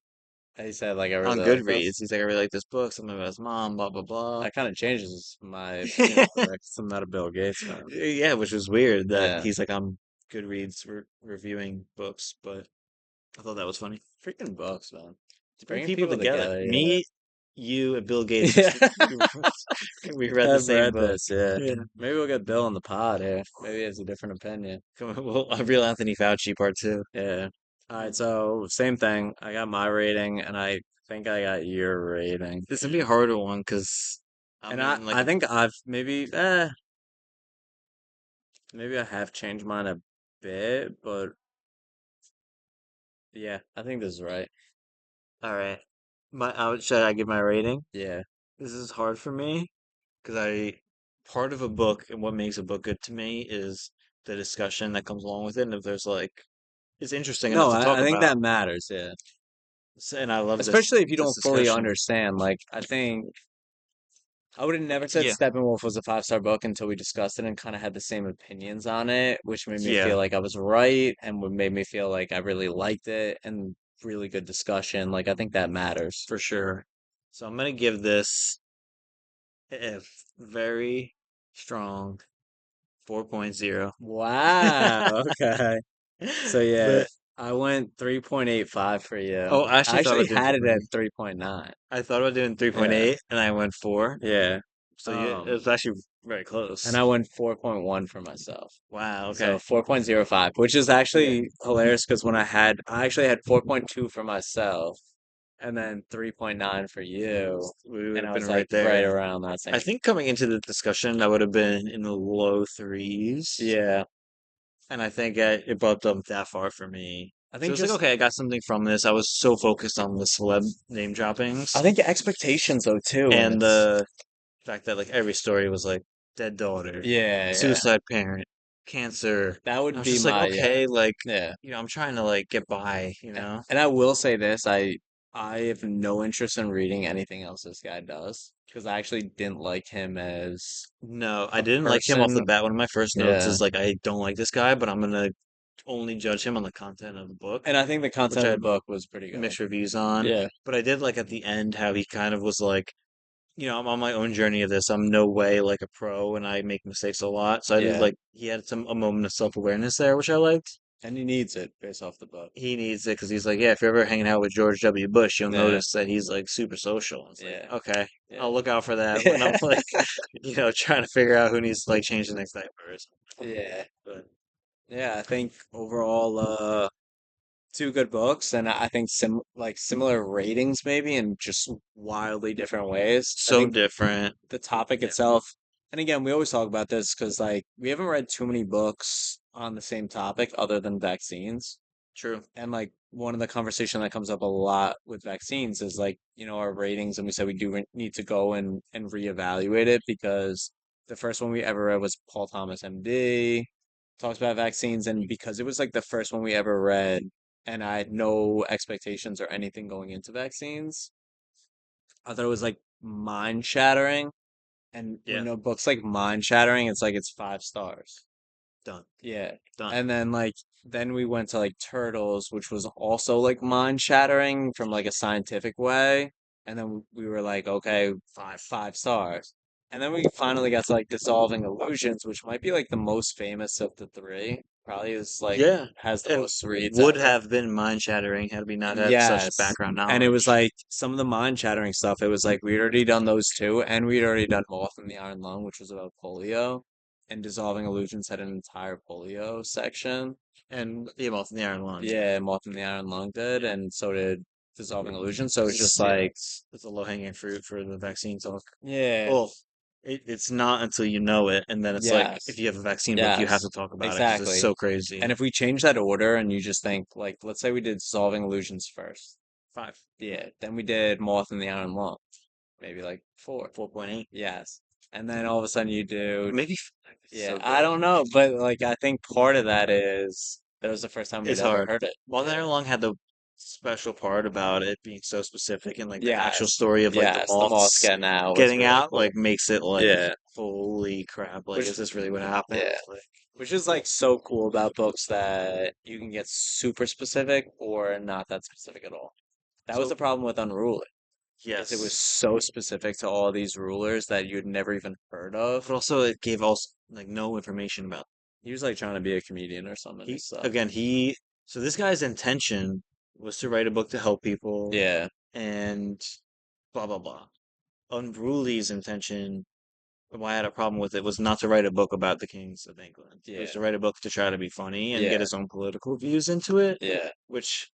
He said like I on really like Goodreads. this. He's like, I really like this book. Something about his mom, blah blah blah. That kind of changes my opinion of it 'cause I'm not a Bill Gates fan. Yeah, which was weird that Yeah, he's like, I'm Goodreads reviewing books, but I thought that was funny. freaking books, man. To bring Bringing people people together. together. Yeah. Me, you, and Bill Gates Yeah, just we read the I've same read book. this. Yeah, Yeah. maybe we'll get Bill on the pod here. Maybe he has a different opinion. Come on, well, a real Anthony Fauci part two. Yeah. All Yeah. right, so same thing. I got my rating, and I think I got your rating. This would be a harder one because I'm And I, in like I think I've maybe I have changed mine a bit, but yeah, I think this is right. all right. should I give my rating? Yeah. This is hard for me because I part of a book and what makes a book good to me is the discussion that comes along with it. And if there's like, it's interesting enough No, to talk I think about. that matters, yeah. And I love Especially if you this don't fully discussion. understand. Like, I think I would have never said Yeah, Steppenwolf was a five-star book until we discussed it and kind of had the same opinions on it, which made me feel yeah, like I was right and what made me feel like I really liked it and really good discussion. Like, I think that matters. for sure. So I'm gonna give this a very strong 4.0. Wow. Okay. So yeah, But I went 3.85 for you. oh, I I actually thought actually about doing had it at 3.8. 3.9. I thought about doing Yeah. 3.8 and I went 4. Yeah. So yeah, it was actually very And close. I went 4.1 for myself. Wow, So okay. 4.05, which is Yeah. actually hilarious because I actually had 4.2 for myself and then 3.9 for you. We would And have I been was right like right there. around that I same. think coming into the discussion, I would have been in the low threes. Yeah. And I think it bumped up that far for me. I So think it's like, just, okay, I got something from this. I was so focused on the celeb name I droppings think expectations though too. And and it's, the fact that like every story was like dead daughter, yeah, yeah. suicide parent, cancer. That I would was be just like, my, yeah. okay, like, Yeah. I'm trying to like get by, And I will say this, I have no interest in reading anything else this guy does because I actually didn't like him as No, I a didn't like him off the person. bat. One of my first notes Yeah. is like, I don't like this guy, but I'm gonna only judge him on the content of the book, And I think the which content I of the had book was pretty good. mixed reviews on. Yeah. But I did like at the end how he kind of was like, I'm on my own journey of this. I'm no way like a pro and I make mistakes a lot. So I did Yeah. like, he had a moment of self-awareness there, which I liked. And he needs it based off the book. He needs it because he's like, yeah, if you're ever hanging out with George W. Bush, you'll Yeah. notice that he's like super social. It's like, Yeah. okay, Yeah. I'll look out for that when I'm like, trying to figure out who needs to like change the next diaper or something. Yeah. But Yeah. I think overall, two good books, and I think similar ratings maybe in just wildly different ways. I so think different. the topic Yeah, itself, and again, we always talk about this because like we haven't read too many books on the same topic other than vaccines. true. And like one of the conversation that comes up a lot with vaccines is like, our ratings, and we said we do need to go and reevaluate it because the first one we ever read was Paul Thomas, MD, talks about vaccines, and because it was like the first one we ever read, and I had no expectations or anything going into vaccines, I thought it was like mind shattering. And Yeah, when a book's like mind shattering, it's like it's 5 stars. done, Yeah. done. And then then we went to like Turtles, which was also like mind shattering from like a scientific way. And then we were like, okay, 5 stars. And then we finally got to like Dissolving Illusions, which might be like the most famous of the three. Probably is like Yeah, has the and most reads would ever. have been mind-shattering had we not had such Yes. background And it was knowledge. like some of the mind shattering stuff. It was like we'd already done those two, and we'd already done Moth in the Iron Lung, which was about polio. And Dissolving Illusions had an entire polio section. And the Moth in the Iron Lung. Yeah, Moth in the Iron Lung did, Yeah, and so did Dissolving Illusions. So it's just yeah, like, it's a low-hanging fruit for the vaccine talk. yeah, Well, it's not until you know it, and then it's like if yes, you have a vaccine book, you have yes, to talk about it because it's exactly. so And crazy. if we change that order and you just think, like, let's say we did Dissolving Illusions first. 5, Yeah, then we did Moth in the Iron Lung. Maybe like four. 4.8, Yes. And then all of a sudden you do, maybe. It's yeah, so I good. don't know, but like I think part of that is that was the first time we'd It's ever hard. heard it. Moth in the Yeah. Iron Lung had the special part about it being so specific and like the actual Yes. story of like the Yes, the moths moths getting out was getting really out cool. like makes it like Yeah. holy crap, like Which is this really what happened? yeah. Like Which is like so cool about books that you can get super specific or not that specific at all. That was so the problem with Unruly, is it was yes. so specific to all these rulers that you'd never even heard of. But also it gave also like no information about He was like trying to be a comedian or something and he stuff. again he so this guy's intention was to write a book to help people Yeah. and blah blah blah. Unruly's intention, why I had a problem with it, was not to write a book about the kings of England. It was Yeah. to write a book to try to be funny and get Yeah. his own political views into it, Yeah. which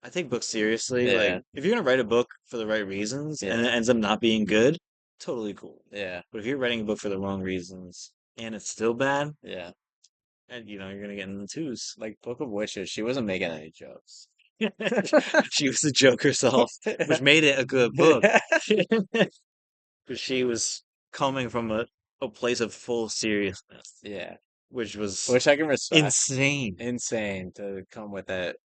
I take books seriously. Like Yeah. if you're gonna write a book for the right reasons and it Yeah. ends up not being good, totally cool. Yeah. But if you're writing a book for the wrong reasons and it's still bad, Yeah. and you're gonna get in the twos. Like Book of Witches, she wasn't making any jokes. She was the joke herself, which made it a good book. Because she was coming from a place of full seriousness, Yeah, which was which I can respect. insane. Insane to come with it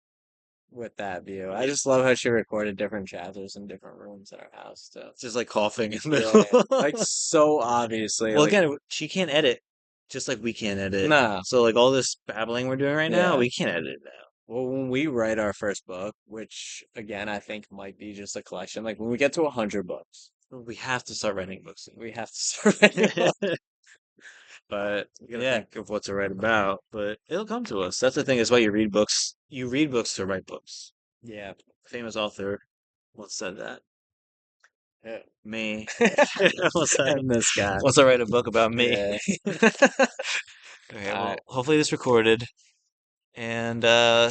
with that view. I Yeah, just love how she recorded different chapters in different rooms in her house too. just like coughing in the Yeah, middle. like so obviously, Well, like again, she can't edit, just like we can't edit. nah, So, like all this babbling we're doing right now, yeah. we can't edit it now. Well, when we write our first book, which again I think might be just a collection, like when we get to 100 books, We have to start writing books we have to start writing books. But We gotta yeah, think of what to write about, but it'll come to us. That's the thing, is why you read books. You read books to write books. yeah, Famous author once said that. yeah. Me. once I And this guy, once I write a book about me. yeah. Okay, All well, right, hopefully this recorded. And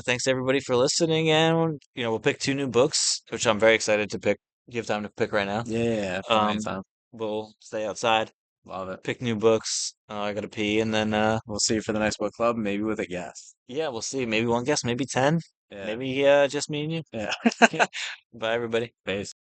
thanks everybody for listening. And we'll pick two new books, which I'm very excited to pick. Do you have time to pick right now? yeah, yeah, plenty of Um, time. we'll stay outside, Love it. pick new books. I gotta pee, and then We'll see you for the next book club, maybe with a guest. yeah, we'll see. Maybe one guess, maybe 10, Yeah, maybe just me and you. yeah. Bye, everybody. Peace.